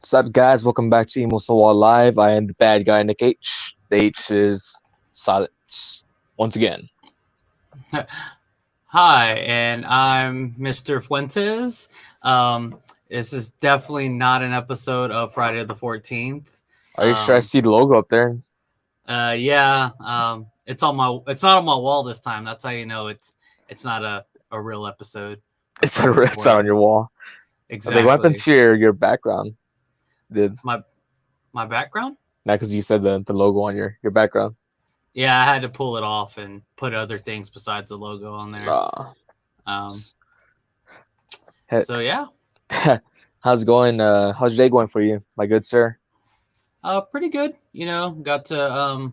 What's up, guys? Welcome back to EmoséwA Live. I am the bad guy, Nick H. The H is silent once again. Hi, and I'm Mr. Fuentes. This is definitely not an episode of Friday the 14th. Are you sure I see the logo up there? Yeah, it's not on my wall this time. That's how you know it's not a real episode. It's not on your wall. Exactly. I was like, what happened to your background? My background? Not because you said the logo on your background. Yeah, I had to pull it off and put other things besides the logo on there. So yeah. How's it going? How's your day going for you, my good sir? Pretty good. Got to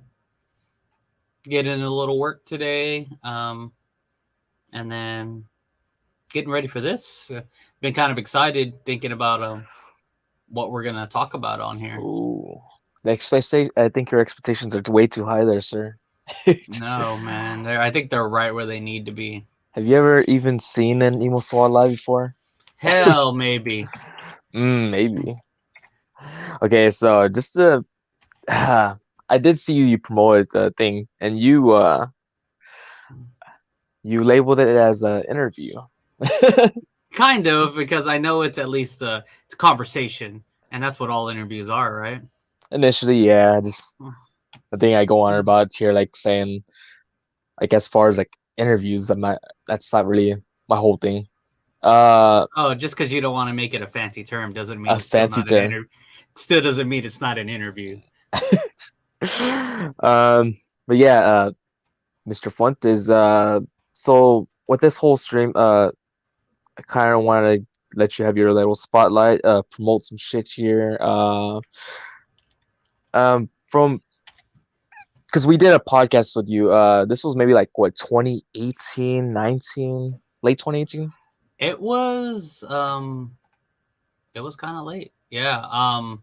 get in a little work today, and then getting ready for this. Been kind of excited thinking about what we're gonna talk about on here. Ooh, I think your expectations are way too high there, sir. No, man. I think they're right where they need to be. Have you ever even seen an EmoséwA Live before? Hell, maybe. Maybe. Okay, so just to, I did see you promoted the thing, and you labeled it as an interview. Kind of, because I know it's at least a conversation, and that's what all interviews are, right? Initially, yeah, just the thing I go on about here, like saying, like as far as like interviews, that's not really my whole thing. Just because you don't want to make it a fancy term doesn't mean a it's still fancy not term. an interview. Still doesn't mean it's not an interview. But yeah, Mr. Fuentes, so with this whole stream, I kind of want to let you have your little spotlight, promote some shit here. From because we did a podcast with you. This was maybe like what 2018, 19, late 2018. It was kind of late. Yeah. I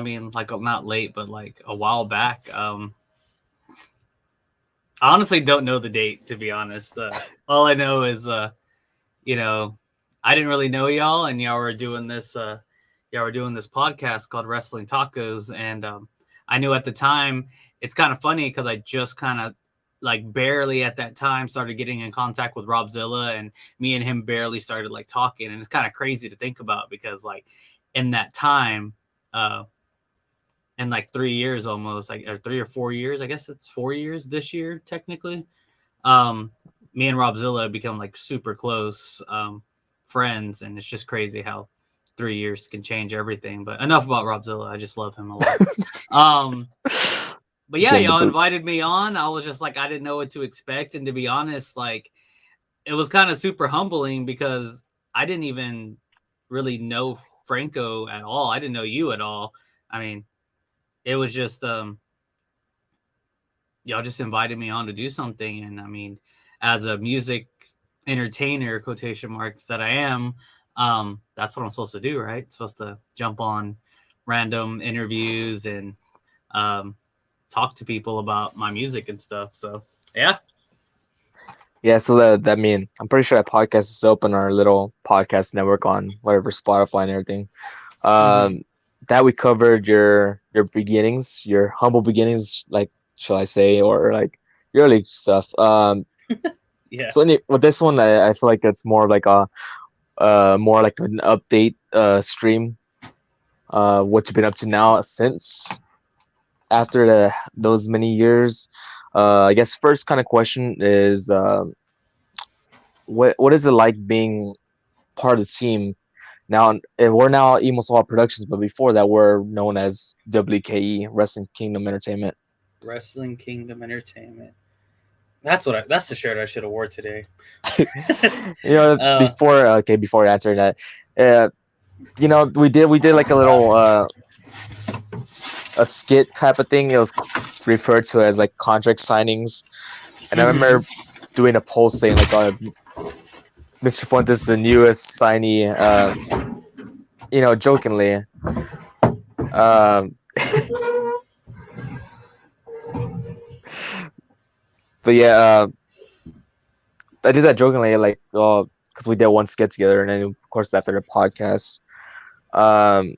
mean, like not late, but like a while back. I honestly don't know the date, to be honest. All I know is, I didn't really know y'all, and y'all were doing this podcast called Wrestling Tacos, and I knew at the time. It's kind of funny because I just kind of like barely at that time started getting in contact with Robzilla, and me and him barely started like talking, and it's kind of crazy to think about because like in that time, in like 3 years almost, like or 3 or 4 years, I guess it's 4 years this year technically. Me and Robzilla have become like super close friends, and it's just crazy how 3 years can change everything. But enough about Robzilla. I just love him a lot. But yeah, y'all invited me on. I was just like, I didn't know what to expect, and to be honest, like it was kind of super humbling because I didn't even really know Franco at all. I didn't know you at all. I mean, it was just y'all just invited me on to do something, and I mean, as a music entertainer, quotation marks, that I am, that's what I'm supposed to do, right? Supposed to jump on random interviews and talk to people about my music and stuff. So yeah. So that mean I'm pretty sure that podcast is still up on our little podcast network on whatever Spotify and everything. That we covered your beginnings, your humble beginnings, like shall I say, or like your early stuff. Yeah. So with this one, I feel like it's more like more like an update stream. What you've been up to now since after those many years. I guess first kind of question is what is it like being part of the team now? And we're now EmoséwA Productions, but before that we're known as WKE, Wrestling Kingdom Entertainment. Wrestling Kingdom Entertainment. That's the shirt I should have wore today. Before answering that, we did like a little a skit type of thing. It was referred to as like contract signings, and I remember doing a post saying like, Mr. Fuentes is the newest signee, jokingly. But yeah, I did that jokingly, like, because we did one skit together, and then of course after the podcast, Um,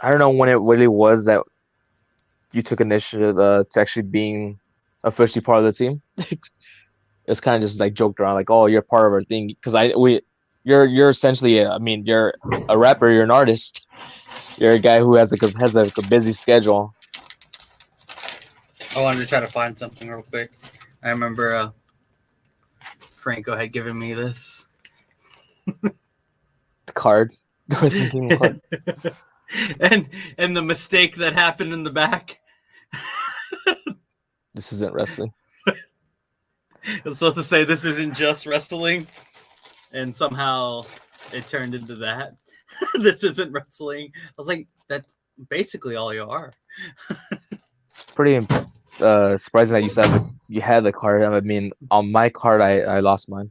I don't know when it really was that you took initiative to actually being officially part of the team. It's kind of just like joked around, like, "Oh, you're part of our thing," because you're essentially, I mean, you're a rapper, you're an artist, you're a guy who has a busy schedule. I wanted to try to find something real quick. I remember Franco had given me this. The card, the Wrestling Kingdom card. and and the mistake that happened in the back. This isn't wrestling. I was supposed to say this isn't just wrestling, and somehow it turned into that. This isn't wrestling. I was like, that's basically all you are. It's pretty surprising that you had the card. I mean, on my card, I lost mine.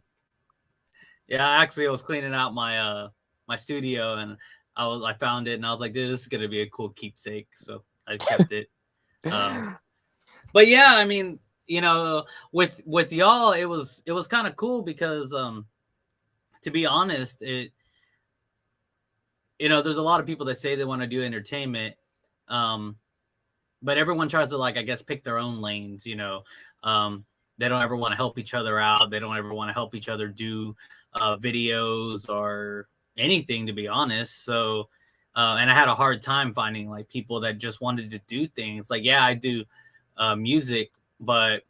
Yeah, actually, I was cleaning out my studio, and I found it, and I was like, dude, this is gonna be a cool keepsake, so I kept it. But yeah, I mean, with y'all, it was kind of cool because to be honest, there's a lot of people that say they want to do entertainment, um, but everyone tries to, like, I guess, pick their own lanes. They don't ever want to help each other out. They don't ever want to help each other do videos or anything, to be honest. So, and I had a hard time finding like people that just wanted to do things. Like, yeah, I do music, but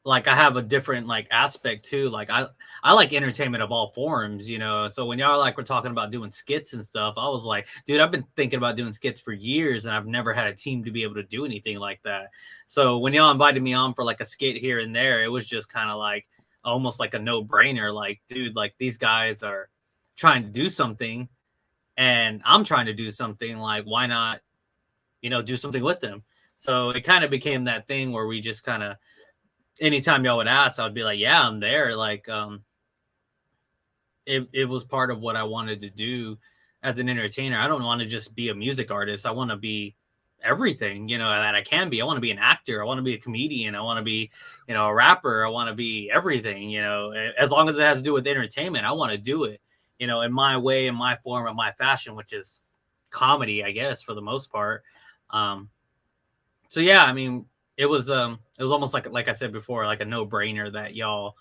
like I have a different like aspect too. Like I like entertainment of all forms. So when y'all like we're talking about doing skits and stuff, I was like, dude, I've been thinking about doing skits for years and I've never had a team to be able to do anything like that. So when y'all invited me on for like a skit here and there, it was just kind of like almost like a no-brainer. Like, dude, like these guys are trying to do something and I'm trying to do something. Like, why not, do something with them? So it kind of became that thing where we just kind of anytime y'all would ask, I would be like, yeah, I'm there. Like, it was part of what I wanted to do as an entertainer. I don't want to just be a music artist. I want to be everything, that I can be. I want to be an actor. I want to be a comedian. I want to be, a rapper. I want to be everything, as long as it has to do with entertainment, I want to do it, in my way, in my form, in my fashion, which is comedy, I guess, for the most part. Um, so yeah, I mean, it was almost like I said before, like a no-brainer that y'all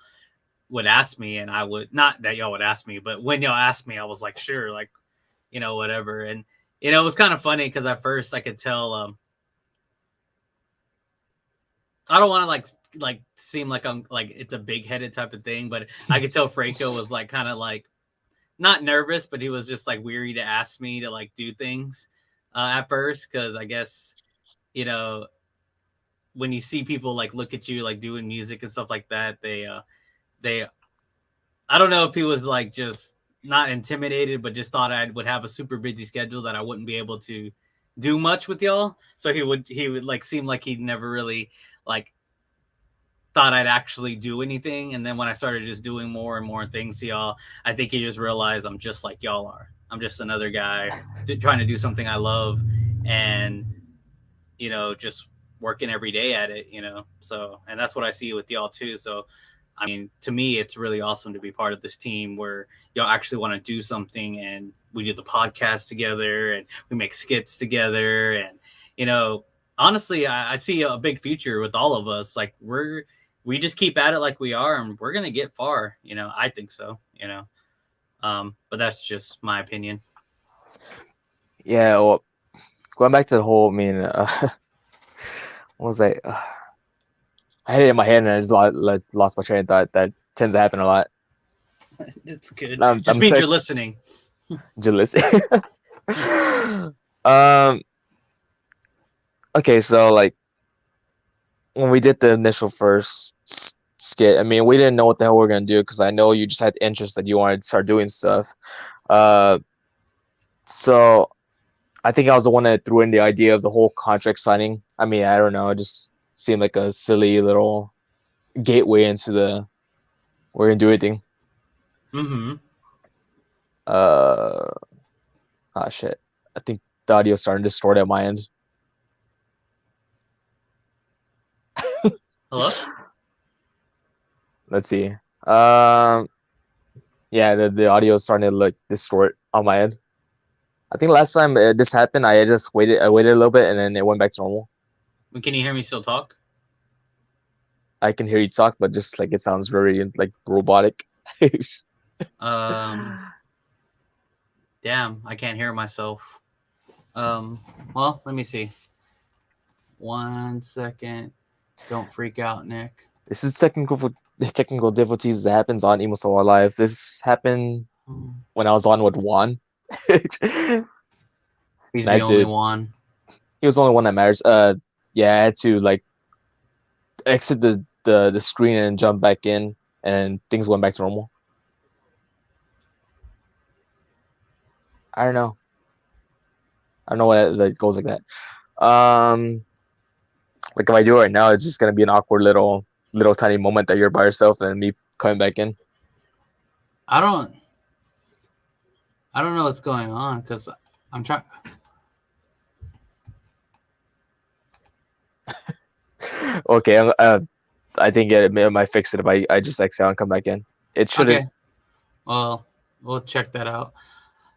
would ask me, and I would not that y'all would ask me, but when y'all asked me, I was like, sure, like, whatever. And it was kind of funny because at first I could tell I don't want to like seem like I'm like it's a big-headed type of thing, but I could tell Franco was like kind of like not nervous, but he was just like weary to ask me to like do things at first, because I guess, you know when you see people like look at you like doing music and stuff like that, they I don't know if he was like just not intimidated, but just thought I would have a super busy schedule that I wouldn't be able to do much with y'all. So he would like seem like he'd never really like thought I'd actually do anything. And then when I started just doing more and more things to y'all, I think he just realized I'm just like y'all are. I'm just another guy trying to do something I love, and just working every day at it. So, and that's what I see with y'all too. So, I mean, to me, it's really awesome to be part of this team where y'all actually want to do something, and we do the podcast together and we make skits together. And, honestly, I see a big future with all of us. Like we just keep at it like we are, and we're going to get far. I think so. But that's just my opinion. Yeah, well, going back to the whole, I mean, what was I? I had it in my head and I just lost my train of thought. That tends to happen a lot. It's good. Just I'm means you're listening. jealous. um. Okay, so like when we did the initial first skit, I mean, we didn't know what the hell we were gonna do because I know you just had interest that you wanted to start doing stuff. Uh, so I think I was the one that threw in the idea of the whole contract signing. I mean, I don't know, it just seemed like a silly little gateway into the we're gonna do anything. Mm-hmm. Uh, ah, shit. I think the audio starting to distort at my end. Hello? Let's see. Um, Yeah, the audio is starting to like distort on my end. I think last time this happened, I just waited. I waited a little bit, and then it went back to normal. Can you hear me still talk? I can hear you talk, but just like it sounds very like robotic. Um, damn, I can't hear myself. Um, well, let me see. 1 second. Don't freak out, Nick. This is technical difficulties that happens on EmoséwA Live. This happened when I was on with Juan. And He's I the had only to. one. He was the only one that matters. Yeah, I had to like exit the screen and jump back in, and things went back to normal. I don't know. I don't know why that goes like that. Like if I do it right now, it's just gonna be an awkward little tiny moment that you're by yourself and me coming back in. I don't. I don't know what's going on because I'm trying. Okay, I think it might fix it if I just exhale and come back in. It shouldn't. Okay, well, we'll check that out.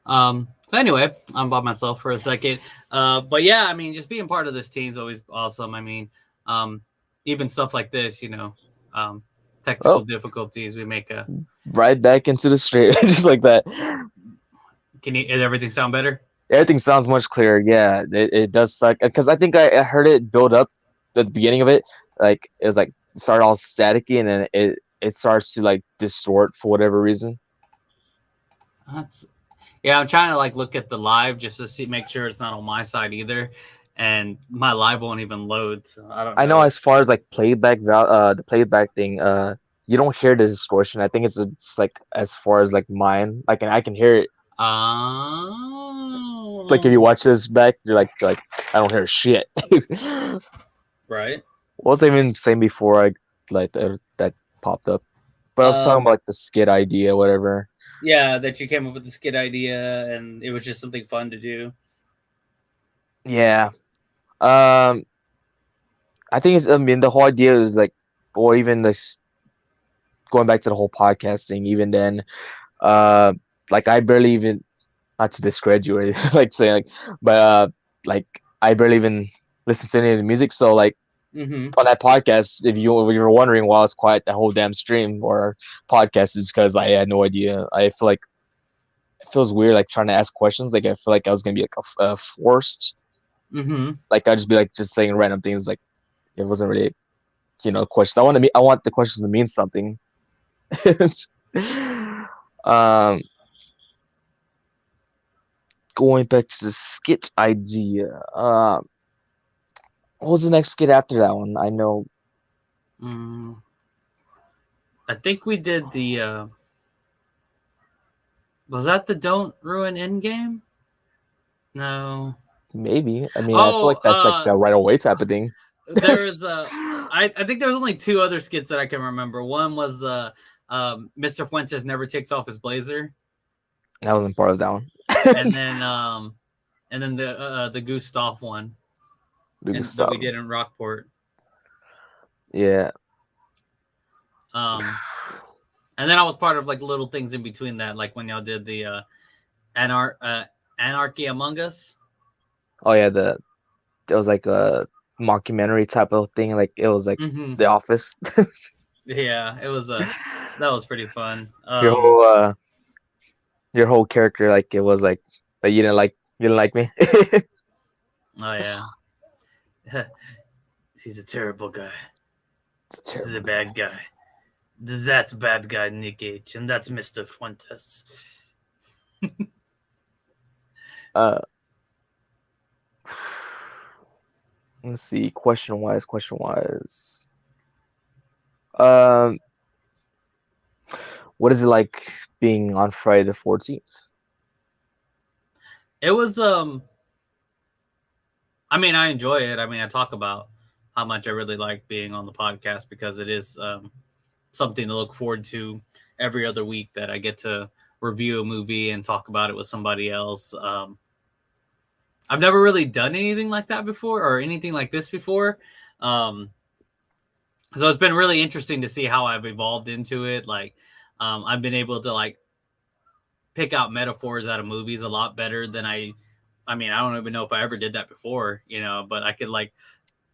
So anyway, I'm by myself for a second. But yeah, I mean, just being part of this team is always awesome. I mean, um, even stuff like this, um, technical Oh, difficulties, we make a. right back into the straight, just like that. Does everything sound better? Everything sounds much clearer. Yeah, it does suck because I think I heard it build up at the beginning of it. Like it was like started all staticky and then it starts to like distort for whatever reason. That's Yeah. I'm trying to like look at the live just to see, make sure it's not on my side either, and my live won't even load. So I don't I know know. as far as like the playback thing, you don't hear the distortion. I think it's like as far as like mine, I can hear it. Like if you Oh, watch this back, you're like I don't hear shit. right. What was I even saying before I like that popped up? But I was talking Um, about like the skit idea, whatever. yeah, that you came up with the skit idea, and it was just something fun to do. Yeah. Um, I think it's. I mean, the whole idea is like, or even this going back to the whole podcast thing. Even then, uh, like I barely even not to discredit you or anything, like saying like, but like I barely even listen to any of the music. So like Mm-hmm. on that podcast, if you were wondering why I was quiet that whole damn stream or podcast, is because I had no idea. I feel like it feels weird like trying to ask questions. Like I feel like I was gonna be like a forced. Mm-hmm. Like I'd just be like just saying random things. Like it wasn't really questions. I want the questions to mean something. um, going back to the skit idea. What was the next skit after that one? I know Mm, I think we did the. Was that the Don't Ruin Endgame? No. maybe. I mean, I feel Oh, like that's like a right away type of thing. there was I think there was only two other skits that I can remember. One was Mr. Fuentes never takes off his blazer, That wasn't part of that one. and then the Gustav one, Lucas and that we stuff. did in Rockport. Yeah. Um, and then I was part of like little things in between that, like when y'all did the Anar- uh, Anarchy Among Us. Oh yeah, it was like a mockumentary type of thing. Like it was like Mm-hmm. The Office. Yeah, it was that was pretty fun. your whole your whole character, like it was like that you didn't like me. Oh yeah, he's a terrible guy. It's He's a terrible guy. bad guy. That's bad guy Nick H, and that's Mr. Fuentes. Uh, let's see. Question wise. Question wise. Um, what is it like being on Friday the 14th? It was I mean, I enjoy it. I mean, I talk about how much I really like being on the podcast because it is something to look forward to every other week that I get to review a movie and talk about it with somebody else. I've never really done anything like that before or anything like this before. Um, so it's been really interesting to see how I've evolved into it. Like, I've been able to like pick out metaphors out of movies a lot better than I mean, I don't even know if I ever did that before, but I could like,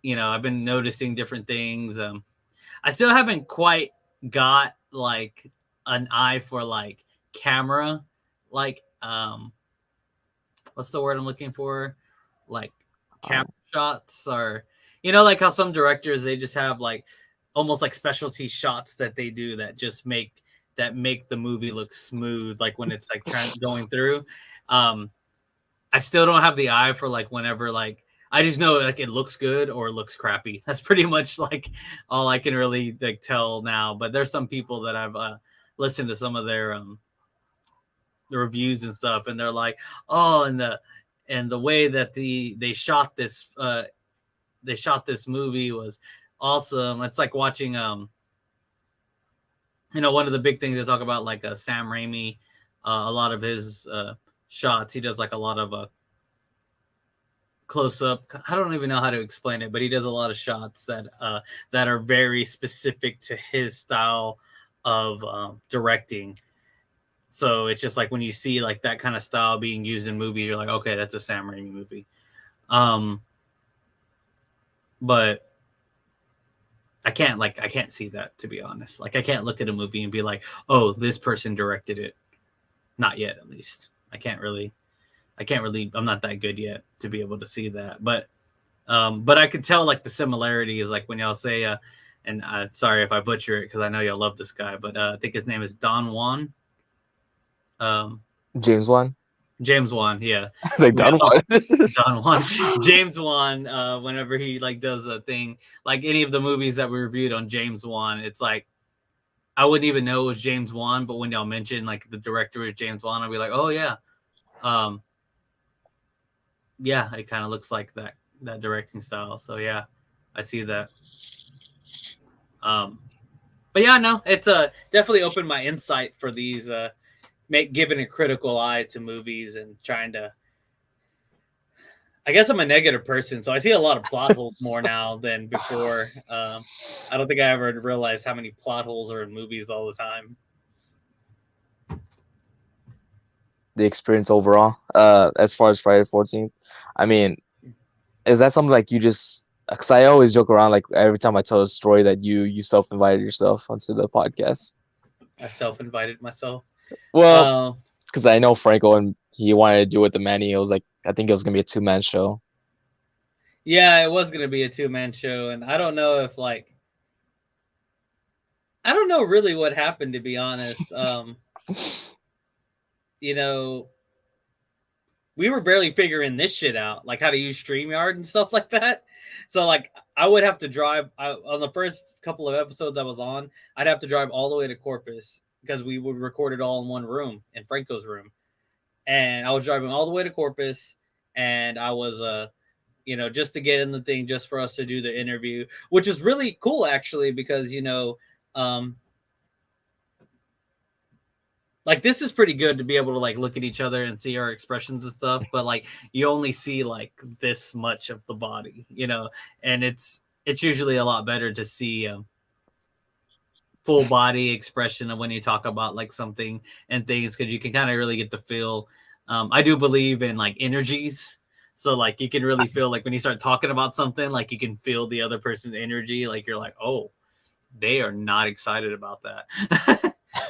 I've been noticing different things. I still haven't quite got like an eye for like camera, like what's the word I'm looking for? Like camera Um, shots, or like how some directors, they just have like almost like specialty shots that they do that make the movie look smooth, like when it's like going through. Um, I still don't have the eye for like whenever like I just know like it looks good or it looks crappy. That's pretty much like all I can really like tell now. But there's some people that I've listened to some of their the reviews and stuff, and they're like, oh, and the way that they shot this movie was awesome. It's like watching one of the big things they talk about, like Sam Raimi, a lot of his shots, he does like a lot of close up. I don't even know how to explain it, but he does a lot of shots that are very specific to his style of directing. So it's just like when you see like that kind of style being used in movies, you're like, okay, that's a Sam Raimi movie. But I can't see that, to be honest. Like I can't look at a movie and be like, oh, this person directed it. Not yet, at least. I can't really. I'm not that good yet to be able to see that. But I could tell like the similarity is like when y'all say, and sorry if I butcher it because I know y'all love this guy, but I think his name is Don Juan. James Wan. James Wan, yeah. It's like done what? Don Juan. James Wan, whenever he like does a thing, like any of the movies that we reviewed on James Wan, it's like I wouldn't even know it was James Wan, but when y'all mentioned like the director is James Wan, I'll be like, oh yeah. Yeah, it kind of looks like that directing style. So yeah, I see that. But yeah, no, it's definitely opened my insight for these giving a critical eye to movies and trying to. I guess I'm a negative person, so I see a lot of plot holes more now than before. I don't think I ever realized how many plot holes are in movies all the time. The experience overall, as far as Friday the 14th, I mean, is that something like you just? Because I always joke around like every time I tell a story that you self invited yourself onto the podcast. I self-invited myself. Well, Uh, because I know Franco and he wanted to do it with the Manny. It was like I think it was gonna be a 2-man show. yeah, it was gonna be a two-man show, and I don't know if like I don't know really what happened, to be honest. You know, we were barely figuring this shit out, like how to use StreamYard and stuff like that. So like I would have to drive on the first couple of episodes I was on, I'd have to drive all the way to Corpus because we would record it all in one room, in Franco's room. And I was driving all the way to Corpus, and I was just to get in the thing, just for us to do the interview, which is really cool actually, because um like this is pretty good to be able to like look at each other and see our expressions and stuff, but like you only see like this much of the body, and it's usually a lot better to see full body expression of when you talk about like something and things, because you can kind of really get the feel. I do believe in like energies, so like you can really feel like when you start talking about something, like you can feel the other person's energy, like you're like, oh, they are not excited about that.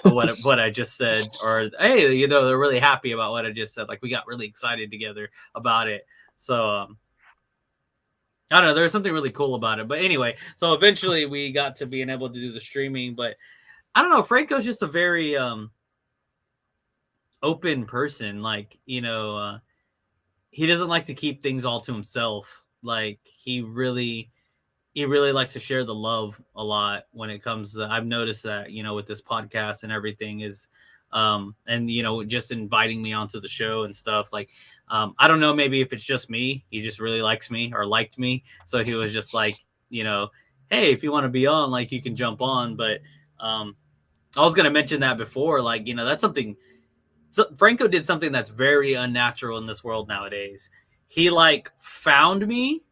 what I just said, or hey, they're really happy about what I just said. Like we got really excited together about it. So I don't know, there's something really cool about it. But anyway, so eventually we got to being able to do the streaming. But I don't know, Franco's just a very open person. Like, he doesn't like to keep things all to himself. Like he really likes to share the love a lot when it comes to, I've noticed that, with this podcast and everything is, and, just inviting me onto the show and stuff. Like, I don't know, maybe if it's just me, he just really likes me or liked me. So he was just like, hey, if you want to be on, like you can jump on. But, I was going to mention that before, like, that's something, so Franco did something that's very unnatural in this world nowadays. He like found me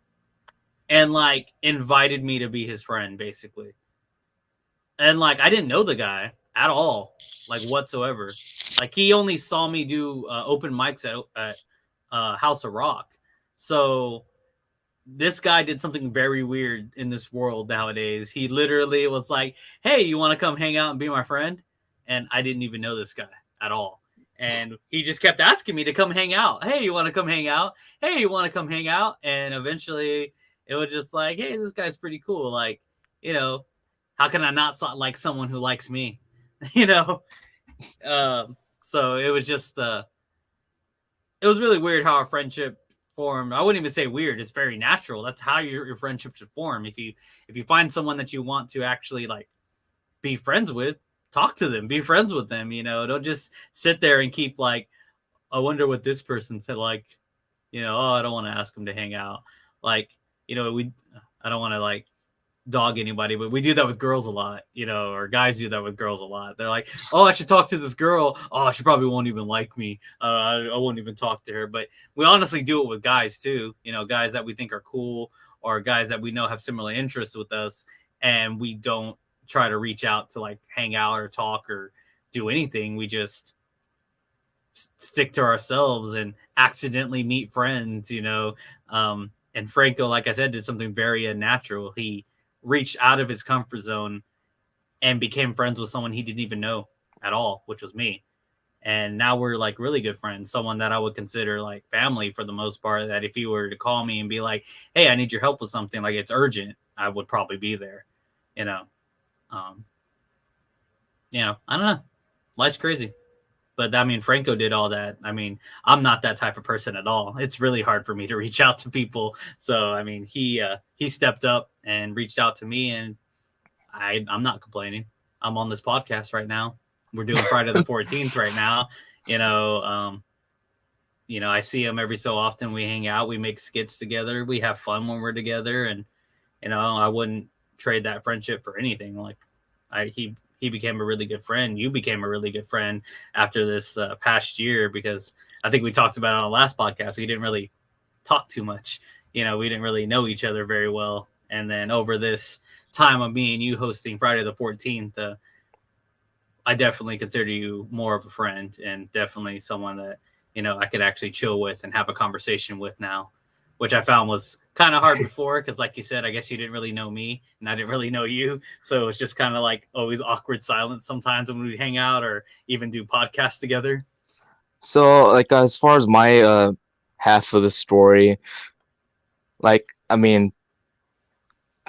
and like invited me to be his friend, basically. And like I didn't know the guy at all. like whatsoever. Like he only saw me do open mics at House of Rock. So this guy did something very weird in this world nowadays. He literally was like, "Hey, you want to come hang out and be my friend?" And I didn't even know this guy at all. And he just kept asking me to come hang out. "Hey, you want to come hang out? Hey, you want to come hang out?" And eventually it was just like, "Hey, this guy's pretty cool. Like, you know, how can I not like someone who likes me?" you know? So it was just it was really weird how our friendship formed. I wouldn't even say weird. It's very natural. That's how your friendship should form. If you find someone that you want to actually like be friends with, talk to them, be friends with them. Don't just sit there and keep like, I wonder what this person said. Like, oh, I don't want to ask them to hang out. Like, I don't want to like dog anybody, but we do that with girls a lot, or guys do that with girls a lot. They're like, "Oh, I should talk to this girl. Oh, she probably won't even like me. I won't even talk to her." But we honestly do it with guys too, guys that we think are cool or guys that we know have similar interests with us, and we don't try to reach out to like hang out or talk or do anything. We just stick to ourselves and accidentally meet friends, and Franco, like I said, did something very unnatural. He reached out of his comfort zone and became friends with someone he didn't even know at all, which was me. And now we're like really good friends, someone that I would consider like family for the most part, that if he were to call me and be like, "Hey, I need your help with something, like it's urgent," I would probably be there, you know. Um, I don't know. Life's crazy. But I mean, Franco did all that. I mean, I'm not that type of person at all. It's really hard for me to reach out to people. So I mean, he stepped up and reached out to me, and I'm not complaining. I'm on this podcast right now. We're doing Friday the 14th right now. I see him every so often. We hang out, we make skits together, we have fun when we're together, and I wouldn't trade that friendship for anything. Like, he became a really good friend. You became a really good friend after this past year, because I think we talked about it on the last podcast. We didn't really talk too much. We didn't really know each other very well. And then over this time of me and you hosting Friday the 14th, I definitely consider you more of a friend, and definitely someone that, I could actually chill with and have a conversation with now, which I found was kind of hard before. Cause like you said, I guess you didn't really know me and I didn't really know you. So it's just kind of like always awkward silence sometimes when we hang out or even do podcasts together. So, like, as far as my half of the story, like, I mean,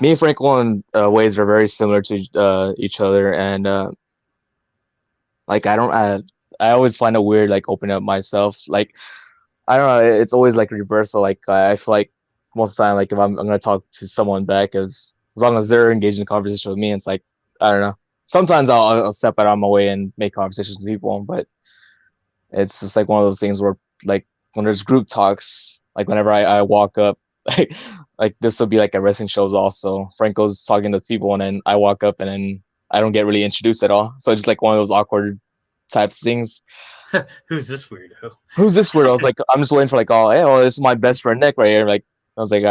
me and Frankel in ways are very similar to each other, and like, I always find it weird, like, opening up myself. Like, I don't know, it's always like reversal. Like, I feel like most of the time, like, if I'm gonna talk to someone back, as long as they're engaged in conversation with me, it's like, I don't know. Sometimes I'll step out on my way and make conversations with people, but it's just like one of those things where, like, when there's group talks, like whenever I walk up, like this will be like at wrestling shows also. Franco's talking to people and then I walk up and then I don't get really introduced at all. So it's just like one of those awkward types of things. Who's this weirdo? Who's this weirdo? I was like, I'm just waiting for like, oh, hey, oh, this is my best friend Nick right here. Like, I was like,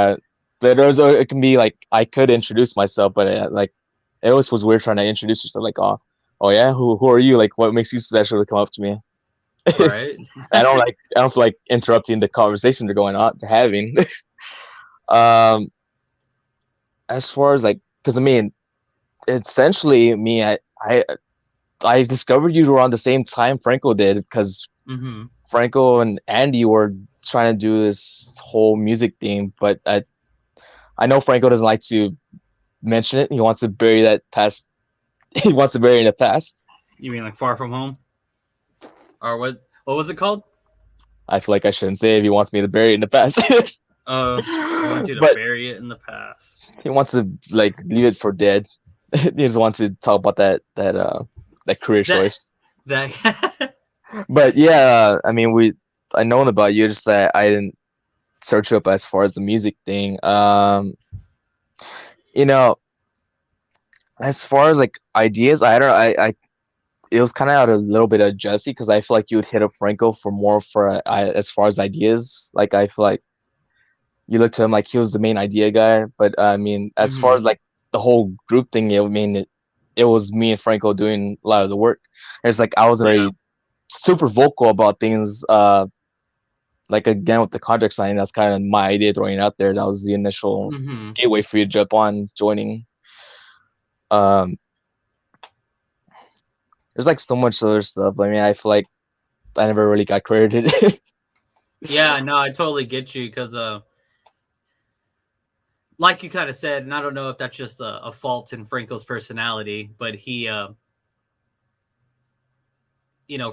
but it can be like I could introduce myself, but like it always was weird trying to introduce yourself. Like, oh yeah, who are you? Like, what makes you special to come up to me? Right. I don't feel like interrupting the conversation they're having. um, as far as like, because I mean, essentially me, I discovered you around the same time Franco did, because Mm-hmm. Franco and Andy were trying to do this whole music thing, but I know Franco doesn't like to mention it. He wants to bury that past. He wants to bury it in the past. You mean like Far From Home? Or what was it called? I feel like I shouldn't say if he wants me to bury it in the past. I want you to But bury it in the past. he wants to like leave it for dead. He doesn't want to talk about that career That choice. that But yeah, I mean, I known about you, just that I didn't search up as far as the music thing. You know, as far as like ideas, I don't, I it was kind of out a little bit of Jesse, because I feel like you would hit up Franco for more for as far as ideas. Like, I feel like you look to him like he was the main idea guy. But I mean, as far as mm-hmm. like the whole group thing, I mean, it was me and Franco doing a lot of the work. And it's like I wasn't Yeah. very super vocal about things. Like again with the contract signing, that's kind of my idea throwing it out there. That was the initial Mm-hmm. gateway for you to jump on joining. Um, there's like so much other stuff. I mean, I feel like I never really got credited. Yeah, no, I totally get you because, like you kind of said, and I don't know if that's just a fault in Franco's personality, but he,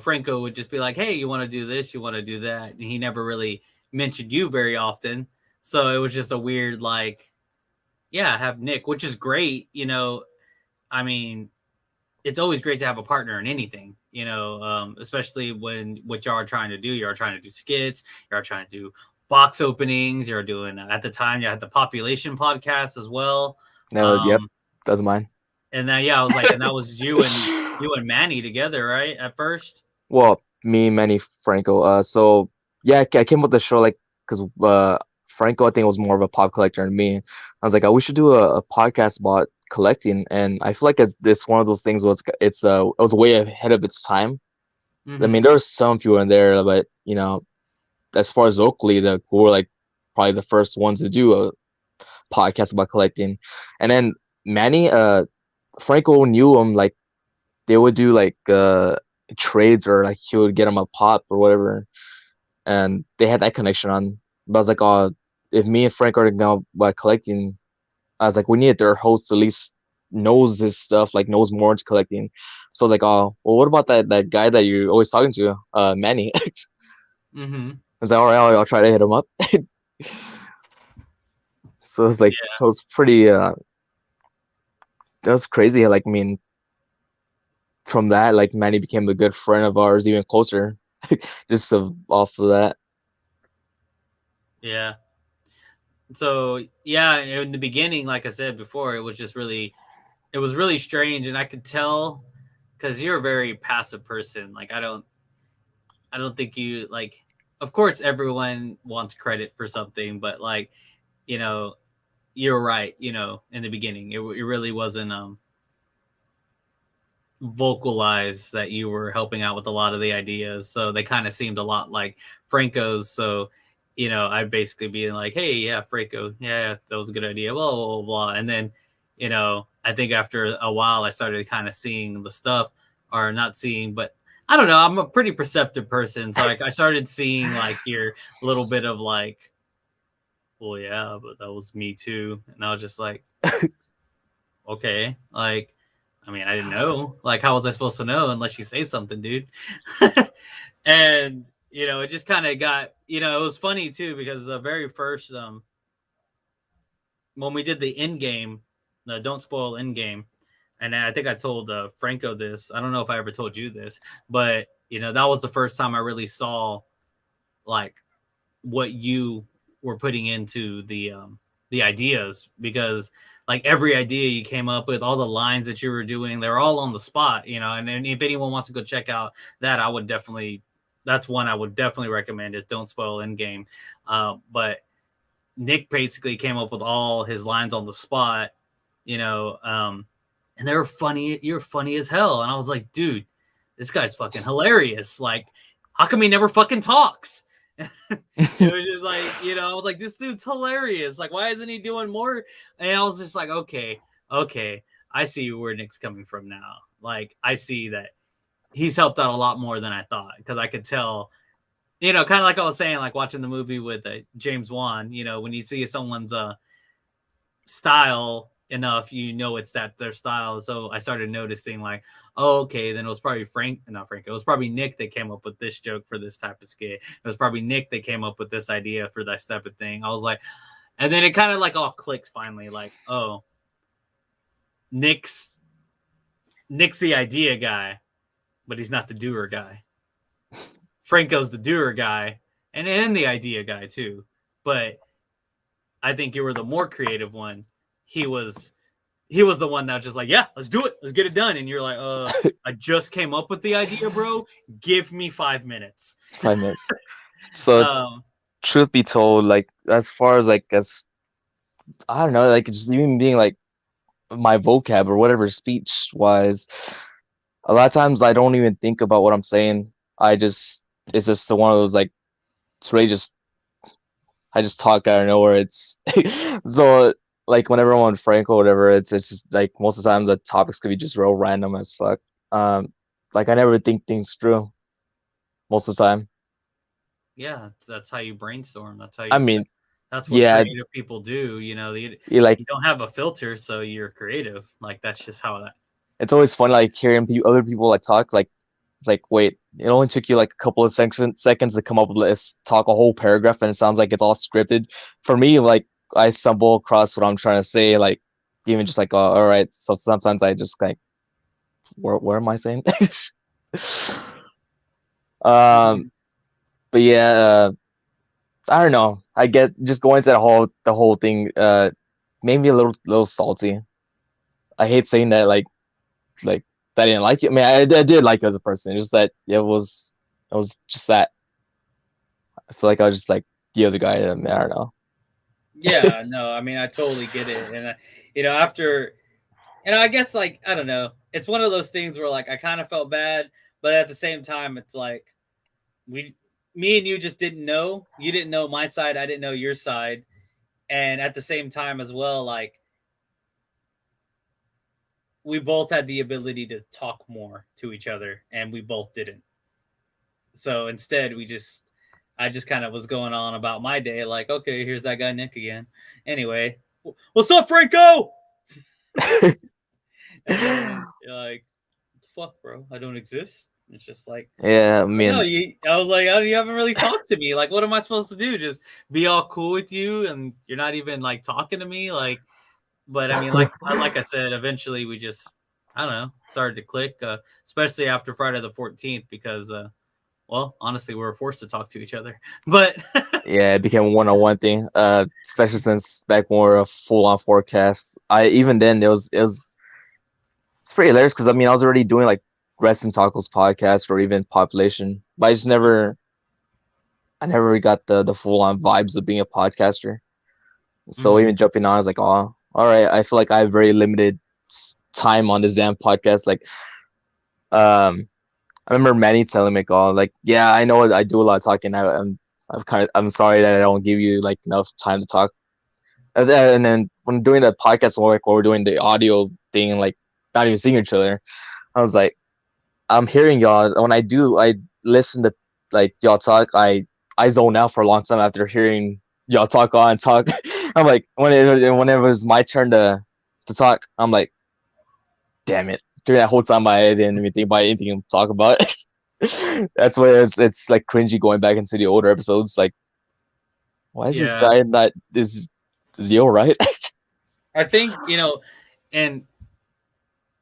Franco would just be like, "Hey, you want to do this? You want to do that?" And he never really mentioned you very often, so it was just a weird like, yeah, have Nick, which is great. I mean, it's always great to have a partner in anything, especially when what you are trying to do. You are trying to do skits, you are trying to do box openings, you're doing at the time you had the population podcast as well. No, yep, Um, that's mine. and then yeah, I was like, and that was you and Manny together, right? At first. Well, me, Manny, Franco. So yeah, I came with the show like because Franco, I think, was more of a pop collector than me. I was like, oh, we should do a podcast about collecting, and I feel like it's this one of those things was it was way ahead of its time. I Mm-hmm. mean, there were some people in there, but as far as locally, who were like probably the first ones to do a podcast about collecting, and then Manny, Franco knew him like they would do like trades or like he would get him a pop or whatever, and they had that connection on. But I was like, oh, if me and Frank are going about collecting, I was like, we need their host at least knows this stuff, like knows more into collecting. So I was like, oh, well, what about that guy that you're always talking to, Manny? I Mm-hmm. was like, all right, I'll try to hit him up. So it was like Yeah. it was pretty that was crazy. Like I mean, from that, like Manny became a good friend of ours, even closer, just off of that. Yeah. So yeah, in the beginning, like I said before, it was really strange, and I could tell because you're a very passive person. Like I don't think you like. Of course, everyone wants credit for something, but like, you know, you're right. In the beginning, it really wasn't vocalized that you were helping out with a lot of the ideas. So they kind of seemed a lot like Franco's. So, I'd basically be like, hey, yeah, Franco, yeah, that was a good idea, blah, blah, blah, blah. And then, I think after a while, I started kind of seeing the stuff, or not seeing, but I don't know. I'm a pretty perceptive person. So I started seeing like your little bit of like, well, yeah, but that was me too. And I was just like, okay, like, I mean, I didn't know. Like, how was I supposed to know unless you say something, dude? And it just kind of got. It was funny too because the very first when we did the end game, the don't spoil end game, and I think I told Franco this. I don't know if I ever told you this, but that was the first time I really saw like what you were putting into the ideas, because like every idea you came up with, all the lines that you were doing, they're all on the spot, and if anyone wants to go check out that, that's one I would definitely recommend, is Don't Spoil Endgame. But Nick basically came up with all his lines on the spot, and they were funny. You're funny as hell. And I was like, dude, this guy's fucking hilarious. Like, how come he never fucking talks? It was just like, I was like, this dude's hilarious. Like, why isn't he doing more? And I was just like, okay, I see where Nick's coming from now. Like, I see that he's helped out a lot more than I thought, because I could tell, kind of like I was saying, like watching the movie with James Wan. When you see someone's style enough, it's their style. So I started noticing like, oh, okay, then it was probably not Frank, it was probably Nick that came up with this joke for this type of skit. It was probably Nick that came up with this idea for that type of thing. I was like, and then it kind of like all clicked finally, like, oh, Nick's the idea guy, but he's not the doer guy. Franco's the doer guy and the idea guy too. But I think you were the more creative one. He was the one that was just like, yeah, let's do it. Let's get it done. And you're like, I just came up with the idea, bro. Give me 5 minutes. 5 minutes. So Um, truth be told, like as far as like as I don't know, like just even being like my vocab or whatever speech wise. A lot of times I don't even think about what I'm saying. I just it's just one of those like it's really just I just talk out of nowhere. It's so like whenever I'm on Franco or whatever, it's just like most of the time the topics could be just real random as fuck. Um, like I never think things through most of the time. Yeah, that's how you brainstorm. That's how I you. mean, That's what yeah, creative people do. You know, like you don't have a filter, so you're creative. Like that's just how that. it's always fun like hearing other people like talk like it's like wait, it only took you like a couple of seconds to come up with this talk a whole paragraph and it sounds like it's all scripted. For me, like I stumble across what I'm trying to say, like even just like all right. So sometimes I just like where am I saying? um, Mhm. but yeah, I don't know. I guess just going to the whole thing made me a little salty. I hate saying that like that I didn't like you. I mean, I did like you as a person. Just that it was just that I feel like I was just like the other guy. I mean, I don't know. Yeah, no, I mean, I totally get it, and after, I guess like I don't know, it's one of those things where like I kind of felt bad, but at the same time, it's like we, me and you just didn't know. You didn't know my side, I didn't know your side, and at the same time as well, like we both had the ability to talk more to each other, and we both didn't. So instead, I just kind of was going on about my day, like, okay, here's that guy Nick again. Anyway, what's up, Franco? And then you're like, fuck, bro, I don't exist. It's just like, Yeah, I I don't know. mean, I was like, oh, you haven't really talked to me. Like, what am I supposed to do? Just be all cool with you, and you're not even like talking to me. Like, but I mean, like I said, eventually we just, I don't know, started to click, especially after Friday the 14th, because, well, honestly, we were forced to talk to each other. But yeah, it became a one-on-one thing. Especially since back when we were a full-on forecast. I even then it was it's pretty hilarious because I mean I was already doing like Rest and Tacos podcast or even Population, but I never really got the full-on vibes of being a podcaster. So Mhm. even jumping on, I was like, oh, all right. I feel like I have very limited time on this damn podcast. Like, I remember Manny telling me, "Oh, like, yeah, I know I do a lot of talking. I'm sorry that I don't give you like enough time to talk." And then when doing the podcast work or we're doing the audio thing, like not even seeing each other, I was like, I'm hearing y'all. When I listen to like y'all talk. I zone out for a long time after hearing y'all talk on talk. I'm like whenever it was my turn to talk, I'm like, damn it. During that whole time, I didn't even think about anything to talk about. That's why it's like cringy going back into the older episodes. Like, why is this Yeah, guy not is Yo right? I think and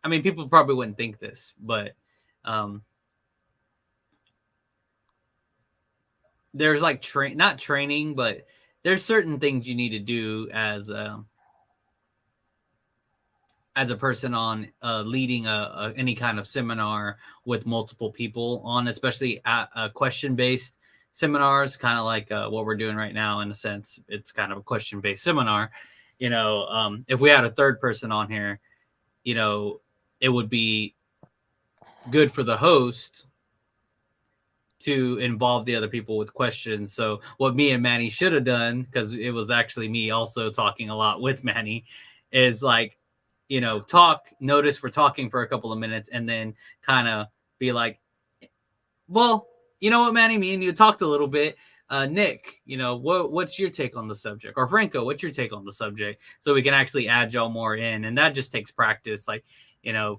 I mean, people probably wouldn't think this, but um, there's like not training, but there's certain things you need to do as a person on leading any kind of seminar with multiple people on, especially at question based seminars, kind of like what we're doing right now. In a sense, it's kind of a question based seminar. If we had a third person on here, you know, it would be good for the host to involve the other people with questions. So what me and Manny should have done, because it was actually me also talking a lot with Manny, is like, notice we're talking for a couple of minutes and then kind of be like, well, you know what, Manny, me and you talked a little bit. Nick, what's your take on the subject? Or Franco, what's your take on the subject? So we can actually add y'all more in. And that just takes practice. Like,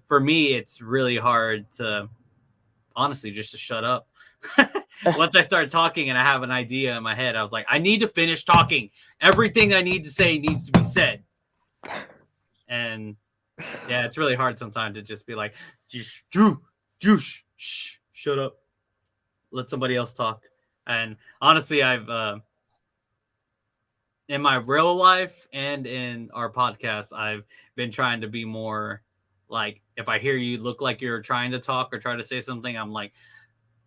for me, it's really hard to honestly just to shut up. Once I start talking and I have an idea in my head, I was like, I need to finish talking. Everything I need to say needs to be said. And yeah, it's really hard sometimes to just be like, shut up. Let somebody else talk. And honestly, I've in my real life and in our podcast, I've been trying to be more like, if I hear you look like you're trying to talk or try to say something, I'm like,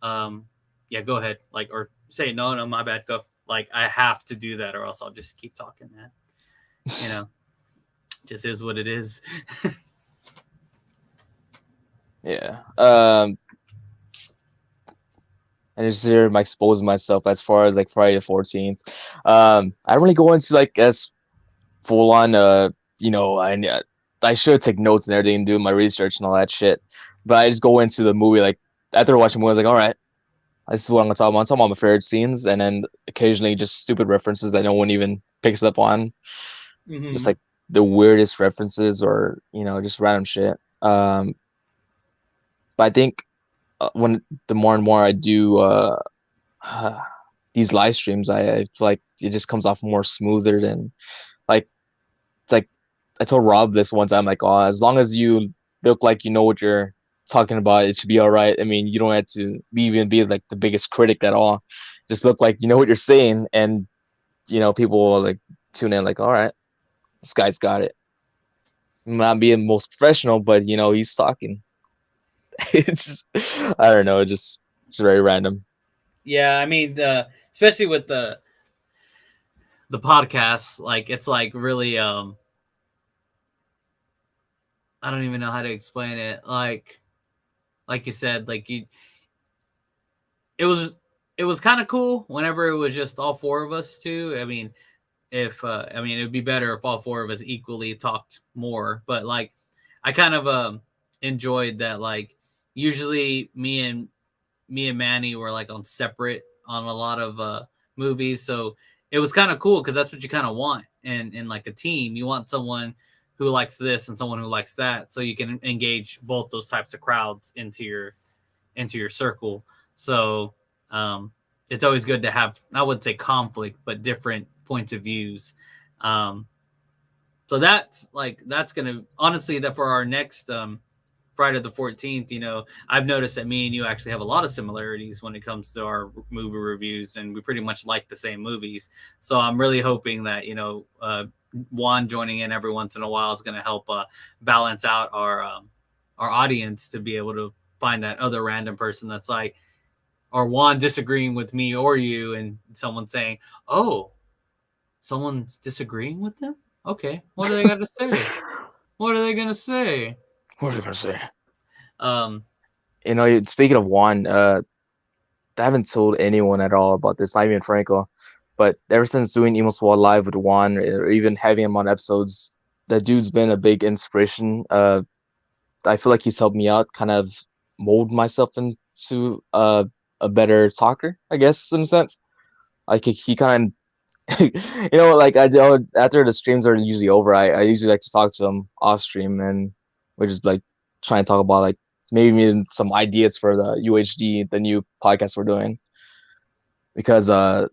um, yeah, go ahead. Like, or say, no, no, my bad, go. Like, I have to do that or else I'll just keep talking, man. You know? just is what it is. Yeah. And just here I'm exposing myself as far as like Friday the 14th. I don't really go into like as full on you know, I should take notes and everything and do my research and all that shit. But I just go into the movie like after watching the movie, I was like, all right, this is what I'm gonna talk about. I'm talking about my favorite scenes and then occasionally just stupid references that no one even picks up on. Just Mm-hmm. like the weirdest references or, you know, just random shit. But I think when the more and more I do these live streams, I feel like it just comes off more smoother than like it's like I told Rob this one time, like, oh, as long as you look like you know what you're talking about, it should be all right. I mean, you don't have to even be like the biggest critic at all. Just look like you know what you're saying, and you know people will like tune in, like, all right, this guy's got it. Not being most professional, but you know he's talking. It's just I don't know, it's very random. Yeah, I mean, especially with the podcasts, like it's like really, I don't even know how to explain it. Like you said, like you, it was it was kind of cool whenever it was just all four of us too. I mean, if I mean, it'd be better if all four of us equally talked more. But like, I kind of enjoyed that. Like, usually me and Manny were like on separate on a lot of movies, so it was kind of cool because that's what you kind of want in like a team. You want someone who likes this and someone who likes that, so you can engage both those types of crowds into your circle. So um, it's always good to have, I wouldn't say conflict, but different points of views. Um, so that's gonna, honestly, that for our next Friday the 14th, you know, I've noticed that me and you actually have a lot of similarities when it comes to our movie reviews, and we pretty much like the same movies. So I'm really hoping that, you know, Juan joining in every once in a while is going to help balance out our audience to be able to find that other random person that's like, or Juan disagreeing with me or you, and someone saying, "Oh, someone's disagreeing with them. Okay, what are they got to say? What are they gonna say?" What was I gonna say? Um, You know, speaking of Juan, I haven't told anyone at all about this, not even Franco. But ever since doing EmoséwA live with Juan, or even having him on episodes, that dude's been a big inspiration. I feel like he's helped me out, kind of mold myself into a better talker, I guess, in a sense. Like he kind of, you know, like I do after the streams are usually over. I usually like to talk to him off stream, and we just like try and talk about like maybe even some ideas for the UHD, the new podcast we're doing, because the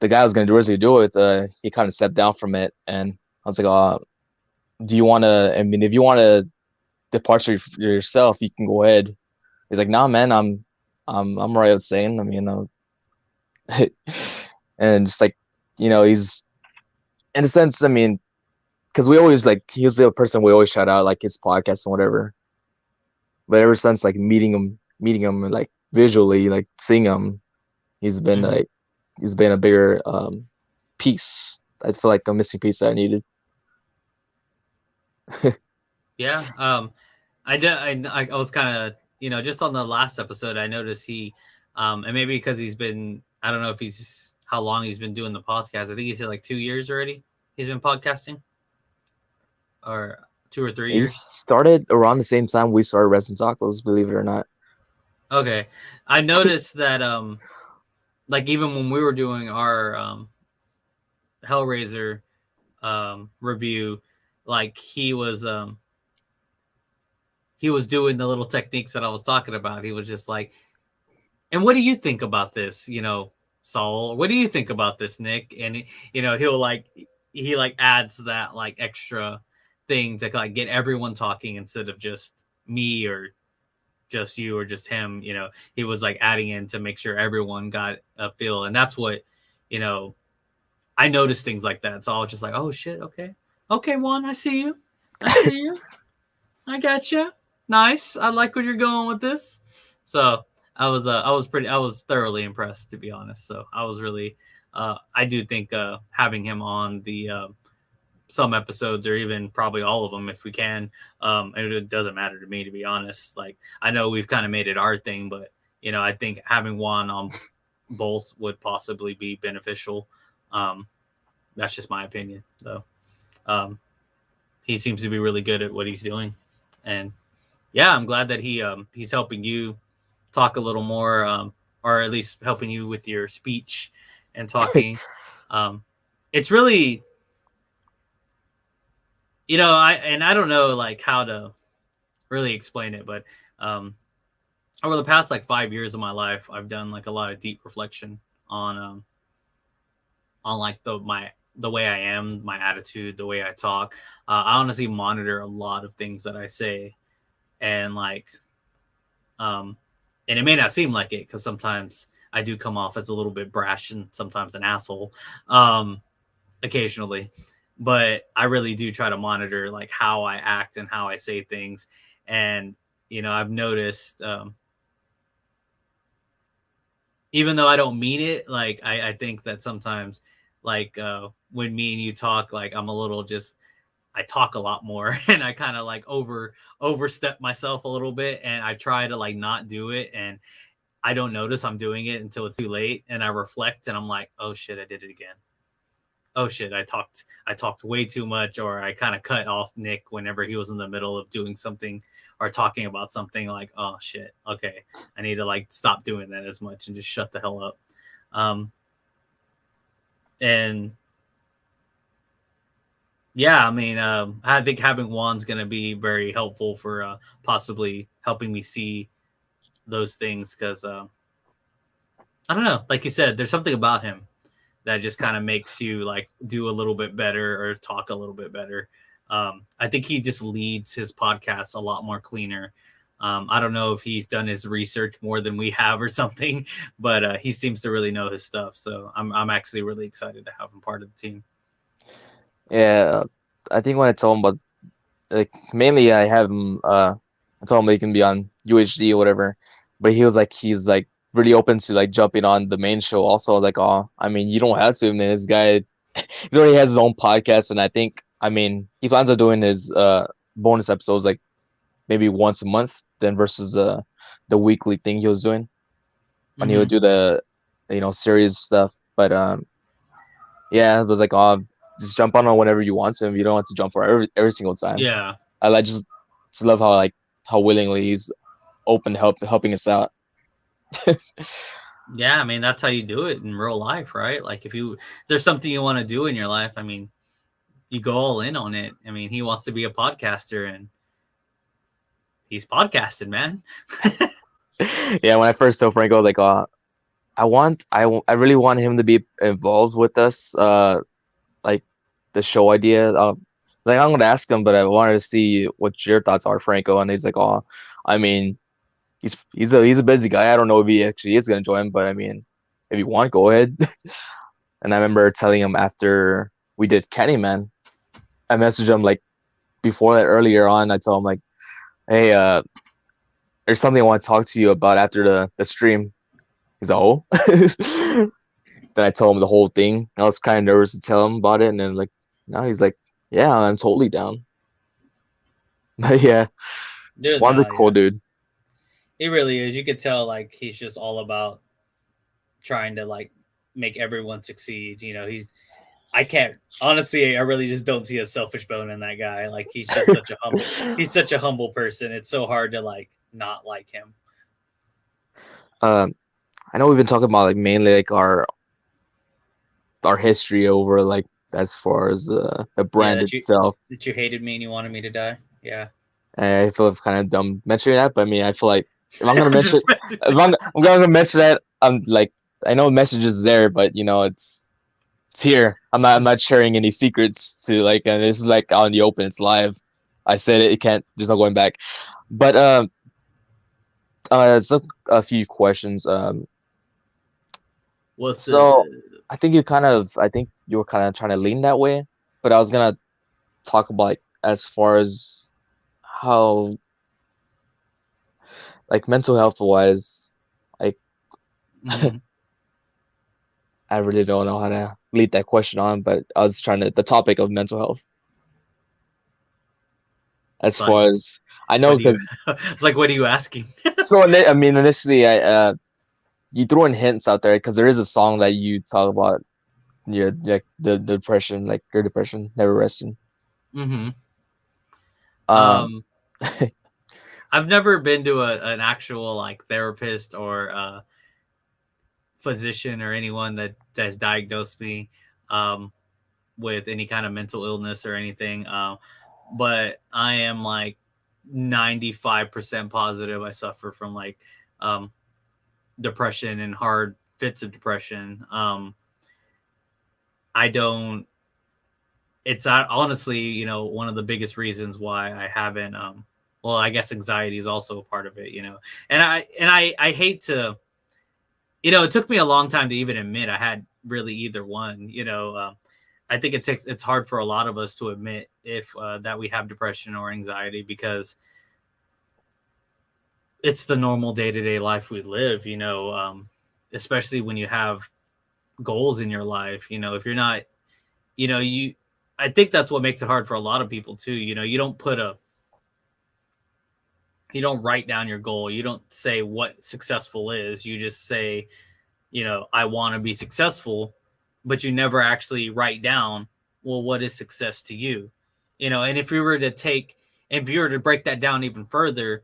guy I was gonna originally do it with, he kind of stepped down from it, and I was like, do you want to? I mean, if you want to depart yourself, you can go ahead. He's like, nah, man, I'm alright with saying. I mean, and just like, you know, he's in a sense. I mean, because we always like he's the person we always shout out like his podcast and whatever. But ever since like meeting him like visually, like seeing him, he's been mhm. like he's been a bigger piece. I feel like a missing piece that I needed. Yeah. I did. I was kind of, you know, just on the last episode, I noticed he, and maybe because he's been, I don't know if he's how long he's been doing the podcast. I think he said like 2 years already. He's been podcasting, or 2 or 3 He years. started around the same time we started Resin Tacos, believe it or not. Okay, I noticed that, like even when we were doing our Hellraiser review, like he was doing the little techniques that I was talking about. He was just like, and what do you think about this, you know, Saul? What do you think about this, Nick? And you know, he like adds that like extra thing to like get everyone talking instead of just me or just you or just him. You know, he was like adding in to make sure everyone got a feel, and that's what, you know, I noticed things like that. So I was just like, oh shit, okay, okay, Juan, I see you, I see you, I got you. Nice. I like where you're going with this. So I was thoroughly impressed, to be honest. So I was really, I do think having him on the some episodes, or even probably all of them if we can. And it doesn't matter to me, to be honest. Like, I know we've kind of made it our thing, but I think having Juan on both would possibly be beneficial. Um, that's just my opinion, though. Um, he seems to be really good at what he's doing, and yeah, I'm glad that he's helping you talk a little more, or at least helping you with your speech and talking. Um, it's really, I don't know like how to really explain it, but um, over the past like 5 years of my life, I've done like a lot of deep reflection on on like the way I am, my attitude, the way I talk. I honestly monitor a lot of things that I say, and like, um, and it may not seem like it because sometimes I do come off as a little bit brash and sometimes an asshole, um, occasionally. But I really do try to monitor like how I act and how I say things, and I've noticed, even though I don't mean it, like I think that sometimes, like when me and you talk, like I'm a little just I talk a lot more and I kind of like overstep myself a little bit, and I try to like not do it, and I don't notice I'm doing it until it's too late, and I reflect and I'm like, oh shit, I did it again. Oh shit, I talked way too much, or I kind of cut off Nick whenever he was in the middle of doing something or talking about something, like, oh shit, okay, I need to like stop doing that as much and just shut the hell up. Um and yeah, I mean, I think having Juan's going to be very helpful for possibly helping me see those things, because I don't know, like you said, there's something about him that just kind of makes you like do a little bit better or talk a little bit better. I think he just leads his podcast a lot more cleaner. I don't know if he's done his research more than we have or something, but he seems to really know his stuff. So I'm actually really excited to have him part of the team. Yeah, I think when I told him about, like, mainly I have him, I told him he can be on UHD or whatever, but he was like, he's like really open to like jumping on the main show. Also, I was like, oh, I mean, you don't have to, man. This guy, he already has his own podcast, and I think, I mean, he plans on doing his bonus episodes like maybe once a month, then versus the weekly thing he was doing when he would Mm-hmm. do the series stuff. But yeah, it was like, oh, just jump on whenever you want to. You don't want to jump for every single time. Yeah. I like just love how like how willingly he's open to helping us out. Yeah, I mean that's how you do it in real life, right? Like if there's something you want to do in your life, I mean, you go all in on it. I mean, he wants to be a podcaster, and he's podcasting, man. Yeah, when I first told Franco, like, I really want him to be involved with us. Like the show idea. Like I'm gonna ask him, but I wanted to see what your thoughts are, Franco. And he's like, oh, I mean, he's a busy guy. I don't know if he actually is gonna join, but I mean, if you want, go ahead. And I remember telling him after we did Kenny Man, I messaged him like before that earlier on. I told him like, hey, there's something I want to talk to you about after the stream. He's like, oh. Then I told him the whole thing. I was kind of nervous to tell him about it, and then like now he's like, yeah, I'm totally down. But yeah, Dude, Juan's a no, cool yeah, dude. he really is. You could tell like he's just all about trying to like make everyone succeed. I can't honestly. I really just don't see a selfish bone in that guy. Like he's just such a humble. He's such a humble person. It's so hard to like not like him. um, I know we've been talking about like mainly like our history over like as far as the Yeah, brand itself. that you hated me and you wanted me to die. Yeah, And I feel kind of dumb mentioning that, but I mean, I feel like if I'm gonna I'm mention, just messing if with I'm gonna mention that, I'm like, I know the message is there, but it's here. I'm not sharing any secrets to like, and this is like out in the open. It's live. I said it. It can't. There's no going back. But so a few questions. What's So the I think you were kind of trying to lean that way, but I was gonna talk about like, as far as how like mental health wise, like Mhm. I really don't know how to lead that question on, but I was trying to the topic of mental health. as It's like, far as I know, what do you? because It's like, what are you asking? I mean, initially, you threw in hints out there because there is a song that you talk about your like the depression, like your depression, never resting. hmm Um, Um, I've never been to an actual like therapist or physician or anyone that's diagnosed me um, with any kind of mental illness or anything. But I am like 95% positive I suffer from like um, depression and hard fits of depression. I don't. It's honestly, one of the biggest reasons why I haven't. Well, I guess anxiety is also a part of it, and I hate to. It took me a long time to even admit I had really either one. I think it's hard for a lot of us to admit if that we have depression or anxiety because it's the normal day to day life we live. Especially when you have goals in your life. If you're not, you. I think that's what makes it hard for a lot of people too. You don't write down your goal. You don't say what successful is. You just say, I want to be successful, but you never actually write down, well, what is success to you? And if you were to break that down even further,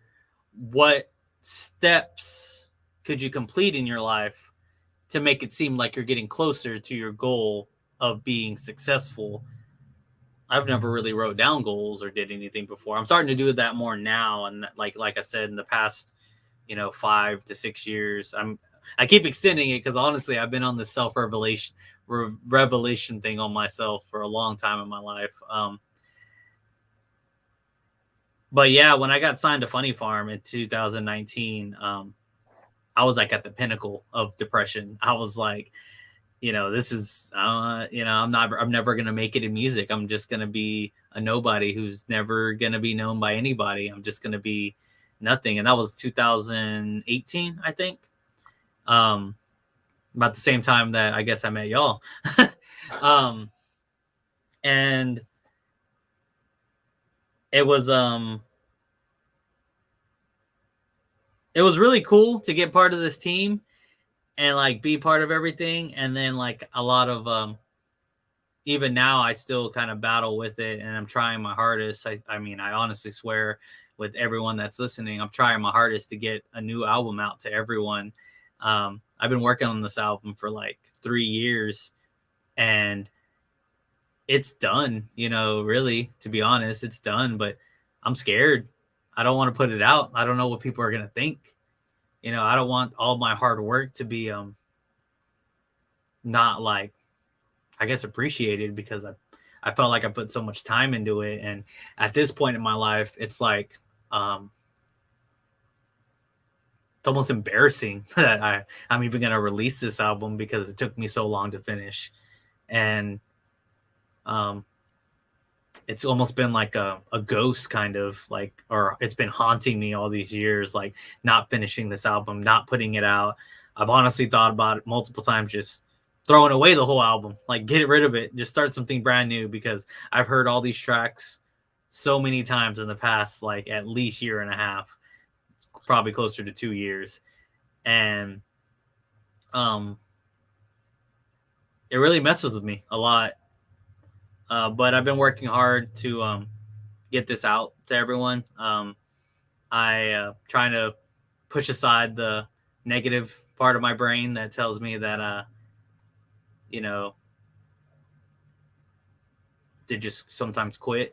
what steps could you complete in your life to make it seem like you're getting closer to your goal of being successful? I've never really wrote down goals or did anything before. I'm starting to do that more now, and like I said, in the past, 5 to 6 years, I keep extending it because honestly, I've been on this self revelation thing on myself for a long time in my life. But yeah, when I got signed to Funny Farm in 2019, I was like at the pinnacle of depression. I was like, this is, I'm never going to make it in music. I'm just going to be a nobody who's never going to be known by anybody. I'm just going to be nothing. And that was 2018, I think. About the same time that I guess I met y'all. um, and it was, it was really cool to get part of this team and like be part of everything. And then like a lot of, even now I still kind of battle with it and I'm trying my hardest. I mean, I honestly swear with everyone that's listening, I'm trying my hardest to get a new album out to everyone. I've been working on this album for like 3 years and it's done, really, to be honest, it's done, but I'm scared. I don't want to put it out. I don't know what people are going to think. I don't want all my hard work to be, not like, I guess, appreciated because I felt like I put so much time into it. And at this point in my life, it's like, it's almost embarrassing that I'm even going to release this album because it took me so long to finish. And, it's almost been like a ghost kind of like, or it's been haunting me all these years, like not finishing this album, not putting it out. I've honestly thought about it multiple times, just throwing away the whole album, like get rid of it, just start something brand new because I've heard all these tracks so many times in the past, like at least year and a half, probably closer to 2 years. And um, it really messes with me a lot. But I've been working hard to get this out to everyone. I trying to push aside the negative part of my brain that tells me that you know to just sometimes quit.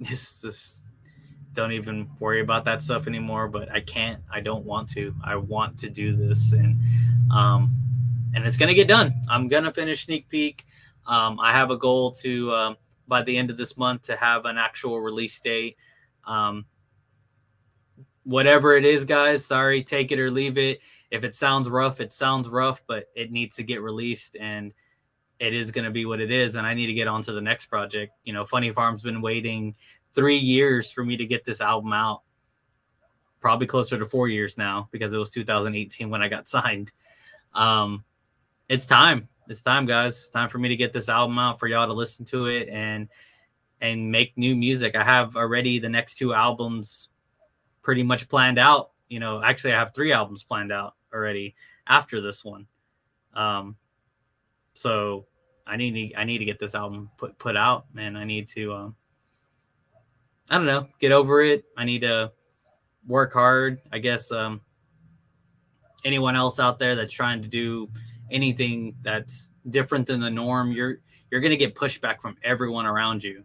Just don't even worry about that stuff anymore. But I can't. I don't want to. I want to do this, um, and it's gonna get done. I'm gonna finish Sneak Peek. I have a goal to by the end of this month to have an actual release date. Um, Whatever it is, guys, sorry, take it or leave it. If it sounds rough, it sounds rough, but it needs to get released and it is going to be what it is. And I need to get on to the next project. Funny Farm's been waiting 3 years for me to get this album out, probably closer to 4 years now because it was 2018 when I got signed. Um, it's time. It's time, guys. It's time for me to get this album out for y'all to listen to it. And and make new music. I have already the next 2 albums pretty much planned out. Actually, I have 3 albums planned out already after this one. So I need to get this album put out, and I need to I don't know, get over it. I need to work hard. I guess anyone else out there that's trying to do anything that's different than the norm, you're gonna get pushback from everyone around you.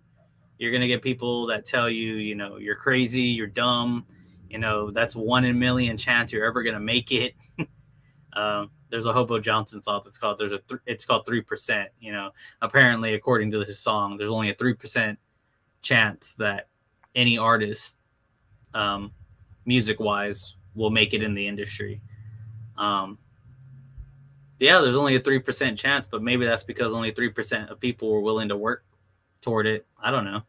You're gonna get people that tell you, you're crazy, you're dumb, that's 1 in a million chance you're ever gonna make it. There's a Hobo Johnson song that's called it's called 3%. Apparently, according to his song, there's only a 3% chance that any artist, music wise, will make it in the industry. Yeah, there's only a 3% chance, but maybe that's because only 3% of people were willing to work toward it. I don't know.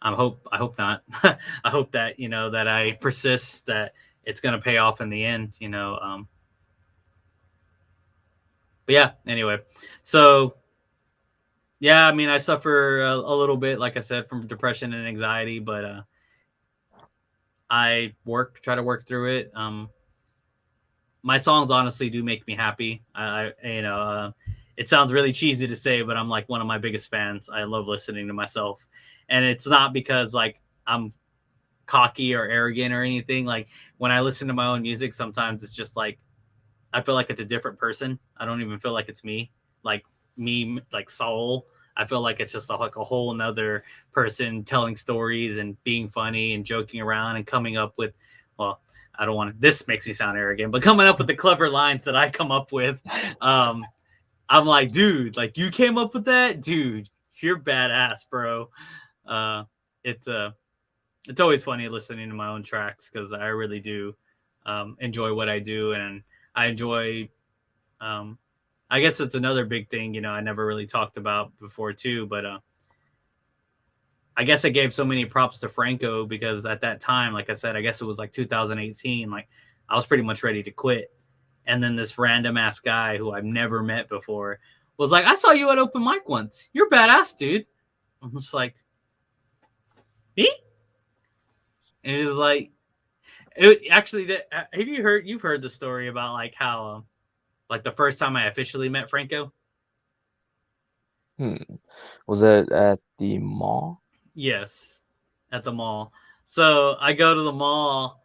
I hope not. I hope that that I persist, that it's gonna pay off in the end. But yeah, anyway, so yeah, I mean, I suffer a little bit, like I said, from depression and anxiety, but I try to work through it. My songs honestly do make me happy. It sounds really cheesy to say, but I'm like one of my biggest fans. I love listening to myself, and it's not because like I'm cocky or arrogant or anything. Like when I listen to my own music, sometimes it's just like I feel like it's a different person. I don't even feel like it's me, like soul. I feel like it's just like a whole another person telling stories and being funny and joking around and coming up with, well, I don't want to, this makes me sound arrogant, but coming up with the clever lines that I come up with. I'm like, dude, like you came up with that, dude, you're badass, bro. It's always funny listening to my own tracks because I really do enjoy what I do, and I enjoy. I guess it's another big thing, I never really talked about before too, but I guess I gave so many props to Franco because at that time, like I said, I guess it was like 2018, like I was pretty much ready to quit. And then this random ass guy who I've never met before was like, I saw you at open mic once. You're badass, dude. I'm just like, me? And it was like, you've heard the story about like how, like the first time I officially met Franco? Was it at the mall? Yes, at the mall. So I go to the mall,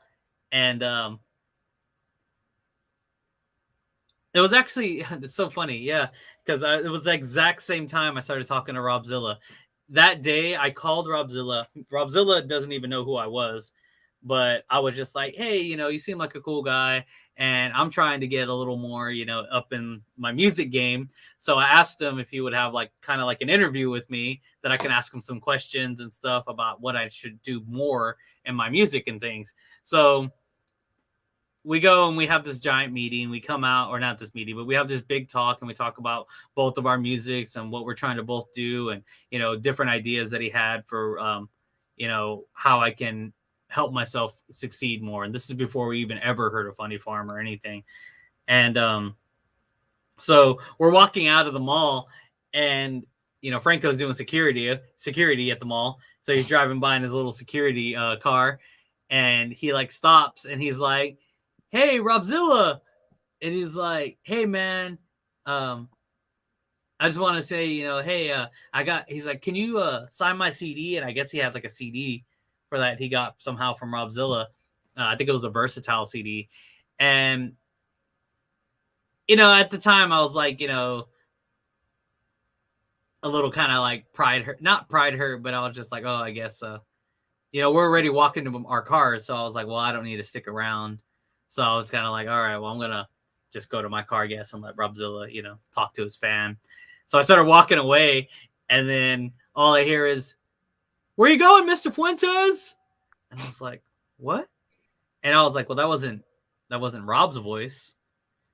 and it was actually it's so funny, yeah, because it was the exact same time I started talking to Robzilla. That day, I called Robzilla. Robzilla doesn't even know who I was, but I was just like, "Hey, you seem like a cool guy, and I'm trying to get a little more, up in my music game." So I asked him if he would have like kind of like an interview with me that I can ask him some questions and stuff about what I should do more in my music and things. So we go and we have this giant meeting. We come out, or not this meeting, but we have this big talk, and we talk about both of our musics and what we're trying to both do, and different ideas that he had for how I can help myself succeed more. And this is before we even ever heard of Funny Farm or anything. And so we're walking out of the mall, and Franco's doing security at the mall. So he's driving by in his little security car, and he like stops, and he's like, "Hey, Robzilla," and he's like, "Hey, man, I just want to say, hey, he's like, can you sign my CD?" And I guess he had like a CD for that he got somehow from Robzilla. I think it was a Versatile CD. And, at the time I was like, a little kind of like not pride hurt, but I was just like, oh, I guess, we're already walking to our cars. So I was like, well, I don't need to stick around. So I was kind of like, all right, well, I'm going to just go to my car, I guess, and let Robzilla, talk to his fan. So I started walking away, and then all I hear is, "Where you going, Mr. Fuentes?" And I was like, "What?" And I was like, "Well, that wasn't Rob's voice."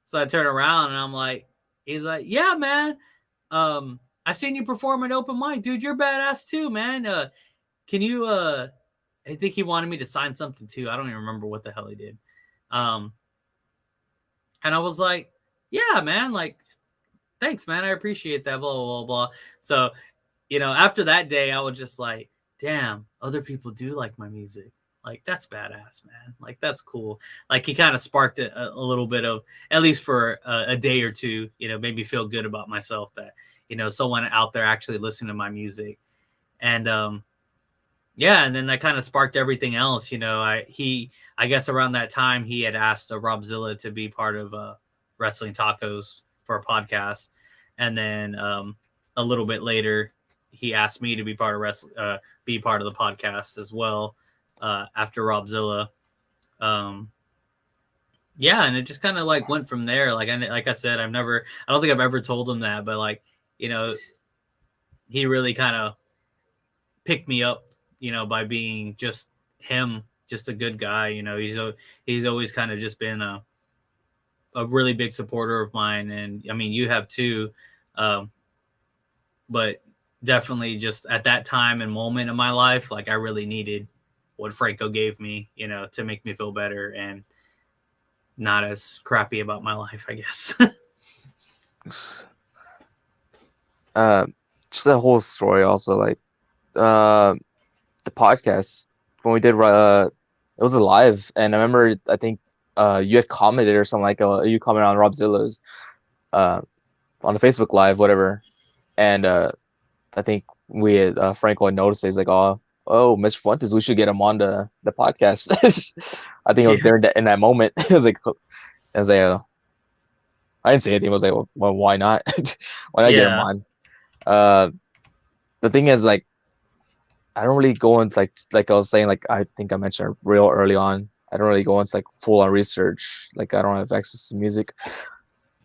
So I turn around, and I'm like, he's like, "Yeah, man. I seen you perform at open mic, dude. You're badass too, man. Can you I think he wanted me to sign something too. I don't even remember what the hell he did. And I was like, "Yeah, man, like thanks, man. I appreciate that, blah, blah, blah." So, after that day, I was just like, damn, other people do like my music. Like, that's badass, man. Like, that's cool. Like, he kind of sparked a little bit of, at least for a day or two, made me feel good about myself that, someone out there actually listening to my music. And, yeah, and then that kind of sparked everything else. I guess around that time he had asked Robzilla to be part of Wrestling Tacos for a podcast, and then a little bit later he asked me to be part of be part of the podcast as well after Robzilla. Um, yeah, and it just kind of like went from there. Like I said, I don't think I've ever told him that, but like he really kind of picked me up, by being just him, just a good guy. He's always kind of just been a really big supporter of mine, and I mean, you have too. Um, but definitely, just at that time and moment in my life, like I really needed what Franco gave me, to make me feel better and not as crappy about my life, I guess. uh, just the whole story also like uh the podcast when we did it was live, and I remember I think you had commented or something like you commented on Robzilla's uh on the Facebook live whatever, and I think we had Franco had noticed it. He's like, oh, Mr. Fuentes, we should get him on the podcast. I think I was Yeah. there in that moment. I was like, I didn't say anything. I was like, well, why not? Why not get him Yeah. on? The thing is, like, I don't really go into like I was saying, like I think I mentioned real early on. I don't really go into like full on research. Like I don't have access to music.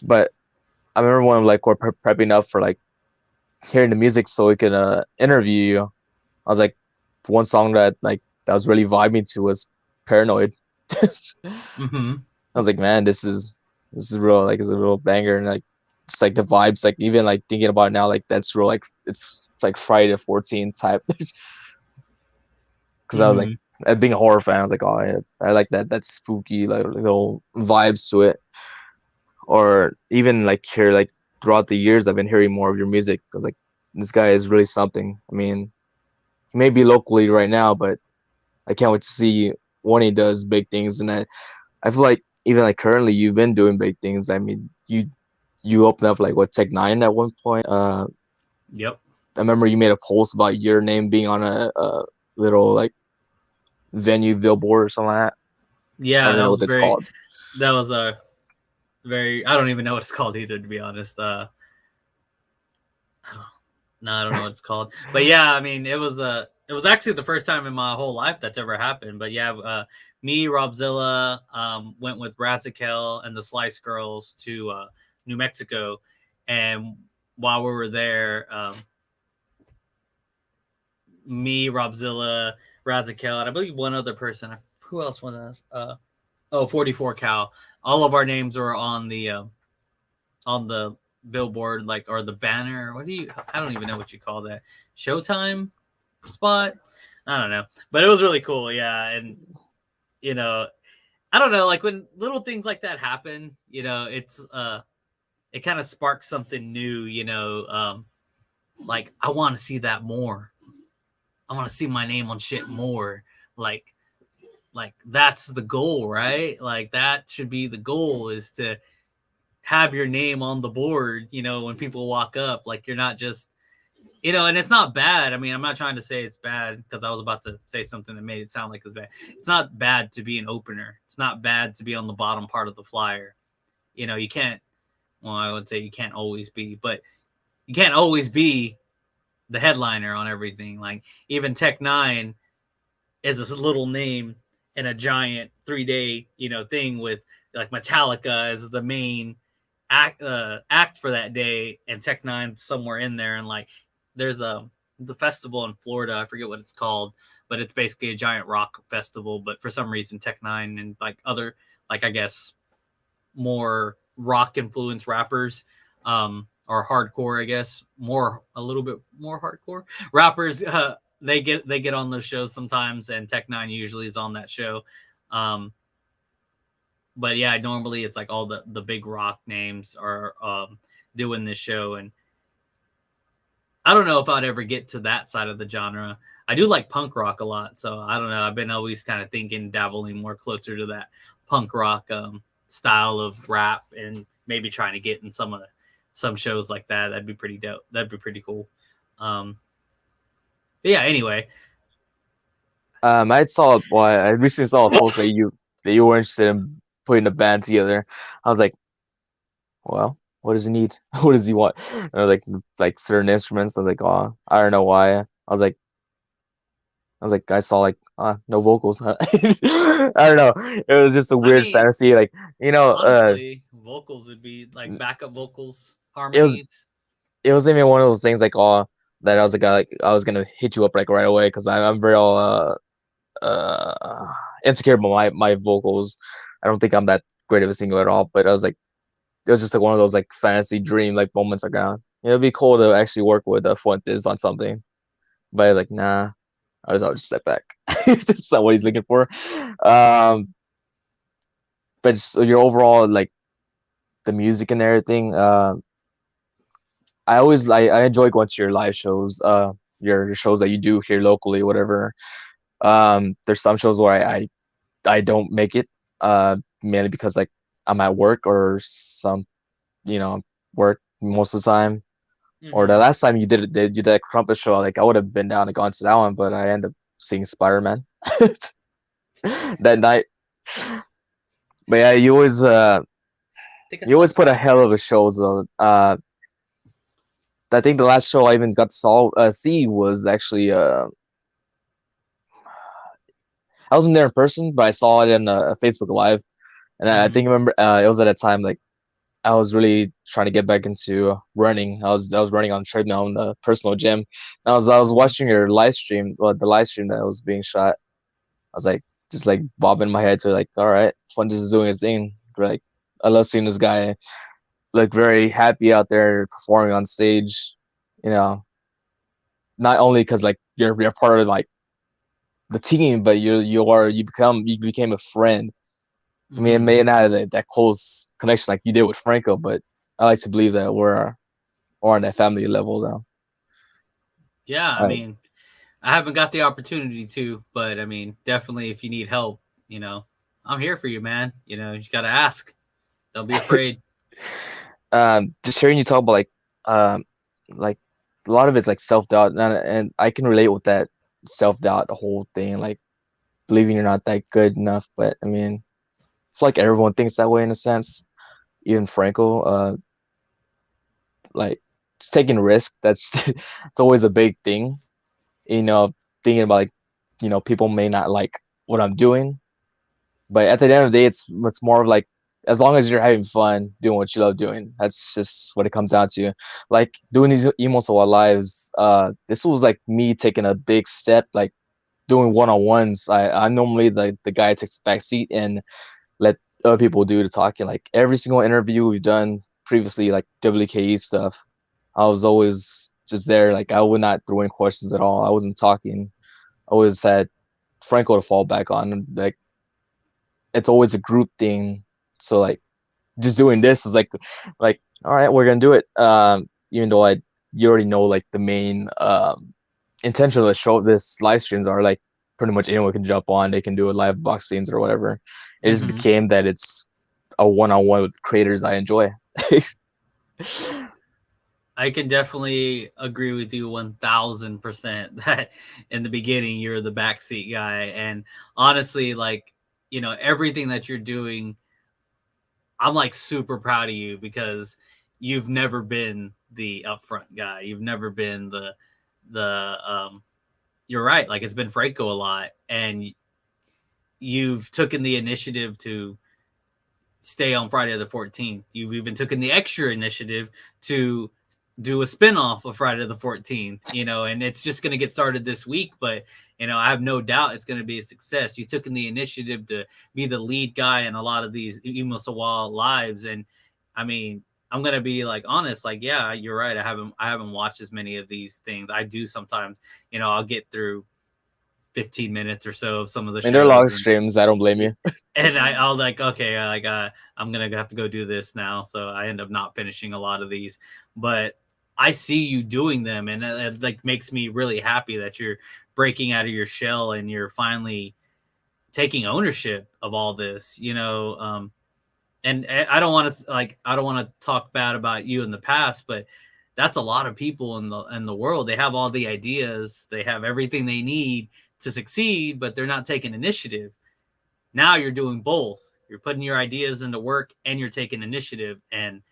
But I remember when like we're prepping up for like hearing the music so we can interview you. I was like, one song that was really vibing to was Paranoid. I Mm-hmm. was like, man, this is real, like it's a real banger, and like just like the vibes, like even like thinking about it now, like that's real, like it's like Friday the 14th type. Because I was like, Mm-hmm. being a horror fan, I was like, oh, yeah, I like that spooky like little vibes to it. Or even like hear like throughout the years, I've been hearing more of your music because like this guy is really something. I mean, he may be locally right now, but I can't wait to see when he does big things. And I feel like even like currently you've been doing big things. I mean, you opened up like what Tech 9 at one point. Yep. I remember you made a post about your name being on a little like venue billboard or something like that. I Yeah, don't even know what that's called. that was a very, I don't even know what it's called either, to be honest. I don't, no, I don't know what it's called. But yeah, I mean, it was actually the first time in my whole life that's ever happened. But yeah, me, Robzilla, went with Razakel and the Slice Girls to New Mexico, and while we were there, me, Robzilla, Razakel, and I believe one other person. Who else was that? 44 Cal. All of our names were on the billboard, like, or the banner. I don't even know what you call that. Showtime spot. I don't know, but it was really cool. Yeah, and you know, I don't know, like when little things like that happen, it kind of sparks something new. Like I want to see that more. I want to see my name on shit more. Like that's the goal, right? Like that should be the goal, is to have your name on the board, when people walk up. Like you're not just, and it's not bad. I mean, I'm not trying to say it's bad, because I was about to say something that made it sound like it's bad. It's not bad to be an opener. It's not bad to be on the bottom part of the flyer. You can't, well, I would say you can't always be, but you can't always be the headliner on everything. Like even Tech 9 is a little name in a giant 3-day, thing with like Metallica as the main act for that day, and Tech 9 somewhere in there, and like there's the festival in Florida. I forget what it's called, but it's basically a giant rock festival. But for some reason, Tech 9 and like other, like I guess more rock influenced rappers, or hardcore, I guess a little bit more hardcore rappers, they get on those shows sometimes, and Tech 9 usually is on that show. Um, but yeah, normally it's like all the big rock names are doing this show, and I don't know if I'd ever get to that side of the genre. I do like punk rock a lot, so I don't know. I've been always kind of thinking, dabbling more closer to that punk rock style of rap, and maybe trying to get in some shows like that. That'd be pretty dope. That'd be pretty cool. Um, but yeah. Anyway, I recently saw a post that you were interested in putting a band together. I was like, well, what does he need? What does he want? And I was like certain instruments. I was like, oh, I don't know why. I saw like no vocals. Huh? I don't know. It was just a I weird mean, fantasy. Like you know, honestly, vocals would be like backup vocals, it was harmonies. it was even one of those things like that I was like I was gonna hit you up like right away because I'm very uh insecure about my vocals. I don't think I'm that great of a singer at all. But I was like, it was just like one of those like fantasy dream like moments. Like, it'd be cool to actually work with Fuentes on something. But like, nah, I'll just step back. That's not what he's looking for. Um, but just your overall like the music and everything. I enjoy going to your live shows. Your shows that you do here locally, whatever. There's some shows where I don't make it. Mainly because like I'm at work or some you know work most of the time. Or the Mm-hmm. last time you did that Crumpet show, like I would have been down and gone to that one, but I ended up seeing Spider-Man that night. But yeah, I think I you saw always put a Spider hell Man. of a shows though. I think the last show I even got to see was actually I wasn't there in person, but I saw it in Facebook Live, and I Mm-hmm. think I remember it was at a time like I was really trying to get back into running. I was running on a treadmill in the personal gym. And I was Mm-hmm. watching your live stream, well, the live stream that was being shot. I was like just like bobbing my head to like, all right, Fun just is doing his thing. Like I love seeing this guy look very happy out there performing on stage. You know, not only because like you're part of like the team, but you became a friend. I mean, it Mm-hmm. may not have that close connection like you did with Franco, but I like to believe that we're on that family level now. Yeah, I Like, mean, I haven't got the opportunity to, but I mean, definitely if you need help, I'm here for you, man. You got to ask. Don't be afraid. just hearing you talk about um, like a lot of it's like self doubt, and I can relate with that self doubt, the whole thing, like believing you're not that good enough. But I mean, I feel like everyone thinks that way in a sense. Even Franco, like just taking risk. That's it's always a big thing. You know, thinking about like, people may not like what I'm doing, but at the end of the day, it's more of like as long as you're having fun doing what you love doing, that's just what it comes down to. Like doing these EmoséwA lives, this was like me taking a big step, like doing one-on-ones. I'm normally the guy who takes the back seat and let other people do the talking. Like every single interview we've done previously, like WKE stuff, I was always just there. Like I would not throw any questions at all. I wasn't talking. I always had Franco to fall back on. Like it's always a group thing. So like just doing this is like all right, we're gonna do it. Even though you already know like the main intention of the show, this live streams are like pretty much anyone can jump on. They can do a live box scenes or whatever. It just Mm-hmm. became that it's a one-on-one with creators I enjoy. I can definitely agree with you 1000% that in the beginning you're the backseat guy. And honestly, like, everything that you're doing, I'm like super proud of you because you've never been the upfront guy. You've never been the you're right. Like it's been Franco a lot, and you've taken the initiative to stay on Friday the 14th. You've even taken the extra initiative to do a spinoff of Friday the 14th, and it's just going to get started this week, but I have no doubt it's going to be a success. You took in the initiative to be the lead guy in a lot of these EmoséwA lives, and I mean, I'm going to be like honest, like yeah, you're right. I haven't watched as many of these things. I do sometimes, I'll get through 15 minutes or so of some of the I mean, they're long shows, and streams. I don't blame you. I'll like, okay, I'm gonna have to go do this now. So I end up not finishing a lot of these, but I see you doing them, and it like makes me really happy that you're breaking out of your shell and you're finally taking ownership of all this. And I don't want to I don't want to talk bad about you in the past, but that's a lot of people in the world. They have all the ideas, they have everything they need to succeed, but they're not taking initiative. Now you're doing both. You're putting your ideas into work and you're taking initiative, and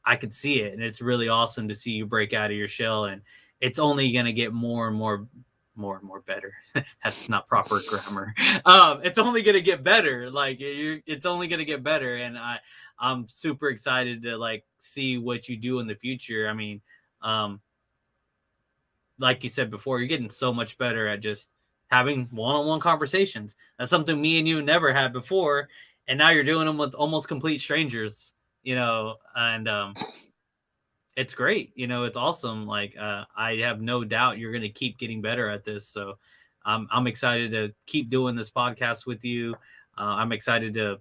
I could see it, and it's really awesome to see you break out of your shell, and it's only going to get more and more better. That's not proper grammar. It's only going to get better. It's only going to get better, and I'm super excited to like see what you do in the future. I mean, um, like you said before, you're getting so much better at just having one-on-one conversations. That's something me and you never had before, and now you're doing them with almost complete strangers. And it's great. It's awesome. I have no doubt you're going to keep getting better at this. So I'm excited to keep doing this podcast with you. I'm excited to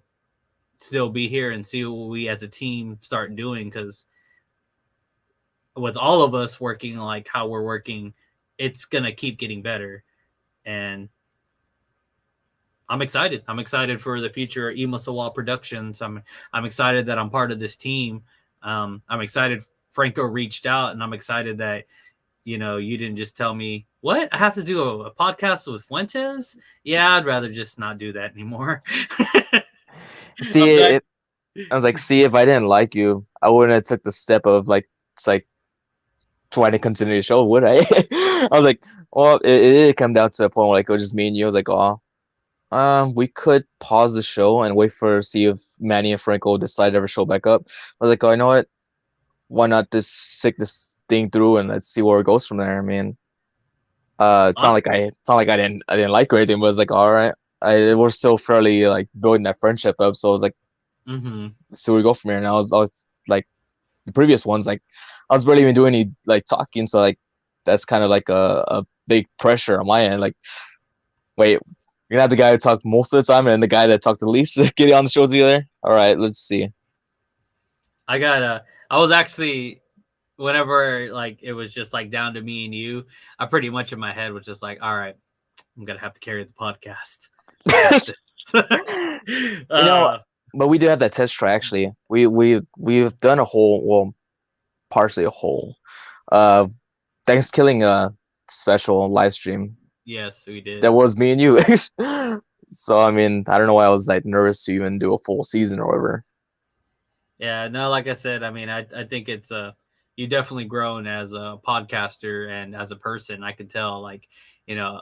still be here and see what we as a team start doing, because with all of us working like how we're working, it's going to keep getting better. And I'm excited. I'm excited for the future of EmoséwA Productions. I'm excited that I'm part of this team. I'm excited Franco reached out, and I'm excited that you didn't just tell me, what, I have to do a podcast with Fuentes. Yeah, I'd rather just not do that anymore. See I'm glad. it. I was like, see, if I didn't like you, I wouldn't have took the step of like, it's like trying to continue the show, would I? I was like, well, it came down to a point where like it was just me and you. I was like, oh, we could pause the show and wait for see if Manny and Franco decide to ever show back up. I was like, oh, you know what? Why not just stick this thing through and let's see where it goes from there. I mean, it's not like I didn't like or anything, but it's like, all right, we're still fairly like building that friendship up. So I was like, Mm-hmm. let's see where we go from here. And I was like the previous ones, like I was barely even doing any like talking. So like that's kind of like a big pressure on my end. Like, wait, you're gonna have the guy who talked most of the time and the guy that talked the least get on the show together. All right, let's see. I was actually, whenever like it was just like down to me and you, I pretty much in my head was just like, all right, I'm gonna have to carry the podcast. I got this. You know, but we did have that test try actually. We've done a whole, well, partially a whole Thanksgiving special live stream. Yes, we did. That was me and you. So I mean, I don't know why I was like nervous to even do a full season or whatever. Yeah, no, like I said, I mean, I think it's you definitely grown as a podcaster and as a person. I can tell, like, you know,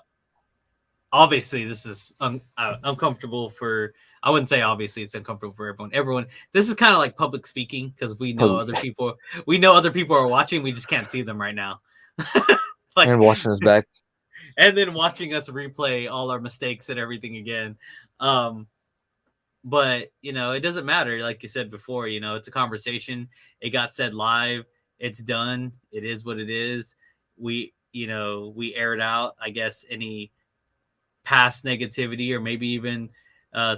obviously this is uncomfortable for. I wouldn't say obviously it's uncomfortable for everyone. Everyone, this is kind of like public speaking, because we know other people. We know other people are watching. We just can't see them right now. Like, And watching us back. and then watching us replay all our mistakes and everything again. But it doesn't matter. Like you said before, it's a conversation. It got said live. It's done. It is what it is. We aired out, I guess, any past negativity, or maybe even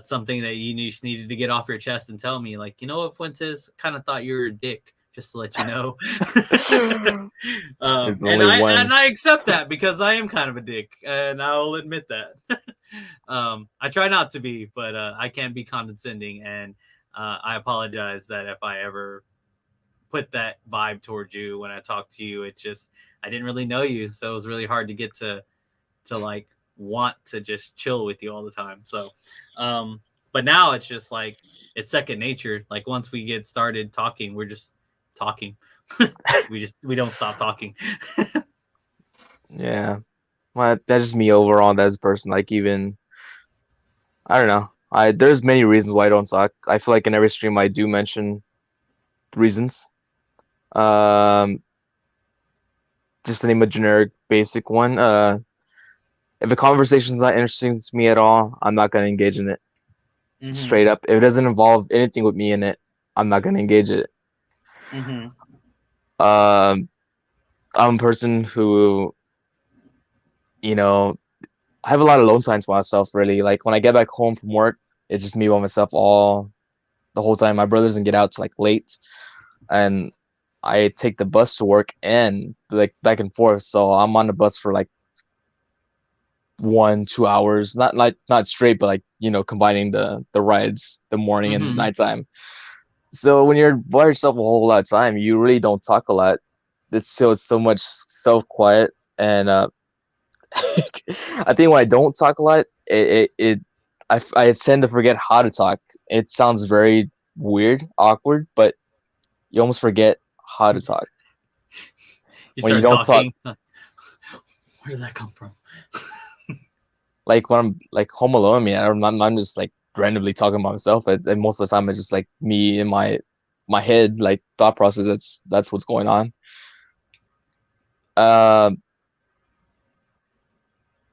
something that you just needed to get off your chest and tell me, like, you know what, Fuentes, kind of thought you were a dick, just to let you know. There's And only one. I accept that, because I am kind of a dick, and I will admit that. I try not to be, but I can be condescending, and I apologize that if I ever put that vibe towards you when I talk to you. It just, I didn't really know you, so it was really hard to get to like want to just chill with you all the time. So but now it's just like it's second nature. Like once we get started talking, we're just talking. we don't stop talking. Yeah. Well, that's just me overall as a person. Like even I don't know. There's many reasons why I don't talk. I feel like in every stream I do mention reasons. Um, just to name a generic basic one. If a conversation's not interesting to me at all, I'm not gonna engage in it. Mm-hmm. Straight up. If it doesn't involve anything with me in it, I'm not gonna engage it. Mm-hmm. I'm a person who, I have a lot of alone time to myself, really. Like when I get back home from work, it's just me by myself all the whole time. My brother doesn't get out till like late, and I take the bus to work and like back and forth. So I'm on the bus for like 1 2 hours, not straight, but like combining the rides, the morning and the Mm-hmm. nighttime. So when you're by yourself a whole lot of time, you really don't talk a lot. It's so much self quiet, and I think when I don't talk a lot, I tend to forget how to talk. It sounds very weird, awkward, but you almost forget how to talk You when you start don't talk. talking. Where did that come from? Like when I'm like home alone, man, I'm just like randomly talking about myself, and most of the time it's just like me in my head, like thought process. That's what's going on. Um,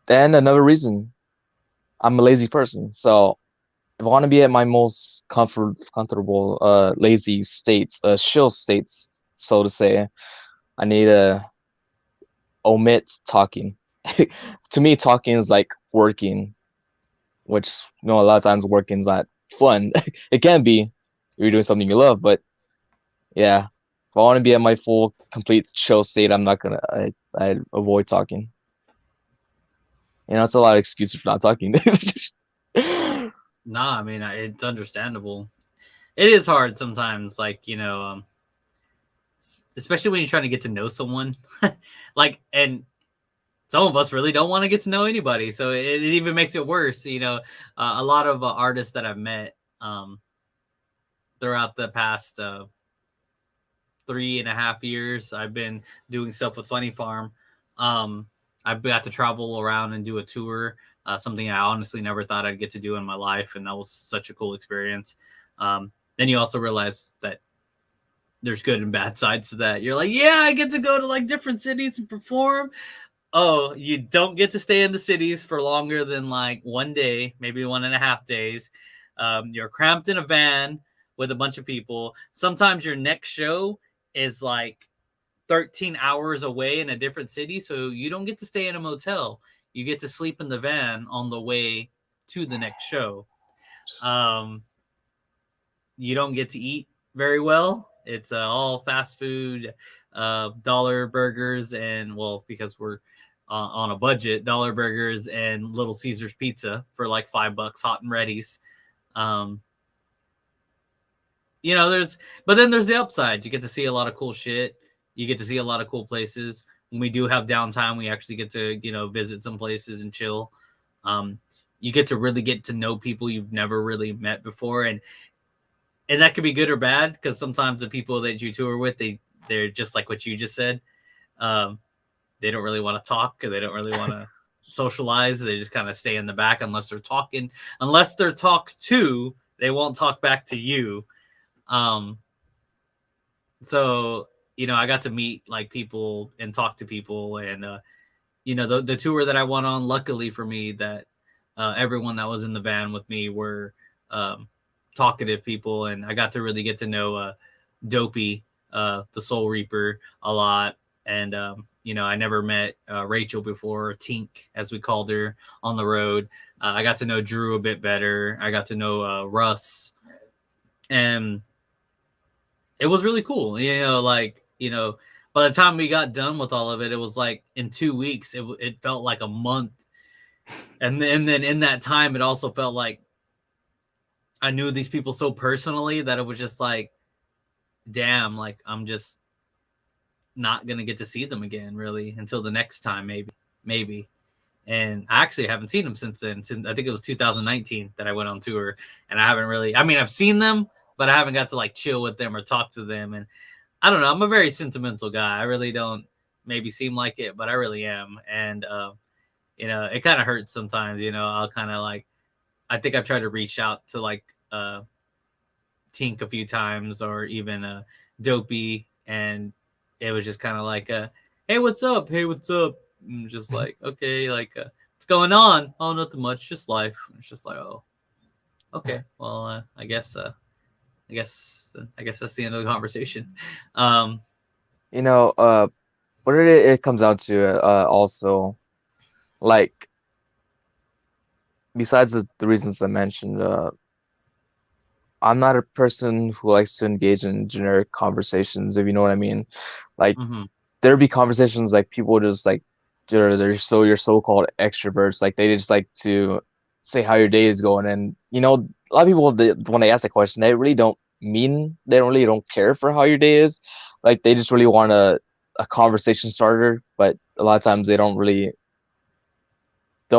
then another reason, I'm a lazy person, so if I want to be at my most comfortable, lazy states, chill states, so to say, I need to omit talking. To me, talking is like working, which a lot of times working is not fun. It can be if you're doing something you love, but yeah, if I want to be at my full, complete chill state, I'm not gonna. I avoid talking. It's a lot of excuses for not talking. Nah, I mean, it's understandable. It is hard sometimes, like, especially when you're trying to get to know someone. Like, and some of us really don't want to get to know anybody, so it even makes it worse. A lot of artists that I've met throughout the past 3.5 years, I've been doing stuff with Funny Farm. Um, I've got to travel around and do a tour, something I honestly never thought I'd get to do in my life, and that was such a cool experience. Then you also realize that there's good and bad sides to that. You're like, yeah, I get to go to like different cities and perform. Oh, you don't get to stay in the cities for longer than like 1 day, maybe 1.5 days. You're cramped in a van with a bunch of people. Sometimes your next show is like 13 hours away in a different city, so you don't get to stay in a motel. You get to sleep in the van on the way to the next show. Um, you don't get to eat very well. It's all fast food, dollar burgers, and well, because we're on a budget, dollar burgers and Little Caesars pizza for like $5, hot and ready's. Um, there's, but then there's the upside. You get to see a lot of cool shit. You get to see a lot of cool places. When we do have downtime, we actually get to visit some places and chill. Um, you get to really get to know people you've never really met before, and that could be good or bad, because sometimes the people that you tour with, they're just like what you just said. Um, they don't really want to talk, or they don't really want to socialize. They just kind of stay in the back unless they're talking. Unless they're talked to, they won't talk back to you. Um, so I got to meet like people and talk to people, and the tour that I went on, luckily for me, that everyone that was in the van with me were talkative people, and I got to really get to know Dopey, the Soul Reaper, a lot. And I never met Rachel before, or Tink, as we called her on the road. I got to know Drew a bit better. I got to know Russ, and it was really cool. By the time we got done with all of it, it was like in 2 weeks. It felt like a month, and then in that time, it also felt like I knew these people so personally that it was just like, damn, like I'm just not gonna get to see them again, really, until the next time, maybe. And I actually haven't seen them since then. Since I think it was 2019 that I went on tour, and I haven't really. I mean, I've seen them, but I haven't got to like chill with them or talk to them. And I don't know. I'm a very sentimental guy. I really don't maybe seem like it, but I really am. And it kind of hurts sometimes. I'll kind of like. I think I've tried to reach out to like Tink a few times, or even Dopey, and it was just kind of like, "Hey, what's up? Hey, what's up?" And just like, okay, like, what's going on? Oh, nothing much, just life. It's just like, oh, okay, well, I guess that's the end of the conversation. Um, you know, uh, what it comes down to, also, like, besides the reasons I mentioned, I'm not a person who likes to engage in generic conversations, if you know what I mean. Like Mm-hmm. there'd be conversations like people just like they're so your so-called extroverts, like they just like to say how your day is going, and a lot of people when they ask that question, they don't really don't care for how your day is. Like they just really want a conversation starter, but a lot of times they'll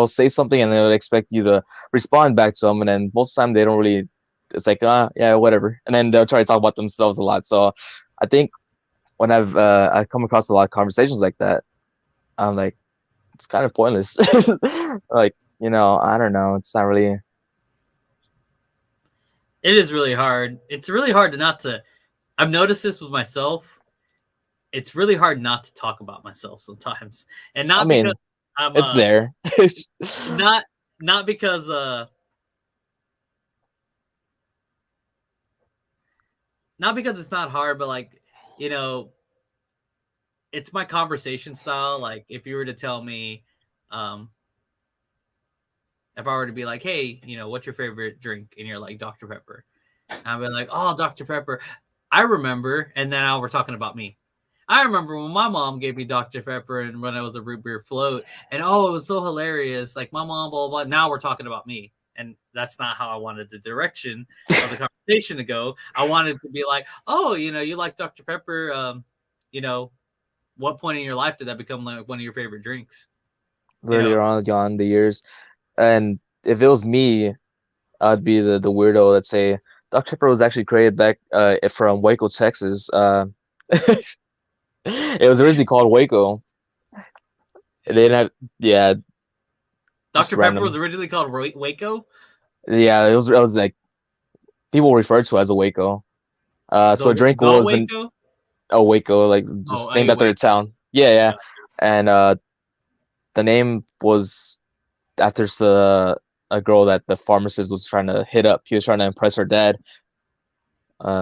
say something and they'll expect you to respond back to them, and then most of the time they don't really. It's like yeah, whatever, and then they'll try to talk about themselves a lot. So I think when I come across a lot of conversations like that, I'm like, it's kind of pointless. Like, I don't know. It's not really. It is really hard. It's really hard to not to. I've noticed this with myself. It's really hard not to talk about myself sometimes, and I not because mean, I'm it's there. not not because not because it's not hard, but like you know, it's my conversation style. Like if you were to tell me, um, if I were to be like, hey, what's your favorite drink, and you're like Dr. Pepper, I'd be like, oh, Dr. Pepper. I remember, and then now we're talking about me. I remember when my mom gave me Dr. Pepper and when I was a root beer float, and oh, it was so hilarious. Like my mom, blah, blah, blah. Now we're talking about me. And that's not how I wanted the direction of the conversation to go. I wanted to be like, oh, you like Dr. Pepper. You know, what point in your life did that become like one of your favorite drinks? You Really know, on the years, and if it was me, I'd be the weirdo that say Dr. Pepper was actually created back from Waco, Texas. It was originally called Waco. They didn't have, yeah, just Dr. Pepper was random. originally called Waco. Yeah, it was like people refer to it as a Waco. So a drink The was Waco. a Waco, like Oh, just named a after the Waco. town. Yeah, yeah. Got And the name was after a girl that the pharmacist was trying to hit up. He was trying to impress her dad.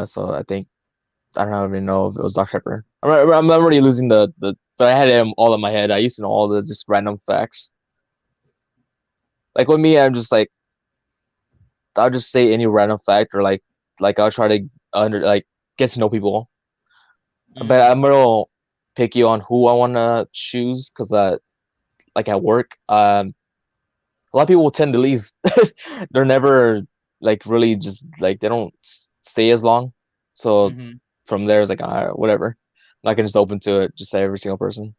So I don't even know if it was Dr. Pepper. I'm already losing but I had him all in my head. I used to know all the just random facts. Like with me, I'm just like I'll just say any random fact, or like I'll try to get to know people. But Mm-hmm. I'm real picky on who I want to choose because like at work, a lot of people tend to leave. They're never like really just like they don't stay as long. So Mm-hmm. from there, it's like whatever. I'm not gonna just open to it. Just say every single person.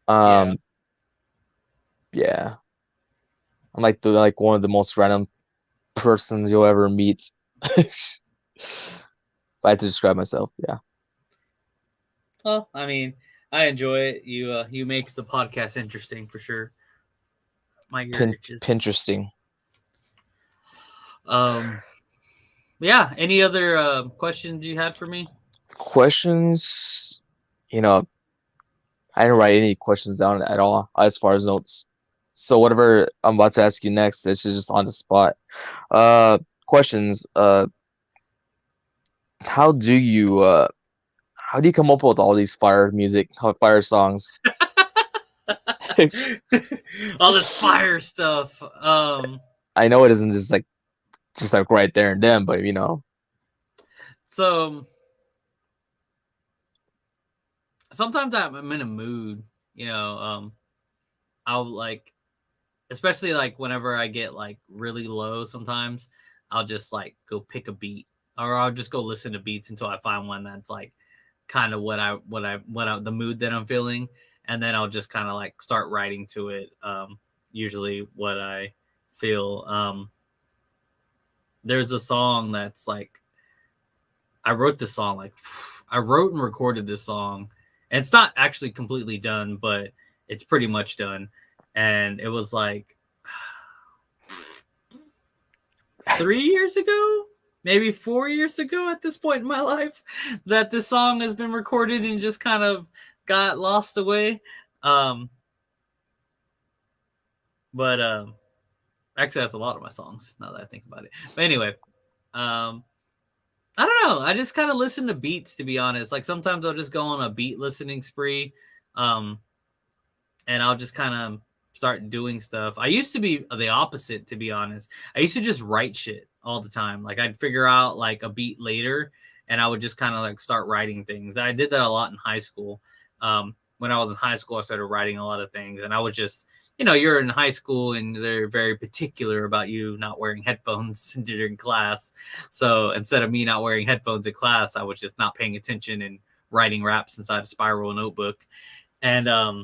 Yeah. Um, yeah, I'm like one of the most random persons you'll ever meet. If I had to describe myself, yeah. Well, I mean, I enjoy it. You make the podcast interesting for sure. My ear itches. Pinteresting. Um, yeah. Any other questions you had for me? Questions, you know, I didn't write any questions down at all as far as notes. So whatever I'm about to ask you next, this is just on the spot. Uh, questions. How do you uh, how do you come up with all these fire songs? All this fire stuff. I know it isn't just like right there and then, but So sometimes I'm in a mood. You know, I'll like, especially like whenever I get like really low. Sometimes I'll just like go pick a beat, or I'll just go listen to beats until I find one that's like kind of the mood that I'm feeling, and then I'll just kind of like start writing to it. Usually what I feel. There's a song that's like I wrote this song like I wrote and recorded this song, and it's not actually completely done, but it's pretty much done, and it was like 3 years ago, maybe 4 years ago at this point in my life, that this song has been recorded and just kind of got lost away. Um, but actually, that's a lot of my songs now that I think about it. But anyway, um, I don't know. I just kind of listen to beats, to be honest. Like sometimes I'll just go on a beat listening spree, um, and I'll just kind of start doing stuff. I used to be the opposite, to be honest. I used to just write shit all the time. Like I'd figure out like a beat later, and I would just kind of like start writing things. I did that a lot in high school. When I was in high school, I started writing a lot of things, and I was just, you're in high school and they're very particular about you not wearing headphones during class. So instead of me not wearing headphones in class, I was just not paying attention and writing raps inside a spiral notebook. And I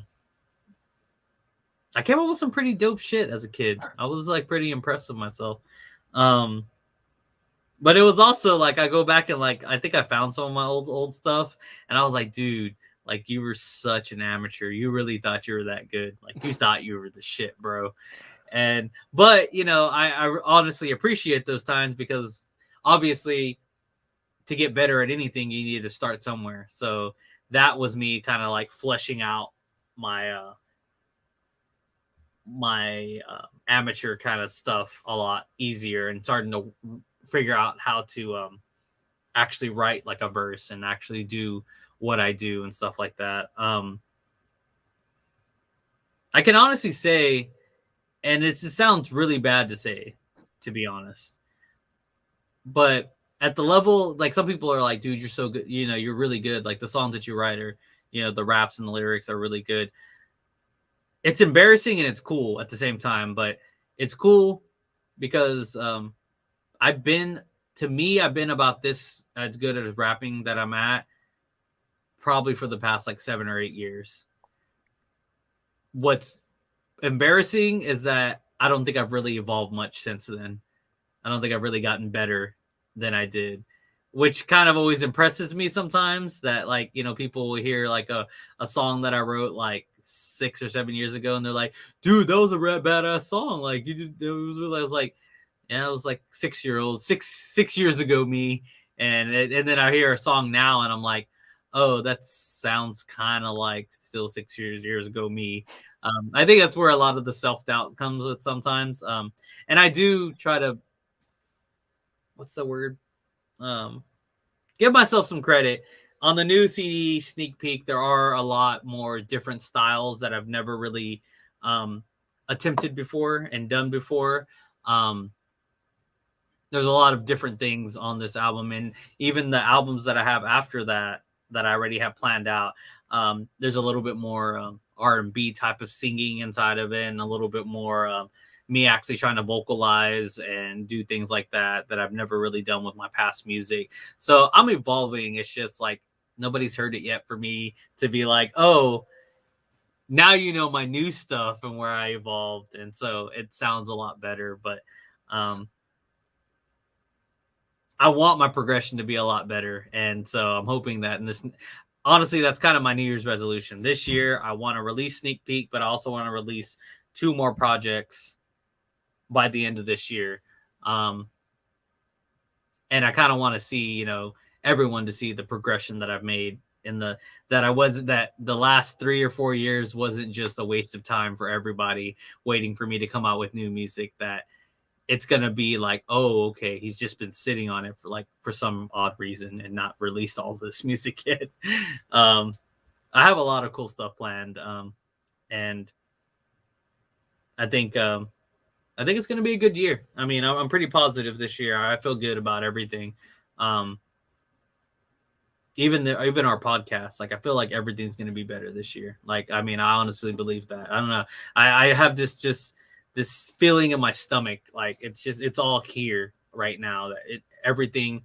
came up with some pretty dope shit as a kid. I was like pretty impressed with myself. Um, but it was also like I go back and like I think I found some of my old stuff, and I was like, dude, like you were such an amateur. You really thought you were that good. Like you thought you were the shit, bro. And but I honestly appreciate those times because obviously to get better at anything you need to start somewhere. So that was me kind of like fleshing out my amateur kind of stuff a lot easier and starting to figure out how to actually write like a verse and actually do what I do and stuff like that. I can honestly say, and it sounds really bad to say, to be honest, but at the level, like some people are like, dude, you're so good, you're really good. Like the songs that you write are, the raps and the lyrics are really good. It's embarrassing and it's cool at the same time, but it's cool because I've been about this as good at rapping that I'm at probably for the past like 7 or 8 years. What's embarrassing is that I don't think I've really evolved much since then. I don't think I've really gotten better than I did, which kind of always impresses me sometimes that like, people will hear like a song that I wrote like 6 or 7 years ago and they're like, dude, that was a badass song. Like you did, I was like, yeah, it was like 6 years ago me. And then I hear a song now and I'm like, oh, that sounds kind of like still 6 years ago me. I think that's where a lot of the self-doubt comes with sometimes. And I do try to, what's the word? Give myself some credit. On the new CD sneak peek, there are a lot more different styles that I've never really attempted before and done before. There's a lot of different things on this album, and even the albums that I have after that I already have planned out. There's a little bit more R&B type of singing inside of it, and a little bit more me actually trying to vocalize and do things like that I've never really done with my past music. So I'm evolving. It's just like nobody's heard it yet for me to be like, oh, now my new stuff and where I evolved, and so it sounds a lot better. But I want my progression to be a lot better. And so I'm hoping that in this, honestly, that's kind of my New Year's resolution. This year, I want to release Sneak Peek, but I also want to release 2 more projects by the end of this year. And I kind of want to see, everyone to see the progression that I've made that the last 3 or 4 years wasn't just a waste of time for everybody waiting for me to come out with new music, that it's going to be like, oh, okay, he's just been sitting on it for some odd reason and not released all this music yet. I have a lot of cool stuff planned. And I think it's going to be a good year. I mean, I'm pretty positive this year. I feel good about everything. Even our podcast, like I feel like everything's going to be better this year. Like, I mean, I honestly believe that. I don't know. I have this feeling in my stomach, like it's all here right now, that everything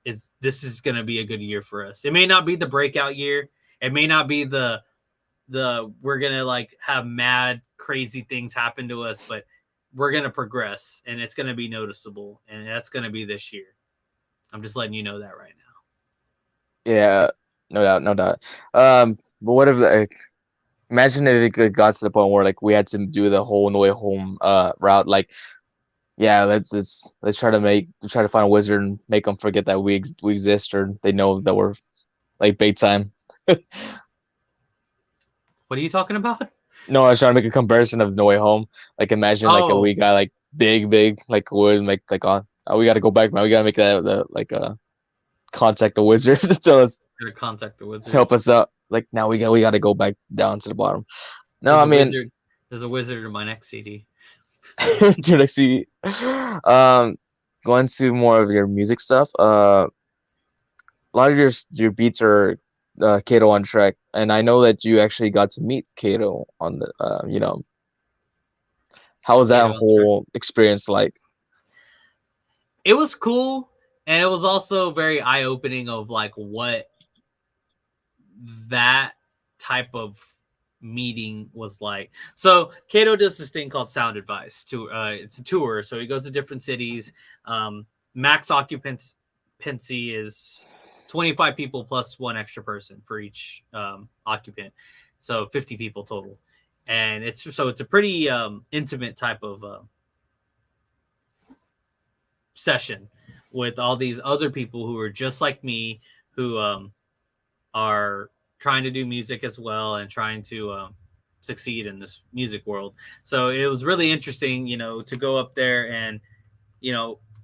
this is going to be a good year for us. It may not be the breakout year. It may not be the we're going to like have mad crazy things happen to us, but we're going to progress and it's going to be noticeable, and that's going to be this year. I'm just letting you know that right now. Yeah, no doubt. But what if like, imagine if it got to the point where like we had to do the whole No Way Home route, like, yeah, let's try to find a wizard and make them forget that we exist, or they know that we're like big time. What are you talking about? No, I was trying to make a comparison of No Way Home. Like, imagine like we got like big like would make like on we got to go back, man. We got to make that like contact the wizard to tell us, contact the wizard, to help us out. Like, now we got to go back down to the bottom. No, I mean, there's a wizard in my next CD. to next CD. go into more of your music stuff. A lot of your beats are Kato on track, and I know that you actually got to meet Kato on the how was that Kato on track. whole experience like? It was cool, and it was also very eye opening of like what that type of meeting was like. So Kato does this thing called Sound Advice. It's a tour, so he goes to different cities. Max occupancy is 25 people plus one extra person for each occupant, so 50 people total. And it's a pretty intimate type of session with all these other people who are just like me, who are trying to do music as well and trying to succeed in this music world. So it was really interesting, to go up there and,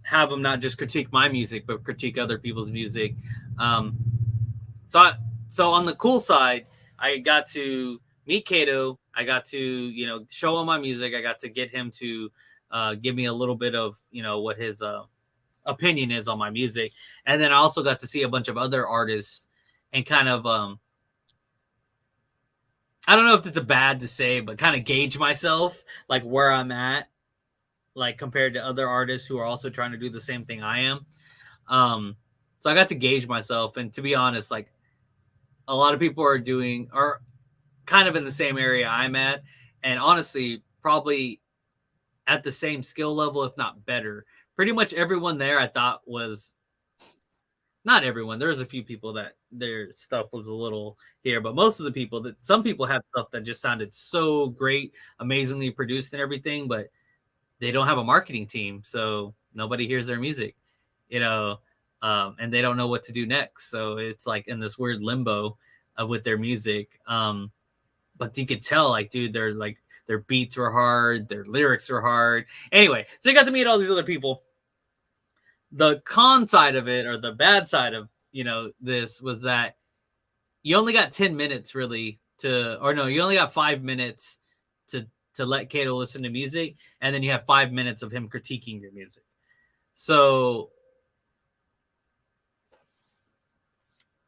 have them not just critique my music, but critique other people's music. Um, so, so on the cool side, I got to meet Kato. I got to, show him my music. I got to get him to give me a little bit of, what his opinion is on my music. And then I also got to see a bunch of other artists and kind of I don't know if it's a bad to say, but kind of gauge myself, like where I'm at, like compared to other artists who are also trying to do the same thing I am. So I got to gauge myself, and to be honest, like a lot of people are kind of in the same area I'm at, and honestly, probably at the same skill level, if not better. Pretty much everyone there I thought was not everyone. There was a few people that their stuff was a little here, but most of the people that some people had stuff that just sounded so great, amazingly produced and everything, but they don't have a marketing team, so nobody hears their music, you know, and they don't know what to do next. So it's like in this weird limbo with their music. But you could tell, like, dude, their beats were hard, their lyrics were hard. Anyway, so you got to meet all these other people. The con side of it, or the bad side of this, was that you only got 10 minutes really to, or no, you only got 5 minutes to let Kato listen to music, and then you have 5 minutes of him critiquing your music. So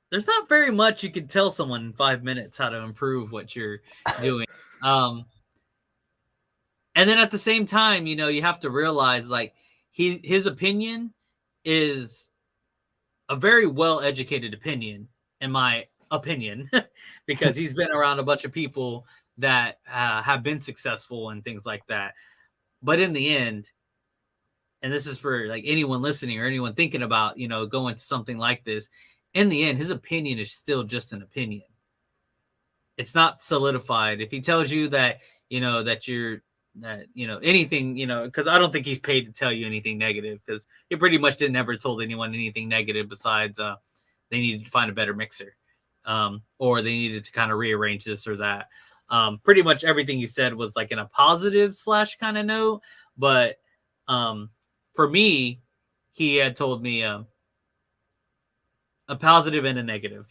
there's not very much you can tell someone in 5 minutes how to improve what you're doing. And then at the same time, you have to realize, like, his opinion is a very well-educated opinion, in my opinion, because he's been around a bunch of people that have been successful and things like that. But in the end, and this is for like anyone listening or anyone thinking about, going to something like this, in the end, his opinion is still just an opinion. It's not solidified. If he tells you that, that you're that, anything, because I don't think he's paid to tell you anything negative, because he pretty much didn't ever told anyone anything negative besides they needed to find a better mixer, or they needed to kind of rearrange this or that. Pretty much everything he said was like in a positive / kind of note. But for me, he had told me a positive and a negative.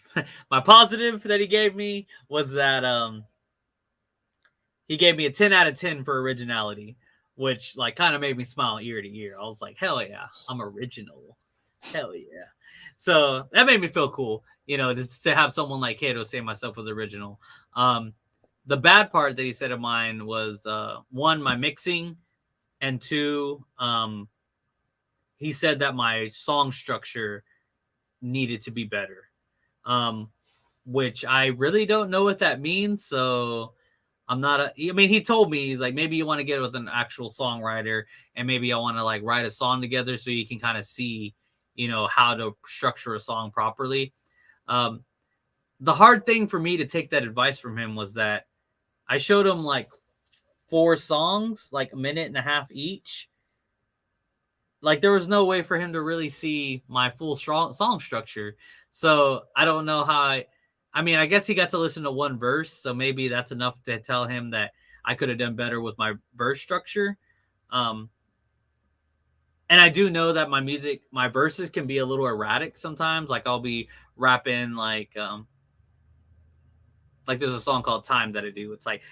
My positive that he gave me was that he gave me a 10 out of 10 for originality, which like kind of made me smile ear to ear. I was like, hell yeah, I'm original. Hell yeah. So that made me feel cool, just to have someone like Kato say my stuff was original. The bad part that he said of mine was one, my mixing, and two, he said that my song structure needed to be better, which I really don't know what that means. So I'm not he told me, he's like, maybe you want to get with an actual songwriter, and maybe I want to like write a song together so you can kind of see, how to structure a song properly. The hard thing for me to take that advice from him was that I showed him like 4 songs, like a minute and a half each. Like there was no way for him to really see my full song structure. So I don't know how I guess he got to listen to one verse, so maybe that's enough to tell him that I could have done better with my verse structure. And I do know that my verses can be a little erratic sometimes. Like I'll be rapping like there's a song called Time that I do. It's like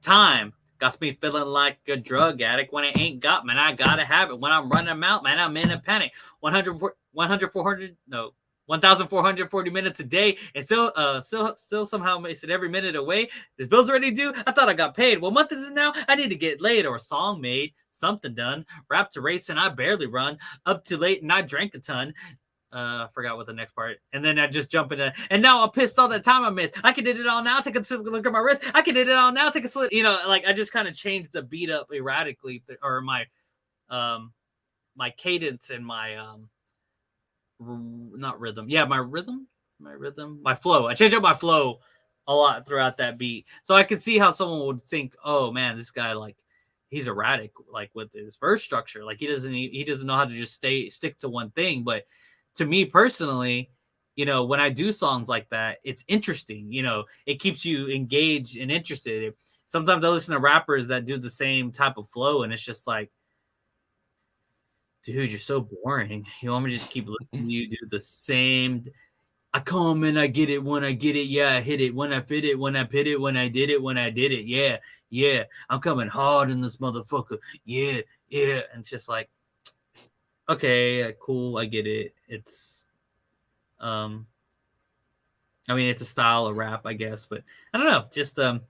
time, Got me feeling like a drug addict when I ain't got, man, I gotta have it. When I'm running them out, man, I'm in a panic. 400, no, 1,440 minutes a day, and still somehow makes it every minute away. This bill's already due. I thought I got paid. What month is it now? I need to get laid or a song made, something done. Rap to race and I barely run. Up too late and I drank a ton. I forgot what the next part. And then I just jump into, and now I'm pissed all that time I missed. I can hit it all now. Take a look at my wrist. I can hit it all now. Take a slit. You know, like I just kind of changed the beat up erratically, or my cadence and my not rhythm. Yeah, my flow. I changed up my flow a lot throughout that beat, so I could see how someone would think, oh man, this guy, like, he's erratic, like with his verse structure. Like he doesn't know how to just stick to one thing. But to me personally, you know, when I do songs like that, it's interesting. You know, it keeps you engaged and interested. Sometimes I listen to rappers that do the same type of flow, and it's just like, dude, you're so boring. You want me to just keep listening to you do the same? I come and I get it when I get it. Yeah, I hit it when I fit it, when I pit it, when I did it, when I did it. Yeah, yeah. I'm coming hard in this motherfucker. Yeah, yeah. And it's just like, okay, cool. I get it. It's, I mean, it's a style of rap, I guess, but I don't know. Just, I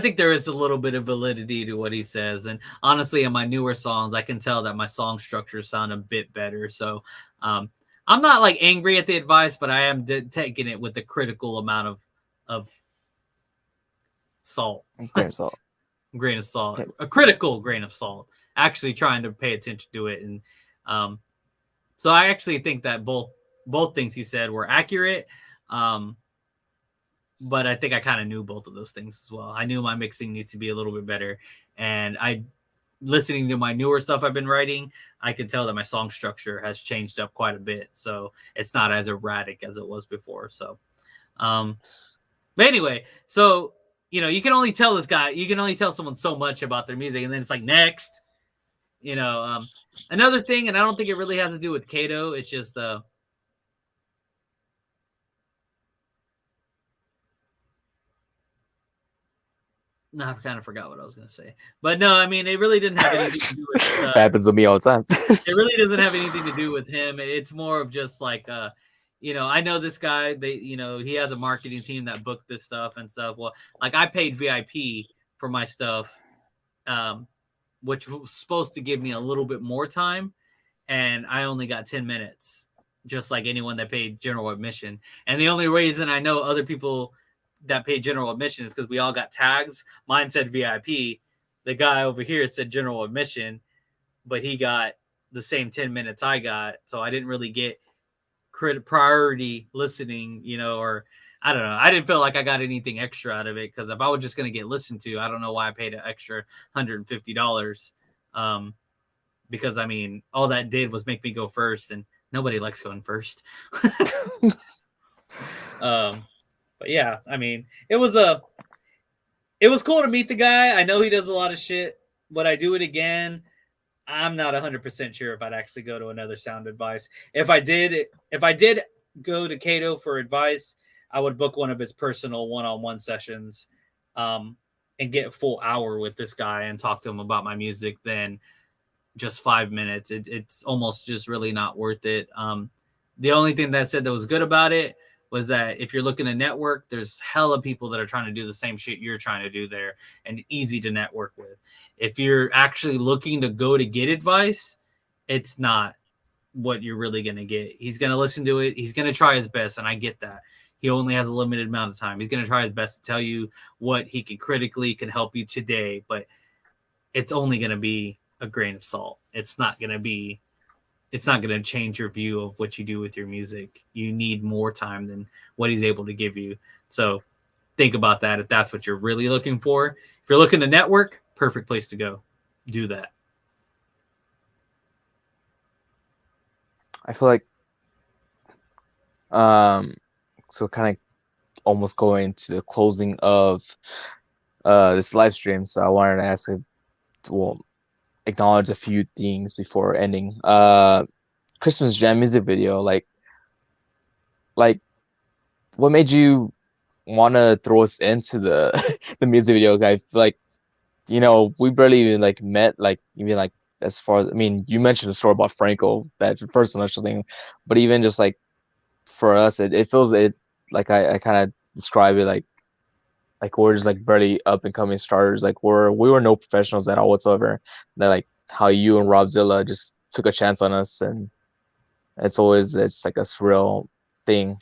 think there is a little bit of validity to what he says. And honestly, in my newer songs, I can tell that my song structures sound a bit better. So, I'm not like angry at the advice, but I am taking it with a critical amount of salt. Grain of salt. Grain of salt. A critical grain of salt. Actually trying to pay attention to it. And so I actually think that both things he said were accurate. But I think I kind of knew both of those things as well. I knew my mixing needs to be a little bit better. And listening to my newer stuff I've been writing, I can tell that my song structure has changed up quite a bit. So it's not as erratic as it was before. So, but anyway, so, you know, you can only tell someone so much about their music, and then it's like, next, you know, another thing, and I don't think it really has to do with Kato. It's just, no, I kind of forgot what I was going to say. But no, I mean, it really didn't have anything to do with... That happens with me all the time. It really doesn't have anything to do with him. It's more of just like, you know, I know this guy, you know, he has a marketing team that booked this stuff and stuff. Well, like I paid VIP for my stuff, which was supposed to give me a little bit more time. And I only got 10 minutes, just like anyone that paid general admission. And the only reason I know other people that paid general admission is because we all got tags. Mine said VIP. The guy over here said general admission, but he got the same 10 minutes I got. So I didn't really get priority listening, you know, or I don't know. I didn't feel like I got anything extra out of it, because if I was just going to get listened to, I don't know why I paid an extra $150. Because I mean, all that did was make me go first, and nobody likes going first. But yeah, I mean, it was cool to meet the guy. I know he does a lot of shit. Would I do it again? I'm not 100% sure if I'd actually go to another sound advice. If I did go to Kato for advice, I would book one of his personal one-on-one sessions, and get a full hour with this guy and talk to him about my music. Then just 5 minutes, it's almost just really not worth it. The only thing that I said that was good about it was that if you're looking to network, there's hella people that are trying to do the same shit you're trying to do there, and easy to network with. If you're actually looking to go to get advice, it's not what you're really going to get. He's going to listen to it. He's going to try his best, and I get that. He only has a limited amount of time. He's going to try his best to tell you what he can help you today, but it's only going to be a grain of salt. It's not going to change your view of what you do with your music. You need more time than what he's able to give you. So think about that if that's what you're really looking for. If you're looking to network, perfect place to go. Do that. I feel like, so kind of almost going to the closing of this live stream. So I wanted to ask, acknowledge a few things before ending. Christmas Jam music video, like what made you want to throw us into the the music video? I feel like we barely even like met, like even like as far as, I mean, you mentioned the story about Franco, that first initial thing, but even just like for us, it feels it like I kind of describe it like we're just like barely up and coming starters. Like we were no professionals at all whatsoever. That like how you and Robzilla just took a chance on us, and it's like a surreal thing.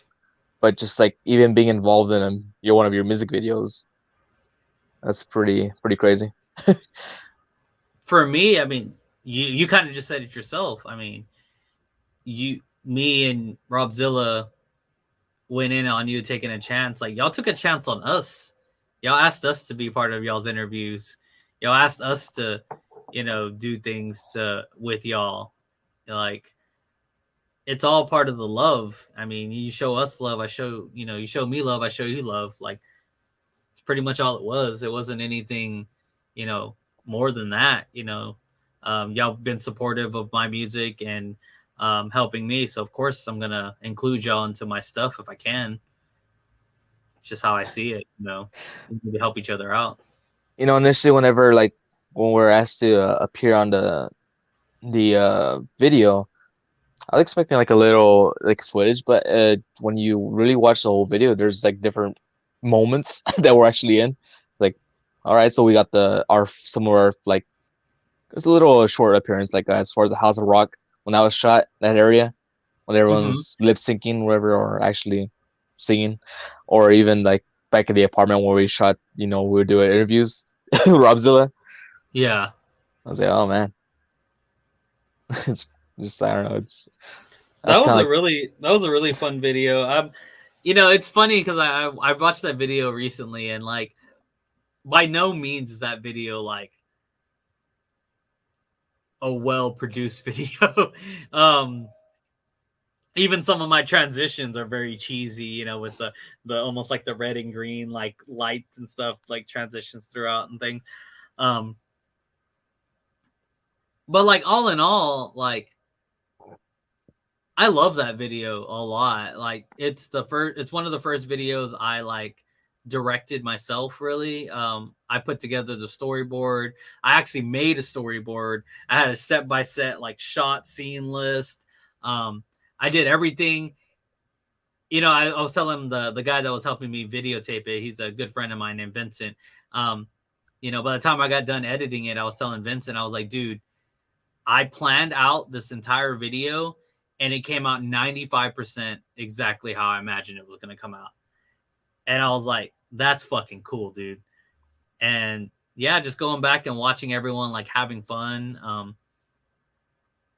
But just like even being involved in one of your music videos, that's pretty crazy. For me, I mean, you kind of just said it yourself. I mean, me and Robzilla went in on you taking a chance. Like y'all took a chance on us. Y'all asked us to be part of y'all's interviews. Y'all asked us to, do things with y'all. Like it's all part of the love. I mean, you show us love. You show me love. I show you love. Like it's pretty much all it was. It wasn't anything, you know, more than that. Y'all been supportive of my music and helping me. So of course I'm gonna include y'all into my stuff if I can. It's just how I see it. We need to help each other out. Initially, whenever like when we're asked to appear on the video, I was expecting like a little like footage, but when you really watch the whole video, there's like different moments that we're actually in. Like, all right, so we got some of our like there's a little short appearance, like as far as the House of Rock when that was shot, that area when Mm-hmm. everyone's lip syncing, whatever, or actually singing, or even like back in the apartment where we shot, we were doing interviews, Robzilla. Yeah, I was like, oh man, it's just I don't know, that that's kind was of a like really that was a really fun video. It's funny because I watched that video recently and like by no means is that video like a well produced video. um, Even some of my transitions are very cheesy, with the almost like the red and green like lights and stuff, like transitions throughout and things. Um, but like all in all, like I love that video a lot. Like it's one of the first videos I like directed myself really. I put together the storyboard. I actually made a storyboard. I had a step by set like shot scene list. Um, I did everything. I was telling the guy that was helping me videotape it. He's a good friend of mine named Vincent. Um, by the time I got done editing it, I was telling Vincent, I was like, dude, I planned out this entire video and it came out 95% exactly how I imagined it was going to come out. And I was like, that's fucking cool, dude. And yeah, just going back and watching everyone like having fun.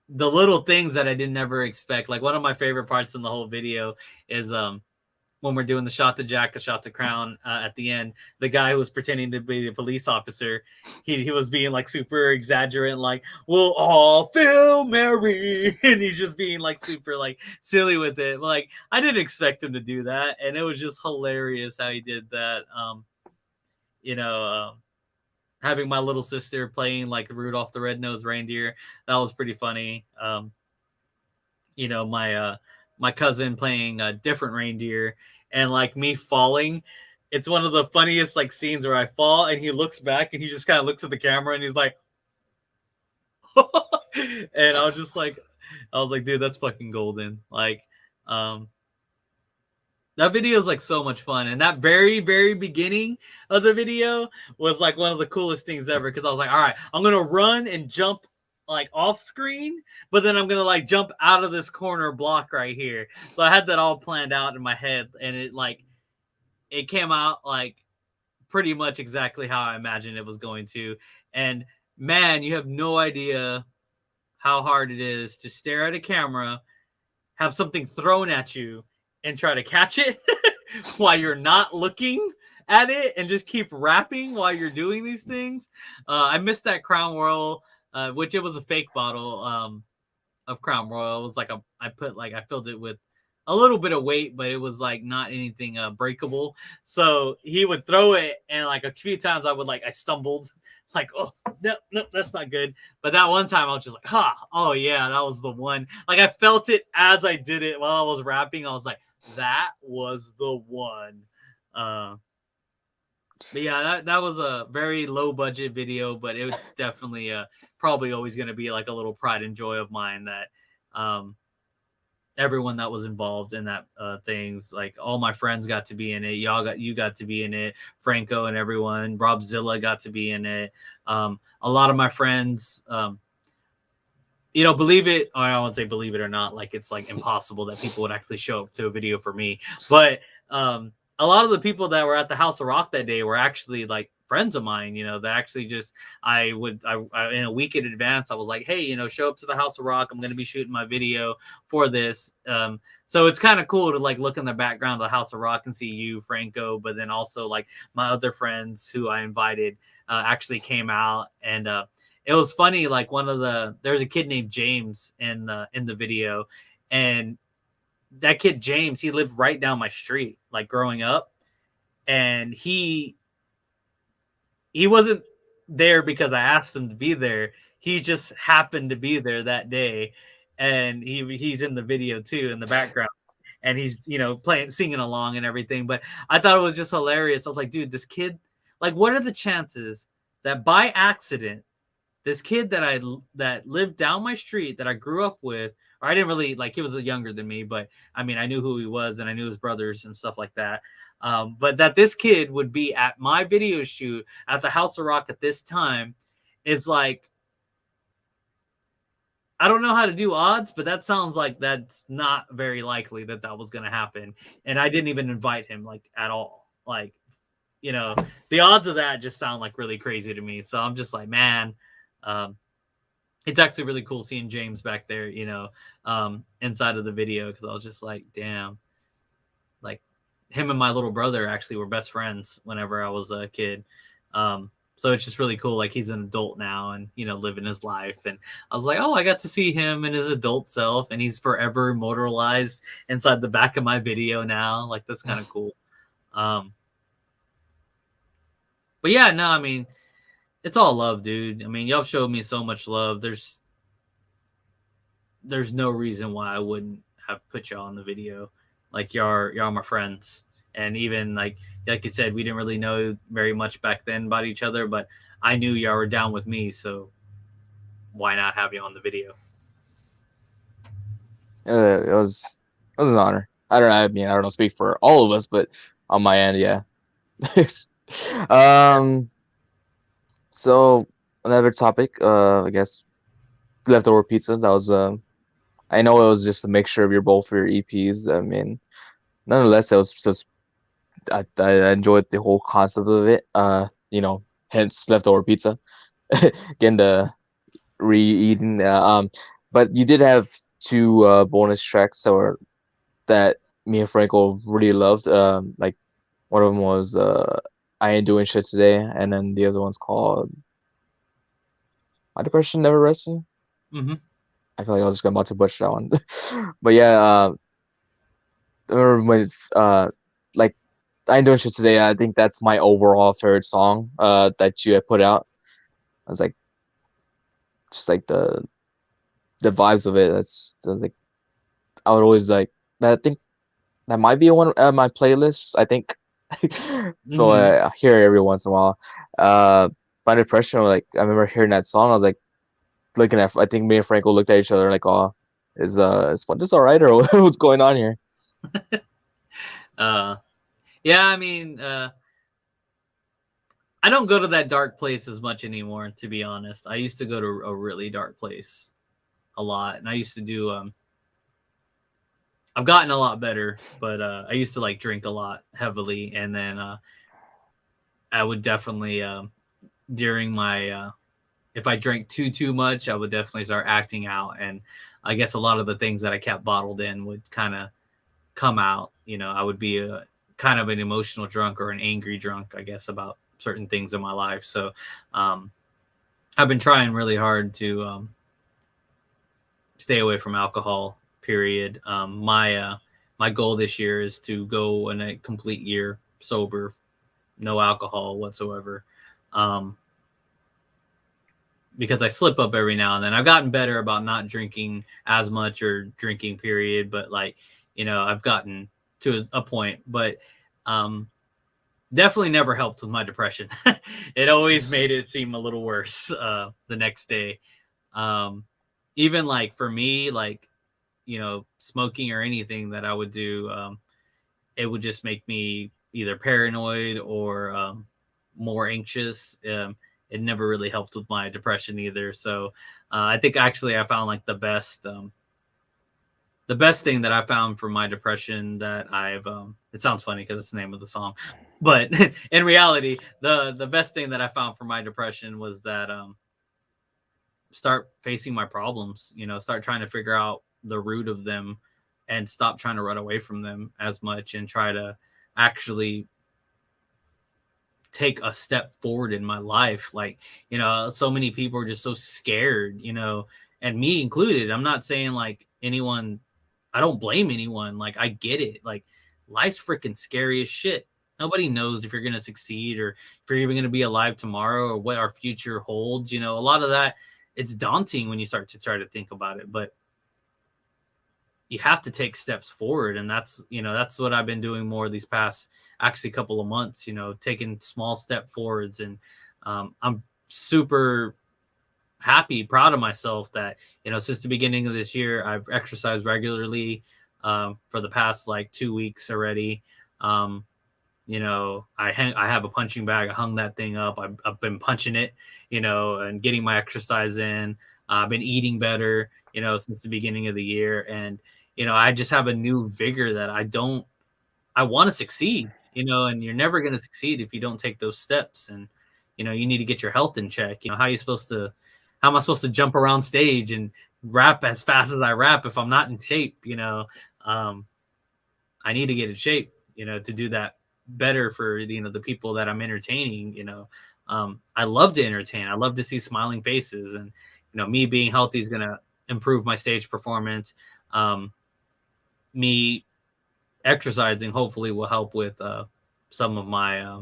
The little things that I didn't ever expect. Like one of my favorite parts in the whole video is when we're doing the shot to Jack, a shot to Crown at the end, the guy who was pretending to be the police officer, he was being like super exaggerant, like we'll all feel merry, and he's just being like super like silly with it. Like I didn't expect him to do that, and it was just hilarious how he did that. You know, having my little sister playing like Rudolph the Red-Nosed Reindeer, that was pretty funny. My cousin playing a different reindeer and like me falling. It's one of the funniest like scenes where I fall and he looks back and he just kind of looks at the camera and he's like and I was like, dude, that's fucking golden. Like um that video is like so much fun, and that very very beginning of the video was like one of the coolest things ever because I was like, all right, I'm gonna run and jump like off screen, but then I'm gonna like jump out of this corner block right here. So I had that all planned out in my head, and it came out like pretty much exactly how I imagined it was going to. And man, you have no idea how hard it is to stare at a camera, have something thrown at you, and try to catch it while you're not looking at it and just keep rapping while you're doing these things. I missed that Crown Royal, which it was a fake bottle of Crown Royal. It was like I filled it with a little bit of weight, but it was like not anything breakable. So he would throw it, and like a few times I stumbled, like, oh no, that's not good. But that one time I was just like, oh yeah, that was the one. Like I felt it as I did it while I was rapping. I was like, that was the one. But yeah, that was a very low budget video, but it's definitely probably always going to be like a little pride and joy of mine that um, everyone that was involved in that things, like all my friends got to be in it. You got to be in it. Franco and everyone, Rob Zilla got to be in it. A lot of my friends, believe it, or I won't say believe it or not, like it's like impossible that people would actually show up to a video for me. But a lot of the people that were at the House of Rock that day were actually like friends of mine, that actually just, I in a week in advance, I was like, hey, show up to the House of Rock. I'm going to be shooting my video for this. So it's kind of cool to like look in the background of the House of Rock and see you, Franco, but then also like my other friends who I invited actually came out. And it was funny, like there's a kid named James in the video, and that kid James, he lived right down my street, like growing up, and he wasn't there because I asked him to be there. He just happened to be there that day, and he's in the video too in the background, and he's playing, singing along and everything. But I thought it was just hilarious. I was like, dude, this kid, like, what are the chances that by accident this kid that lived down my street that I grew up with, or I didn't really like, he was younger than me, but I mean, I knew who he was and I knew his brothers and stuff like that. But that this kid would be at my video shoot at the House of Rock at this time, it's like, I don't know how to do odds, but that sounds like that's not very likely that was going to happen. And I didn't even invite him like at all. Like, the odds of that just sound like really crazy to me. So I'm just like, man, it's actually really cool seeing James back there, inside of the video, because I was just like, damn, like him and my little brother actually were best friends whenever I was a kid. So it's just really cool. Like he's an adult now and, living his life. And I was like, oh, I got to see him in his adult self, and he's forever immortalized inside the back of my video now. Like that's kind of cool. But yeah, no, I mean, it's all love, dude. I mean, y'all showed me so much love. There's no reason why I wouldn't have put y'all in the video. Like y'all my friends. And even like you said, we didn't really know very much back then about each other, but I knew y'all were down with me, so why not have you on the video? It was an honor. I don't know. I mean, I don't know, speak for all of us, but on my end, yeah. So another topic, I guess leftover pizza. That was I know it was just a mixture of both of your EPs. I mean, nonetheless, I enjoyed the whole concept of it. Hence leftover pizza. Getting the re-eating. But you did have two bonus tracks that me and Franco really loved. Like one of them was I Ain't Doing Shit Today, and then the other one's called My Depression Never Resting. Mm-hmm. I feel like I was just about to butcher that one. But yeah, I remember when like I Ain't Doing Shit Today, I think that's my overall favorite song that you had put out. I was like, just like the vibes of it. Like I would always like that. I think that might be one of my playlists. I think so. Mm-hmm. I hear it every once in a while. By Depression, like I remember hearing that song. I was like looking at. I think me and Franco looked at each other like, "Oh, is this all right, or what's going on here?" Yeah, I mean, I don't go to that dark place as much anymore, to be honest. I used to go to a really dark place a lot, and I used to do I've gotten a lot better, but I used to like drink a lot heavily, and then I would definitely during my if I drank too much, I would definitely start acting out, and I guess a lot of the things that I kept bottled in would kind of come out. I would be a kind of an emotional drunk or an angry drunk, I guess, about certain things in my life. So I've been trying really hard to stay away from alcohol, period. My goal this year is to go in a complete year sober, no alcohol whatsoever. Because I slip up every now and then. I've gotten better about not drinking as much or drinking, period. But like, I've gotten to a point. But definitely never helped with my depression. It always made it seem a little worse the next day. Um, Even like for me, like, smoking or anything that I would do, it would just make me either paranoid or more anxious. It never really helped with my depression either. So I think actually I found like the best thing that I found for my depression that I've it sounds funny because it's the name of the song, but in reality, the best thing that I found for my depression was that start facing my problems, start trying to figure out the root of them and stop trying to run away from them as much and try to actually take a step forward in my life. Like, so many people are just so scared, and me included. I'm not saying like anyone, I don't blame anyone. Like, I get it. Like, life's freaking scary as shit. Nobody knows if you're going to succeed or if you're even going to be alive tomorrow or what our future holds. A lot of that, it's daunting when you start to try to think about it, but you have to take steps forward. And that's what I've been doing more these past actually couple of months, taking small step forwards. And I'm super happy, proud of myself that, since the beginning of this year, I've exercised regularly for the past like 2 weeks already. I have a punching bag. I hung that thing up. I've been punching it, and getting my exercise in. I've been eating better, since the beginning of the year. And, I just have a new vigor that I want to succeed, and you're never going to succeed if you don't take those steps. And, you need to get your health in check. How am I supposed to jump around stage and rap as fast as I rap if I'm not in shape? I need to get in shape, to do that better for, the people that I'm entertaining. I love to entertain. I love to see smiling faces, and, me being healthy is going to improve my stage performance. Me exercising hopefully will help with some of my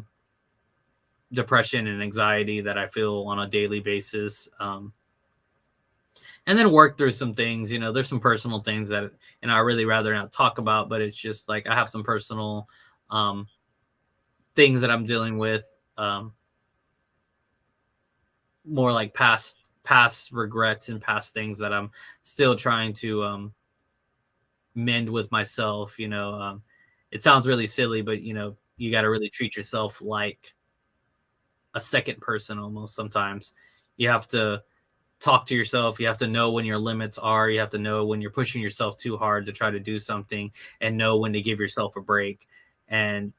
depression and anxiety that I feel on a daily basis. And then work through some things. There's some personal things that I really rather not talk about, but it's just like I have some personal um, things that I'm dealing with, more like past regrets and past things that I'm still trying to mend with myself. It sounds really silly, but you got to really treat yourself like a second person almost. Sometimes you have to talk to yourself. You have to know when your limits are. You have to know when you're pushing yourself too hard to try to do something, and know when to give yourself a break. And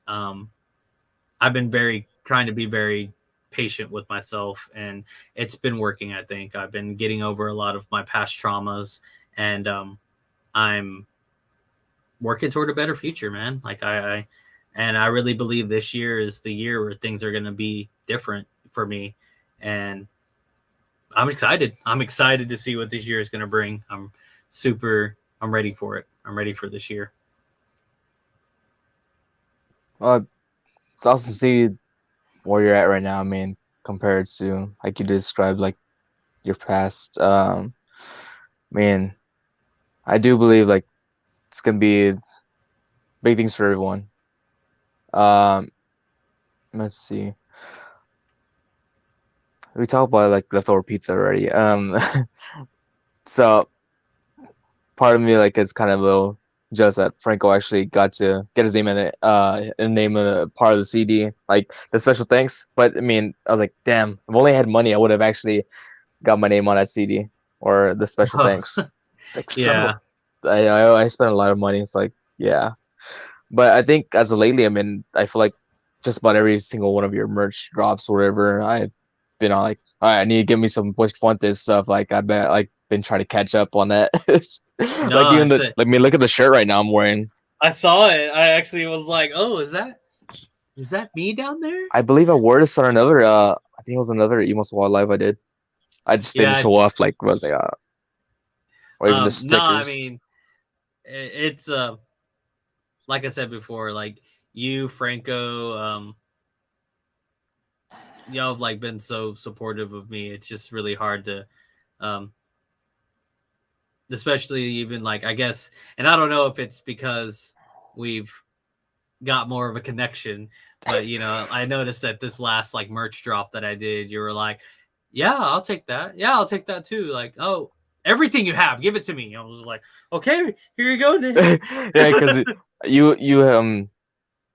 I've been trying to be very patient with myself, and it's been working. I think I've been getting over a lot of my past traumas, and I'm working toward a better future, man. Like and I really believe this year is the year where things are going to be different for me. And I'm excited. I'm excited to see what this year is going to bring. I'm ready for it. I'm ready for this year. Well, it's awesome to see where you're at right now. I mean, compared to like you described, like your past. Man, I do believe like it's gonna be big things for everyone. Um, let's see. We talked about like leftover pizza already. So part of me like is kind of a little jealous that Franco actually got to get his name in it, in the name of the part of the CD, like the special thanks. But I mean, I was like, damn, if I only had money, I would have actually got my name on that CD or the special thanks. It's like Yeah. I spent a lot of money. It's like, yeah. But I think as of lately, I mean, I feel like just about every single one of your merch drops or whatever, I've been on like, all right, I need to give me some Fuentes stuff. Like I bet like been trying to catch up on that. Like No, even it's the like, I mean, look at the shirt right now I'm wearing. I saw it. I actually was like, "Oh, is that me down there?" I believe I wore this on another. I think it was another EmoséwA live I did. I just didn't Yeah. show off like was like or even the No, I stickers. mean, it's like I said before, like you, Franco, y'all have like been so supportive of me. It's just really hard to, um, especially even like I guess, and I don't know if it's because we've got more of a connection. But I noticed that this last like merch drop that I did, you were like, "Yeah, I'll take that. Yeah, I'll take that too." Like, "Oh, everything you have, give it to me." I was like, "Okay, here you go, Nick." Yeah, because you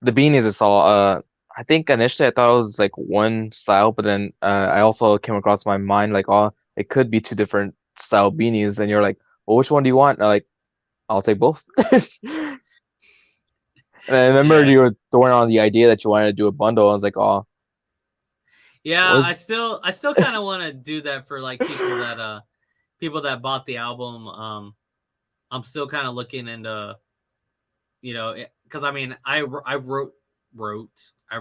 the beanies I saw. I think initially I thought it was like one style, but then I also came across my mind like, oh, it could be two different style beanies, and you're like, well, which one do you want? And I'm like, I'll take both. And I remember Yeah. you were throwing on the idea that you wanted to do a bundle. I was like, oh, Yeah, I was still I still kind of want to do that for like people that bought the album. I'm still kind of looking into, because I mean, I've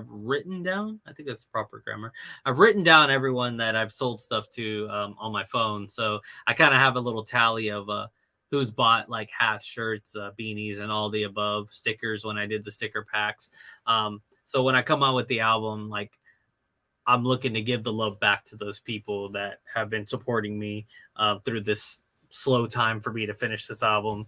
written down, I think that's proper grammar. I've written down everyone that I've sold stuff to on my phone. So I kind of have a little tally of who's bought like hats, shirts, beanies, and all the above, stickers when I did the sticker packs. So when I come out with the album, like I'm looking to give the love back to those people that have been supporting me through this slow time for me to finish this album.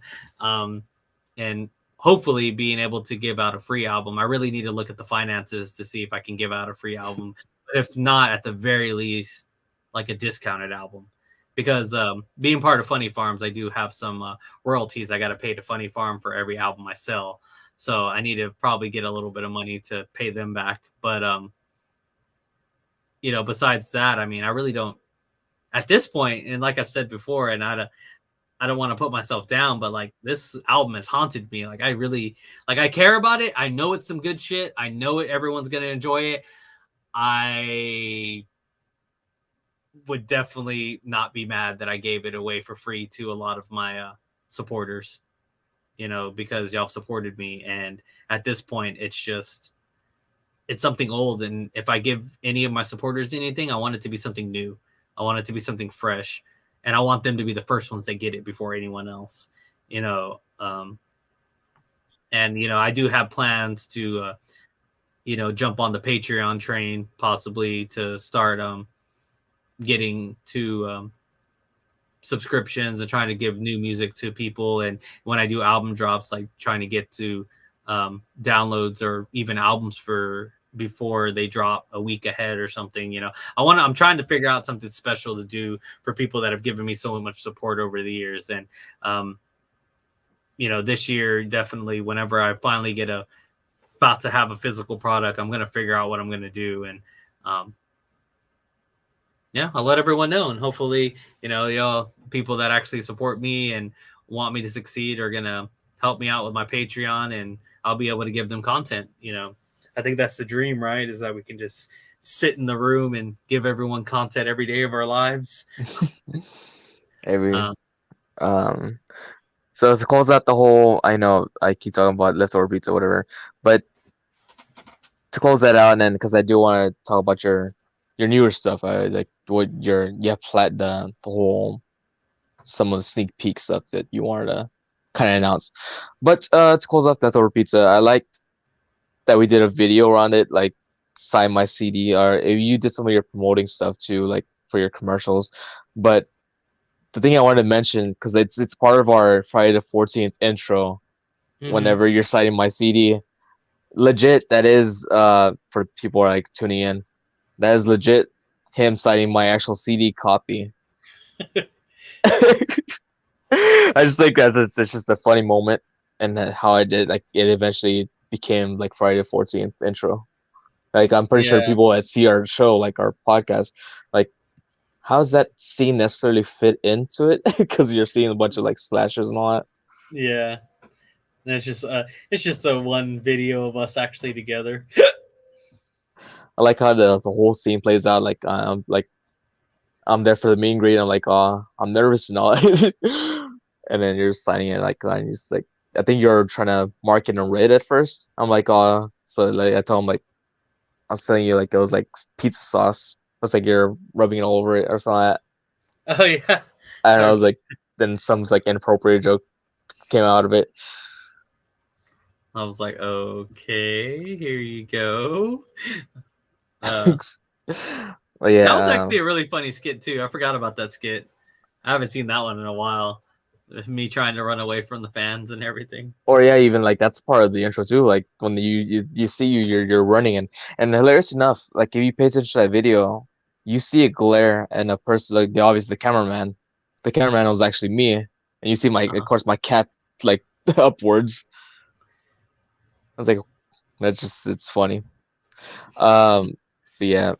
And hopefully being able to give out a free album. I really need to look at the finances to see if I can give out a free album. If not, at the very least, like a discounted album. Because being part of Funny Farms, I do have some royalties I got to pay to Funny Farm for every album I sell. So I need to probably get a little bit of money to pay them back. But besides that, I mean, I really don't at this point, and like I've said before, and I don't want to put myself down, but like this album has haunted me. Like I really like I care about it. I know it's some good shit. I know it everyone's gonna enjoy it. I would definitely not be mad that I gave it away for free to a lot of my supporters, because y'all supported me. And at this point, it's something old. And if I give any of my supporters anything, I want it to be something new. I want it to be something fresh. And I want them to be the first ones that get it before anyone else, you know. And, I do have plans to, jump on the Patreon train, possibly to start getting to subscriptions and trying to give new music to people. And when I do album drops, like trying to get to downloads or even albums for before they drop a week ahead or something. I'm trying to figure out something special to do for people that have given me so much support over the years. And this year, definitely, whenever I finally get about to have a physical product, I'm going to figure out what I'm going to do. And yeah, I'll let everyone know. And hopefully, y'all people that actually support me and want me to succeed are going to help me out with my Patreon, and I'll be able to give them content. I think that's the dream, right? Is that we can just sit in the room and give everyone content every day of our lives. So to close out the whole, I know I keep talking about leftover beats or whatever, but to close that out, and then because I do want to talk about your newer stuff, like what the whole some of the sneak peek stuff that you wanted to kind of announce. But to close off leftover pizza, I liked that we did a video around it, like sign my CD, or if you did some of your promoting stuff too, like for your commercials. But the thing I wanted to mention, because it's part of our Friday the 14th intro, whenever you're citing my CD, legit, that is for people who are like tuning in, that is legit him citing my actual CD copy. I just think that it's just a funny moment, and how I did, like, it eventually became like Friday the 14th intro. Like, I'm pretty sure people that see our show, like our podcast, like, how does that scene necessarily fit into it? Because you're seeing a bunch of like slashers and all that. Yeah, and it's just a one video of us actually together. I like how the whole scene plays out. Like I'm there for the meet and greet. I'm like, oh, I'm nervous and all. And then you're signing it like, and you're just like, I think you're trying to market on red at first. I'm like, oh, so like I told him like, I was telling you like it was like pizza sauce. It's like you're rubbing it all over it or something like Oh yeah, that. And I was like, then some like inappropriate joke came out of it. I was like, okay, here you go. But yeah, that was actually a really funny skit too. I forgot about that skit. I haven't seen that one in a while. Me trying to run away from the fans and everything. Or yeah, even like that's part of the intro too. Like when you see you're running and hilarious enough, like if you pay attention to that video, you see a glare and a person like the cameraman. The cameraman was actually me, and you see my of course my cap like upwards. I was like, that's just it's funny. But yeah.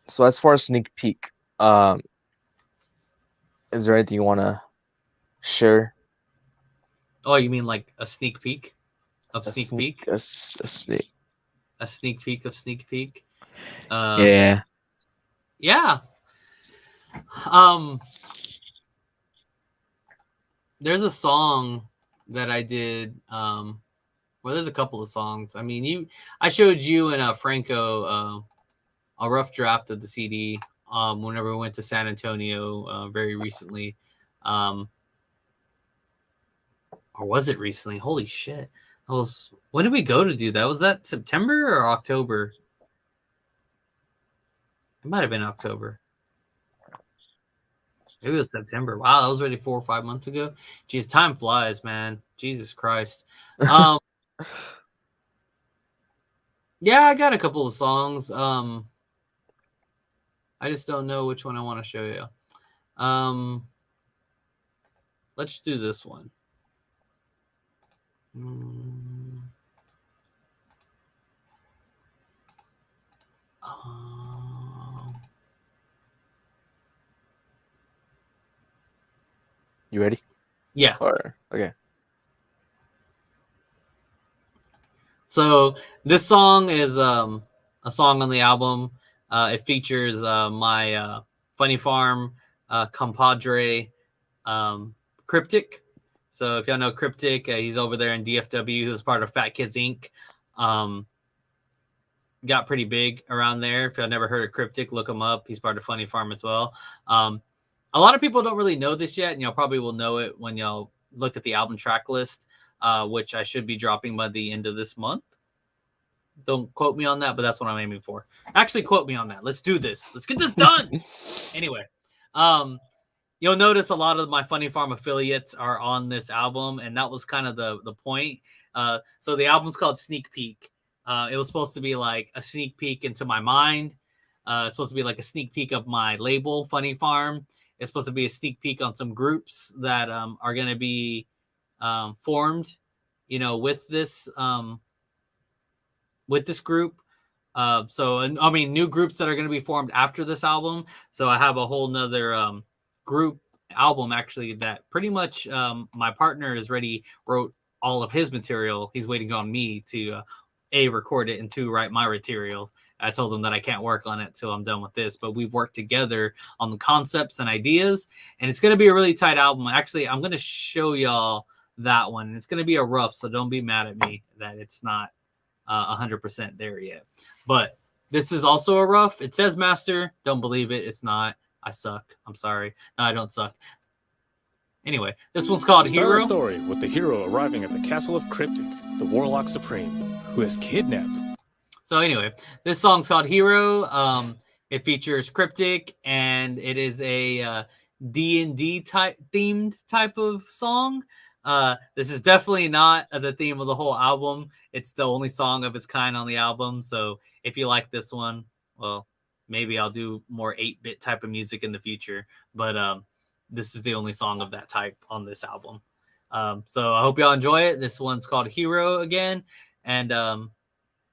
So as far as sneak peek, is there anything you want to share? Oh, you mean like a sneak peek of A sneak sneak, peek? a, s- a sneak. A sneak peek of sneak peek. Yeah. Yeah. There's a song that I did. Well, there's a couple of songs. I mean, I showed you and Franco a rough draft of the CD. Whenever we went to San Antonio very recently. Or was it recently? Holy shit. When did we go to do that? Was that September or October? It might have been October. Maybe it was September. Wow, that was already 4 or 5 months ago. Jeez, time flies, man. Jesus Christ. Yeah, I got a couple of songs. I just don't know which one I want to show you. Let's do this one. You ready? Yeah. Or okay. So this song is a song on the album. It features my Funny Farm compadre Cryptic. So if y'all know Cryptic, he's over there in DFW, who's part of Fat Kids Inc. Got pretty big around there. If y'all never heard of Cryptic, look him up. He's part of Funny Farm as well. A lot of people don't really know this yet, and y'all probably will know it when y'all look at the album track list, which I should be dropping by the end of this month. Don't quote me on that, but that's what I'm aiming for. Actually, quote me on that. Let's do this. Let's get this done. Anyway, you'll notice a lot of my Funny Farm affiliates are on this album, and that was kind of the point. So the album's called Sneak Peek. It was supposed to be like a sneak peek into my mind. It's supposed to be like a sneak peek of my label, Funny Farm. It's supposed to be a sneak peek on some groups that are going to be formed, with this group. New groups that are going to be formed after this album. So I have a whole nother group album actually that pretty much my partner has already wrote all of his material. He's waiting on me to record it and to write my material. I told him that I can't work on it till I'm done with this, but we've worked together on the concepts and ideas, and it's going to be a really tight album. Actually, I'm going to show y'all that one. It's going to be a rough, so don't be mad at me that it's not 100% there yet. But this is also a rough. It says master. Don't believe it. It's not. I suck. I'm sorry. No, I don't suck. Anyway, this one's called Hero. Start our story with the hero arriving at the castle of Cryptic, the warlock supreme, who has kidnapped. So anyway, this song's called Hero. It features Cryptic, and it is a D&D themed type of song. This is definitely not the theme of the whole album. It's the only song of its kind on the album. So if you like this one, well, maybe I'll do more 8-bit type of music in the future. But this is the only song of that type on this album. So I hope y'all enjoy it. This one's called Hero again. And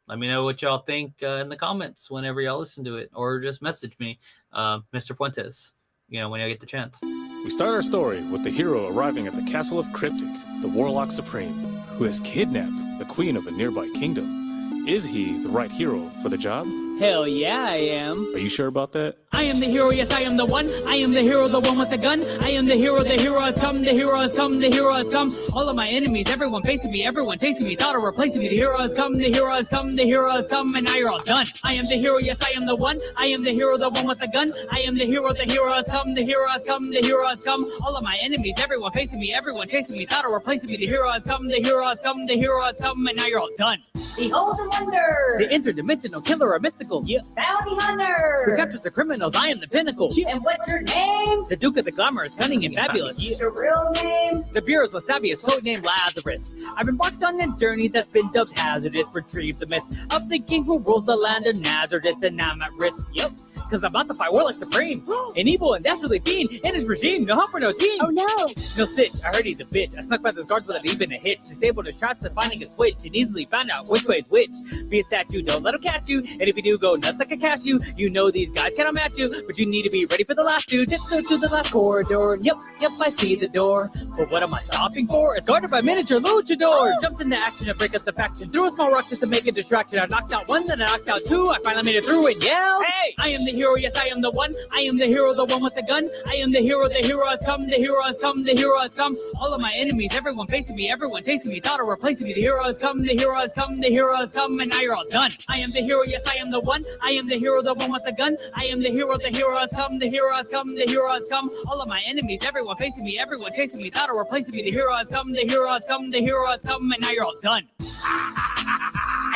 let me know what y'all think in the comments whenever y'all listen to it. Or just message me, Mr. Fuentes, when y'all get the chance. We start our story with the hero arriving at the castle of Cryptic, the warlock supreme, who has kidnapped the queen of a nearby kingdom. Is he the right hero for the job? Hell yeah, I am. Are you sure about that? I am the hero, yes, I am the one. I am the hero, the one with the gun. I am the hero has come, the hero has come, the hero has come. All of my enemies, everyone facing me, everyone chasing me, thought of replacing me. The hero has come, the hero has come, the hero has come, and now you're all done. I am the hero, yes, I am the one. I am the hero, the one with the gun. I am the hero has come, the hero has come, the hero has come. All of my enemies, everyone facing me, everyone chasing me, thought of replacing me. The hero has come, the hero has come, the hero has come, and now you're all done. Behold the wonder! The interdimensional killer, a mystical mystical. Yeah. Bounty hunter. Who captures the criminals? I am the pinnacle. Yeah. And what's your name? The Duke of the Glamorous, cunning and fabulous. What's your real name? The Bureau's most savviest, codenamed Lazarus. I've embarked on a journey that's been dubbed hazardous. Retrieve the mist of the king who rules the land of Nazareth, and I'm at risk. Yep. Cause I'm about to fight Warlock Supreme. An evil and dastardly fiend in his regime. No help for no team. Oh no. No stitch. I heard he's a bitch. I snuck by this guards without even a hitch. Disabled his shots and finding a switch. And easily found out which way is which. Be a statue, don't let him catch you. And if you do, go nuts like a cashew. You know these guys cannot match you. But you need to be ready for the last dude. Tiptoe to the last corridor. Yep, I see the door. But what am I stopping for? It's guarded by miniature luchadors. Jumped into action to break up the faction. Threw a small rock just to make a distraction. I knocked out one, then I knocked out two. I finally made it through and yelled, hey! I am the hero, yes, I am the one. I am the hero, the one with the gun. I am the hero has come, the hero has come, the hero has come. All of my enemies, everyone facing me, everyone chasing me, thought of replacing me. The hero has come, the hero has come, the hero has come, and now you're all done. I am the hero, yes, I am the one. I am the hero, the one with the gun. I am the hero has come, the hero has come, the hero has come. All of my enemies, everyone facing me, everyone chasing me, thought of replacing me. The hero has come, the hero has come, the hero has come, and now you're all done.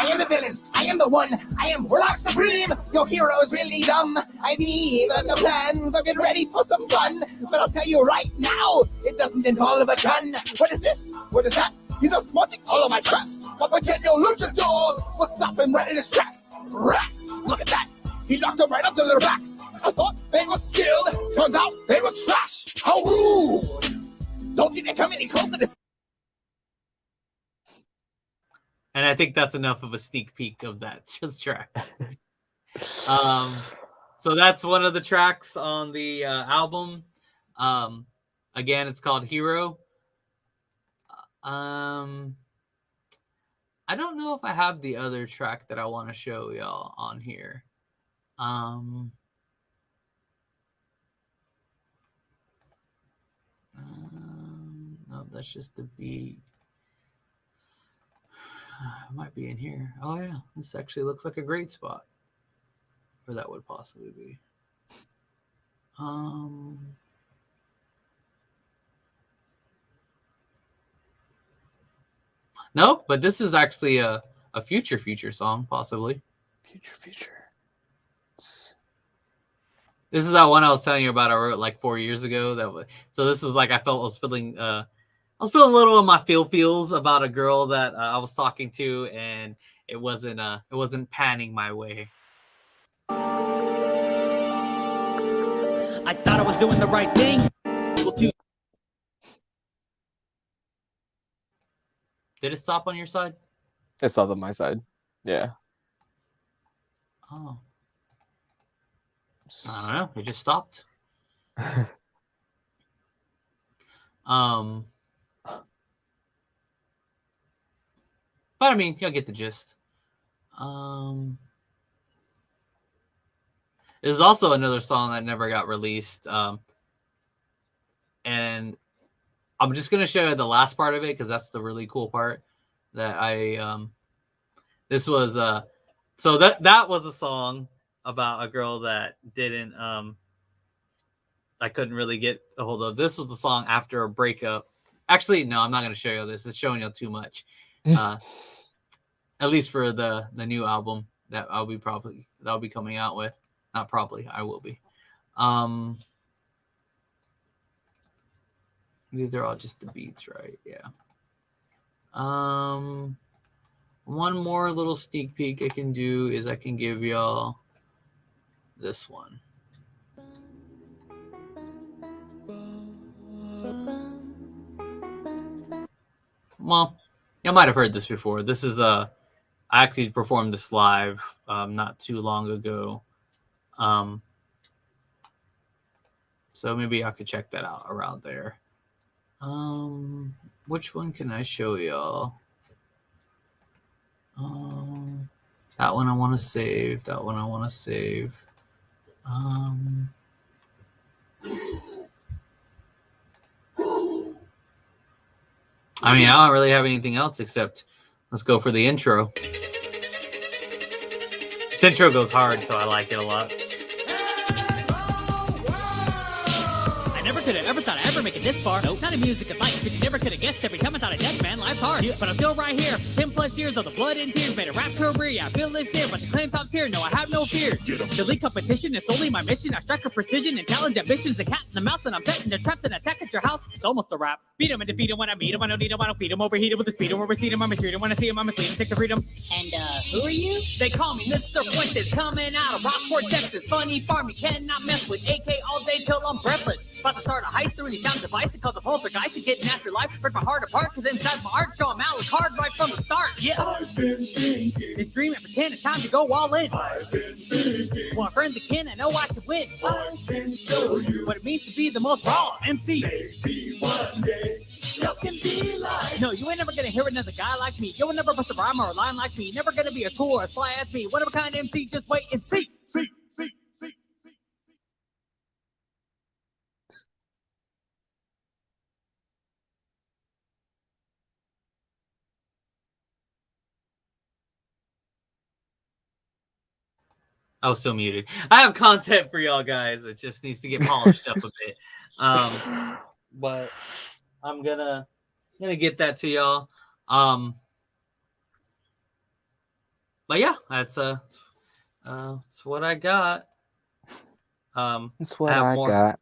I am the villain, I am the one, I am Warlock Supreme. Your hero is really dumb. I believe in the plans, so get ready for some fun. But I'll tell you right now, it doesn't involve a gun. What is this? What is that? He's a smudging all of my tracks. But can your luchadors will stop him right in his tracks? Rats, look at that. He knocked them right up to their backs. I thought they were skilled, turns out they were trash. How rude! Don't you dare come any closer to this. And I think that's enough of a sneak peek of that track. So that's one of the tracks on the album. Again, it's called Hero. I don't know if I have the other track that I want to show y'all on here. No, that's just the beat. It might be in here. Oh yeah, this actually looks like a great spot where that would possibly be. No, but this is actually a future song, possibly. Future. This is that one I was telling you about. I wrote like 4 years ago. So this is like I was feeling a little of my feels about a girl that I was talking to, and it wasn't panning my way. I thought I was doing the right thing. Did it stop on your side? It stopped on my side. Yeah. Oh. I don't know. It just stopped. But I mean, you'll get the gist. There's also another song that never got released. And I'm just going to show you the last part of it because that's the really cool part that this was, so that was a song about a girl that didn't, I couldn't really get a hold of. This was the song after a breakup. Actually, no, I'm not going to show you this. It's showing you too much. At least for the new album that I'll be coming out with. Not probably, I will be. These are all just the beats, right? Yeah. One more little sneak peek I can do is I can give y'all this one. Well, you might have heard this before. This is I actually performed this live not too long ago. So maybe I could check that out around there. Which one can I show y'all? That one I want to save. That one I want to save. I mean, I don't really have anything else except let's go for the intro. This intro goes hard, so I like it a lot. I never could have ever thought I'd ever make it this far. Nope, not in music and life, but you never could have guessed. Every time I thought I'd death, man, life's hard. Yeah. But I'm still right here. 10 plus years of the blood and tears made a rap career. Yeah, I feel this near, but to claim top tier, no, I have no fear. The league competition is solely my mission. I strike a precision and challenge ambitions. A cat and the mouse, and I'm setting the trapped and attack at your house. It's almost a rap. Beat him and defeat him when I meet him. I don't need him, I don't feed him. Overheat him with the speed him. Overseed him, I'm a shoot him. When I see him, I'm a sleep him. Take the freedom. And who are you? They call me Mr. Fuentes, coming out of Rockport, Texas. Funny farm, you cannot mess with AK all day till I'm breathless. About to start a heist through any sound device called the poltergeist. And getting after life, rip my heart apart, cause inside my art show I'm out hard right from the start. Yeah. I've been thinking. This dream and pretend it's time to go all in. I've been thinking. Well, friends and kin, I know I can win. I can show you. What it means to be the most raw MC. Maybe one day you can be like. No, you ain't never gonna hear another guy like me. You'll never bust a rhyme or a line like me. Never gonna be as cool or as fly as me. One of a kind MC, just wait and see. See. I was still muted. I have content for y'all guys. It just needs to get polished up a bit. But I'm gonna get that to y'all. But yeah, that's what I got. That's what I got.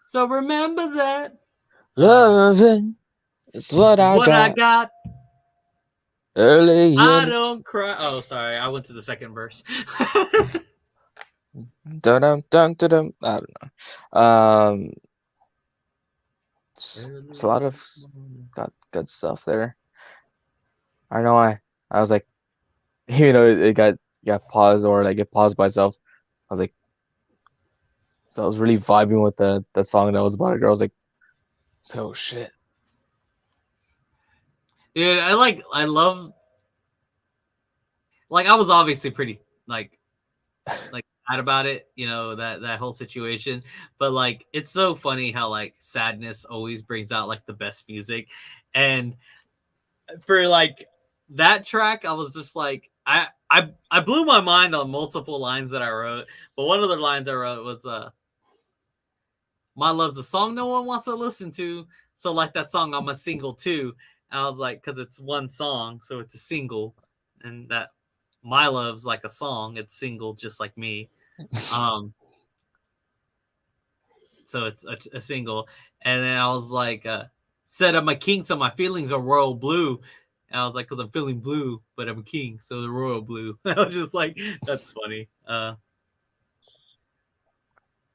So remember that. Loving is what I got. Early years. I don't cry. Oh, sorry. I went to the second verse. Dun dun dun. I don't know. It's a lot of got good stuff there. I don't know why. I was like, it got paused or like it paused by itself. I was like, so I was really vibing with the song that was about a girl. I was like, oh shit. Dude, I love, I was obviously pretty like mad about it, that whole situation, but it's so funny how sadness always brings out the best music. And for that track, I was just I blew my mind on multiple lines that I wrote, but one of the lines I wrote was my love's a song no one wants to listen to, so that song I'm a single too. And I was like, because it's one song, so it's a single, and that my love's like a song, it's single just like me. So it's a single. And then I was like, said I'm a king, so my feelings are royal blue. And I was like, because I'm feeling blue, but I'm a king, so the royal blue. I was just like, that's funny.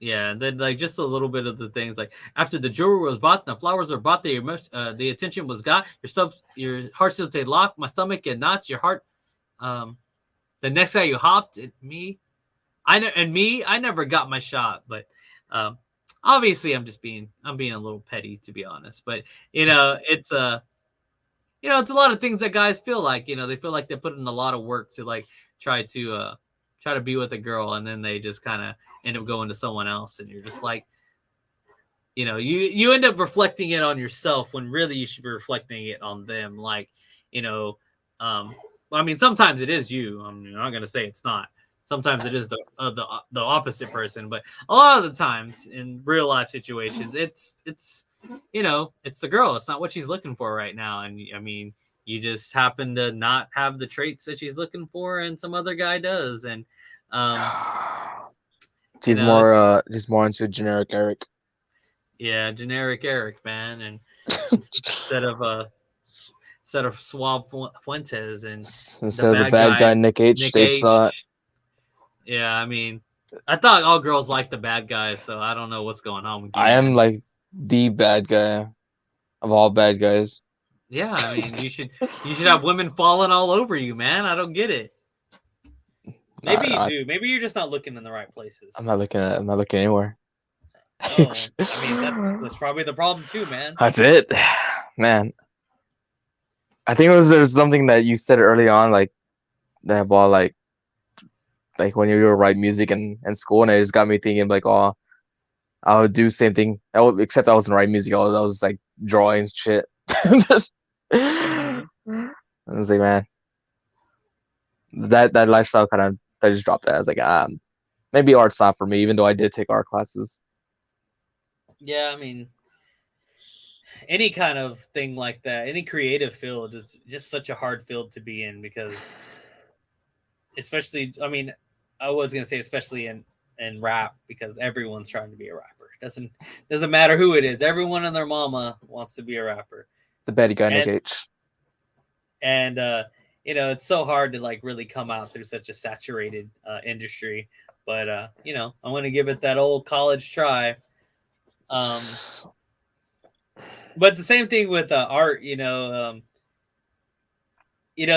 Yeah, and then just a little bit of the things after the jewelry was bought, the flowers were bought, the attention was got, your heart still stayed locked, my stomach get knots, your heart. The next guy you hopped at me, I never got my shot, but obviously I'm being a little petty, to be honest. But it's it's a lot of things that guys feel like. They feel like they put in a lot of work to try to be with a girl, and then they just kind of end up going to someone else, and you're just you end up reflecting it on yourself when really you should be reflecting it on them. I mean, sometimes it is you. I'm not gonna say it's not. Sometimes it is the opposite person, but a lot of the times in real life situations, it's the girl. It's not what she's looking for right now, and I mean, you just happen to not have the traits that she's looking for, and some other guy does, and she's more into generic Eric. Yeah, generic Eric, man, and instead of Suave Fuentes, and instead of the bad guy Nick H, they saw it. Yeah, I mean, I thought all girls like the bad guys, so I don't know what's going on with you. I am the bad guy of all bad guys. Yeah, I mean, you should have women falling all over you, man. I don't get it. Maybe you do. Maybe you're just not looking in the right places. I'm not looking anywhere. Oh, I mean, that's probably the problem too, man. That's it, man. I think there's something that you said early on, that about when you were writing music in school, and it just got me thinking oh, I would do the same thing. Except I wasn't writing music. I was drawing shit. I was like, man, that lifestyle I just dropped that. I was like, maybe art's not for me, even though I did take art classes. Yeah, I mean, any kind of thing like that, any creative field is just such a hard field to be in because, especially, I mean, I was gonna say especially in rap because everyone's trying to be a rapper. Doesn't matter who it is. Everyone and their mama wants to be a rapper, The baddie guy, Nick and H. and you know, it's so hard to like really come out through such a saturated industry. But you know, I'm gonna give it that old college try. Um, but the same thing with art, you know,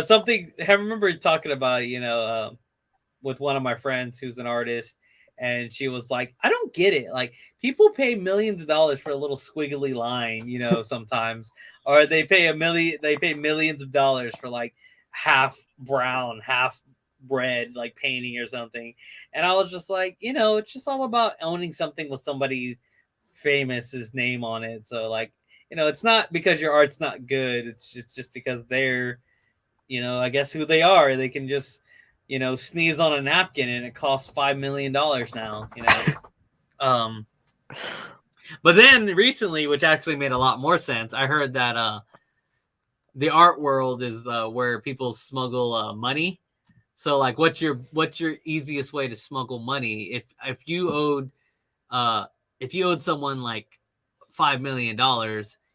something I remember talking about, with one of my friends who's an artist, and she was like, I don't get it. Like, people pay millions of dollars for a little squiggly line, sometimes, or they pay millions of dollars for like half brown, half red, like painting or something. And I was just like, it's just all about owning something with somebody famous's name on it. So like, it's not because your art's not good. It's just because they're, I guess who they are. They can just, sneeze on a napkin and it costs $5 million now. Um, but then recently, which actually made a lot more sense, I heard that the art world is where people smuggle money. So like, what's your easiest way to smuggle money? If you owed someone like $5 million,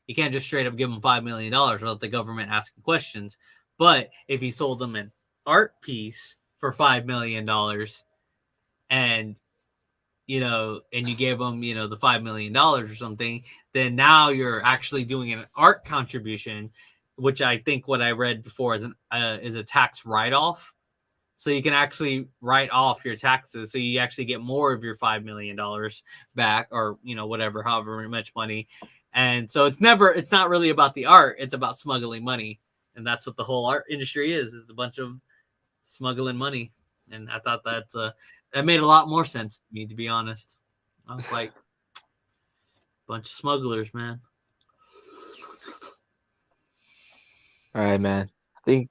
you can't just straight up give them $5 million without the government asking questions. But if you sold them an art piece for $5 million, and and you gave them the $5 million or something, then now you're actually doing an art contribution, which I think what I read before is a tax write-off. So you can actually write off your taxes, so you actually get more of your $5 million back, or whatever, however much money. And so it's not really about the art; it's about smuggling money, and that's what the whole art industry is a bunch of smuggling money. And I thought that made a lot more sense to me, to be honest. I was like, bunch of smugglers, man. All right, man. I think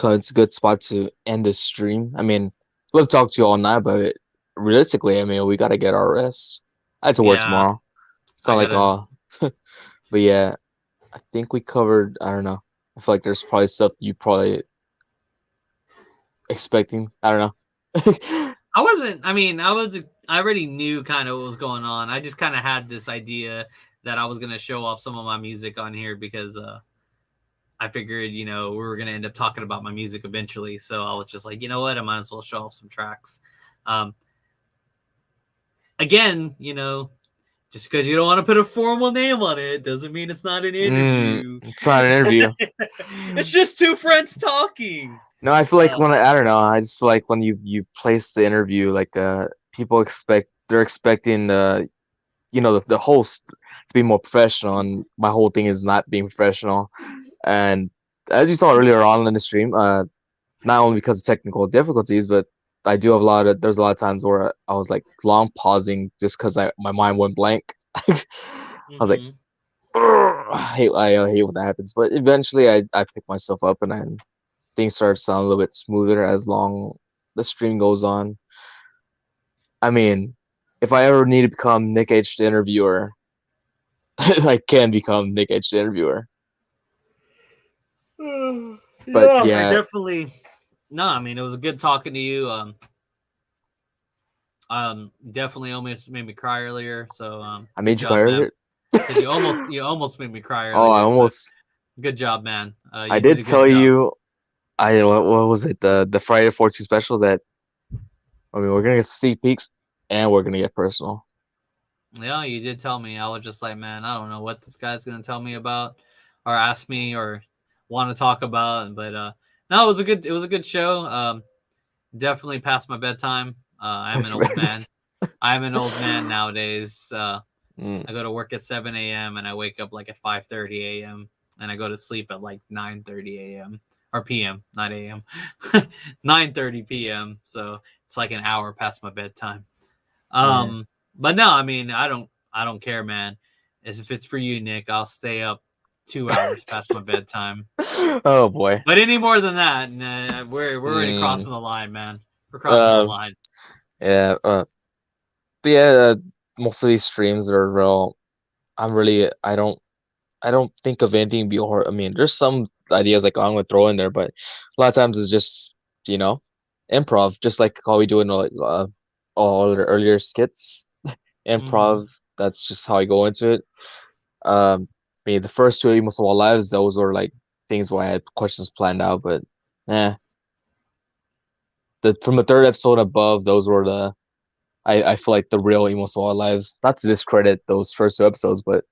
it's a good spot to end the stream. I mean, we'll talk to you all night, but realistically, I mean, we gotta get our rest. I have to work tomorrow. It's not but yeah, I think we covered. I don't know. I feel like there's probably stuff you probably expecting. I don't know. I already knew kind of what was going on. I just kind of had this idea that I was going to show off some of my music on here because I figured, we were going to end up talking about my music eventually. So I was just like, you know what? I might as well show off some tracks. Again, just because you don't want to put a formal name on it doesn't mean it's not an interview. It's not an interview. It's just two friends talking. No, I feel like I don't know. I just feel like when you place the interview, like people they're expecting the host to be more professional, and my whole thing is not being professional. And as you saw earlier on in the stream, not only because of technical difficulties, but I do have there's a lot of times where I was like long pausing just because my mind went blank. I was like, I hate when that happens. But eventually I pick myself up and things start to sound a little bit smoother as long the stream goes on. I mean, if I ever need to become Nick H the interviewer, I can become Nick H the interviewer. But yeah, definitely. No, I mean, it was good talking to you. Definitely almost made me cry earlier. So I made you cry earlier. You almost made me cry earlier. Oh, I almost. So good job, man. I did tell you. What was it? The Friday 14 special that. I mean, we're gonna get sneak peeks and we're gonna get personal. Yeah, you did tell me. I was just like, man, I don't know what this guy's gonna tell me about, or ask me, or want to talk about. But no, it was a good show. Definitely past my bedtime. I'm an old man. I'm an old man nowadays. I go to work at 7 a.m. and I wake up like at 5:30 a.m. and I go to sleep at like 9:30 a.m. or p.m. not a.m. 9:30 p.m. So it's like an hour past my bedtime. But no, I mean, I don't care, man. If it's for you, Nick, I'll stay up 2 hours past my bedtime. Oh boy! But any more than that, nah, we're already crossing the line, man. We're crossing the line. Yeah. But yeah, most of these streams are real. I don't think of anything before. I mean, there's some ideas like I'm gonna throw in there, but a lot of times it's just you know improv, just like how we do in like all the earlier skits. Improv. That's just how I go into it. I mean, the first two EmoséwA lives, those were like things where I had questions planned out, but eh. From the third episode above, those were I feel like the real EmoséwA lives. Not to discredit those first two episodes, but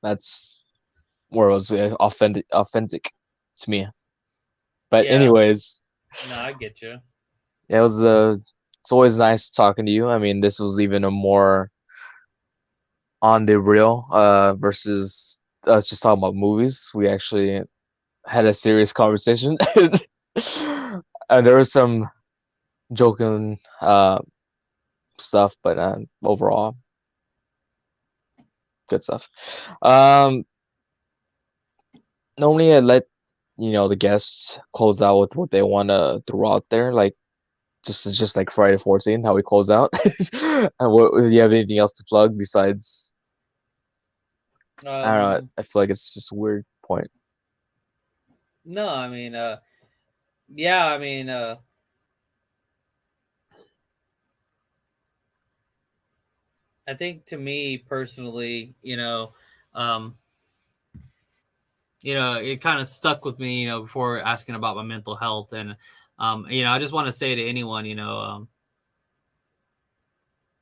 that's where it was authentic to me. But Yeah. anyways, No, I get you. it was it's always nice talking to you. I mean, this was even a more on the real versus us just talking about movies. We actually had a serious conversation. And there was some joking stuff, but overall good stuff. Um Normally I let the guests close out with what they want to throw out there, like just like Friday 14, how we close out. And what do you have anything else to plug besides? I don't know. I feel like it's just a weird point. No, I mean, yeah, I mean, I think to me personally, um, it kind of stuck with me, before asking about my mental health, and I just want to say to anyone,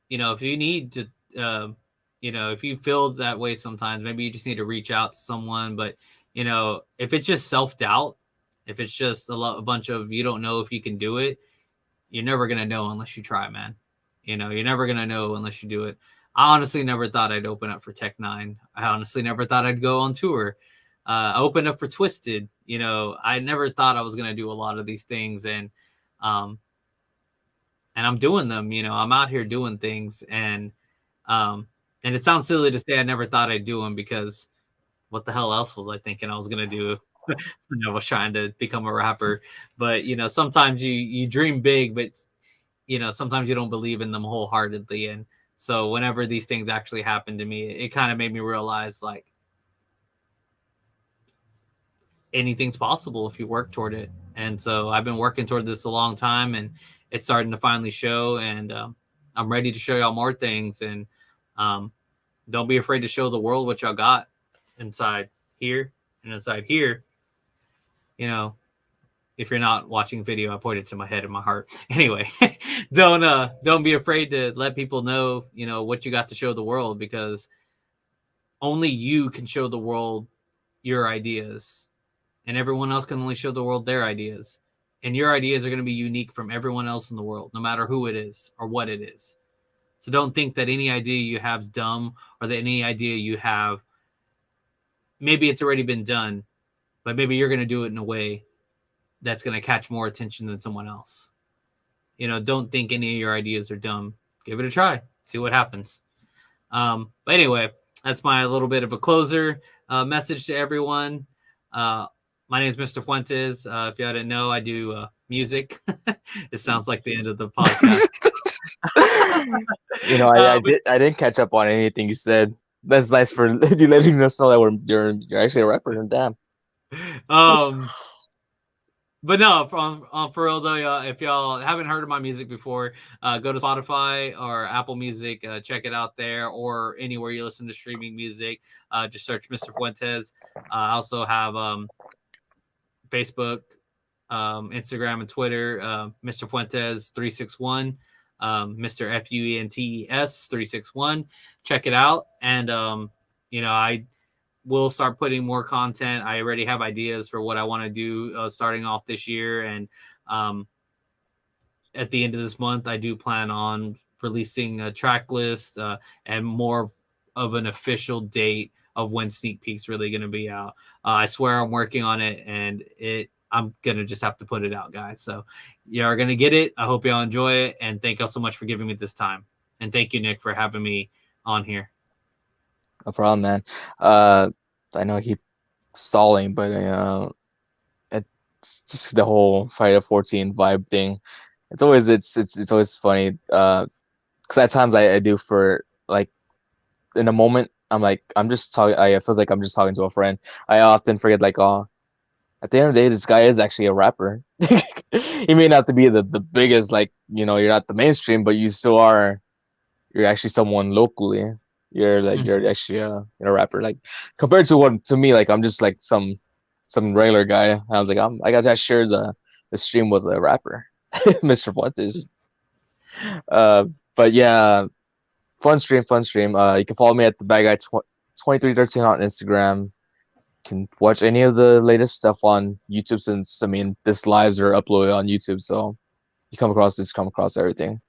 if you need to, if you feel that way sometimes, maybe you just need to reach out to someone. But if it's just self doubt, if it's just a bunch of you don't know if you can do it, you're never gonna know unless you try, man. You're never gonna know unless you do it. I honestly never thought I'd open up for Tech Nine. I honestly never thought I'd go on tour. I opened up for Twisted. I never thought I was gonna do a lot of these things, um, and I'm doing them. I'm out here doing things, and it sounds silly to say I never thought I'd do them, because what the hell else was I thinking I was gonna do when I was trying to become a rapper? But sometimes you dream big, but sometimes you don't believe in them wholeheartedly. And so whenever these things actually happened to me, it kind of made me realize, like, anything's possible if you work toward it. And so I've been working toward this a long time, and it's starting to finally show. And I'm ready to show y'all more things. And don't be afraid to show the world what y'all got inside here and inside here. If you're not watching video, I pointed to my head and my heart. Anyway, don't be afraid to let people know, what you got to show the world, because only you can show the world your ideas, and everyone else can only show the world their ideas. And your ideas are going to be unique from everyone else in the world, no matter who it is or what it is. So don't think that any idea you have is dumb, or that any idea you have, maybe it's already been done, but maybe you're going to do it in a way that's going to catch more attention than someone else. Don't think any of your ideas are dumb. Give it a try. See what happens. But anyway, that's my little bit of a closer message to everyone. My name is Mr. Fuentes. If y'all didn't know, I do music. It sounds like the end of the podcast. I didn't catch up on anything you said. That's nice for you letting us know that you're actually a rapper. Damn. But no, for real though, if y'all haven't heard of my music before, go to Spotify or Apple Music, check it out there, or anywhere you listen to streaming music. Just search Mr. Fuentes. I also have Facebook, Instagram, and Twitter. Mr. Fuentes 361, Mr. FUENTES 361. Check it out, and I will start putting more content. I already have ideas for what I want to do starting off this year. And at the end of this month, I do plan on releasing a track list and more of an official date of when sneak peek's really going to be out. I swear I'm working on it, and I'm going to just have to put it out, guys. So you're going to get it. I hope y'all enjoy it. And thank y'all so much for giving me this time. And thank you, Nick, for having me on here. No problem, man. I know I keep stalling, but it's just the whole Friday 14 vibe thing. It's always funny. because at times I do for like in a moment I'm like I'm just talking. I feels like I'm just talking to a friend. I often forget like oh at the end of the day this guy is actually a rapper. He may not to be the biggest like you're not the mainstream, but you still are. You're actually someone locally. You're like you're actually a rapper. Like compared to what to me like I'm just like some regular guy. I was like I got to share the stream with a rapper, Mr. Fuentes. Uh, but yeah, fun stream, fun stream. You can follow me at the bad guy 2313 on Instagram. Can watch any of the latest stuff on YouTube since I mean this lives are uploaded on YouTube, so you come across everything.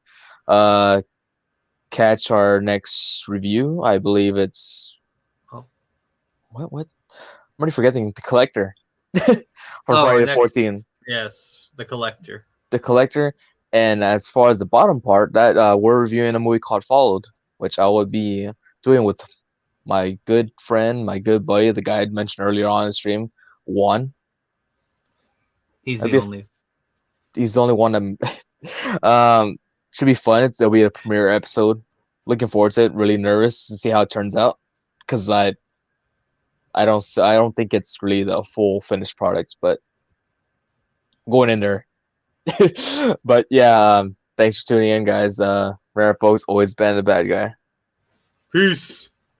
Uh, catch our next review. I believe it's Oh. what I'm already forgetting the collector for our Friday the next- 14th. Yes, The Collector. The collector, and as far as the bottom part, that we're reviewing a movie called Followed, which I will be doing with my good friend, my good buddy, the guy I mentioned earlier on the stream, Juan. He's That'd the be only. He's the only one that should be fun. It'll be a premiere episode. Looking forward to it. Really nervous to see how it turns out because I don't think it's really the full finished product, but going in there. But yeah, thanks for tuning in, guys. Rare folks always been the bad guy. Peace.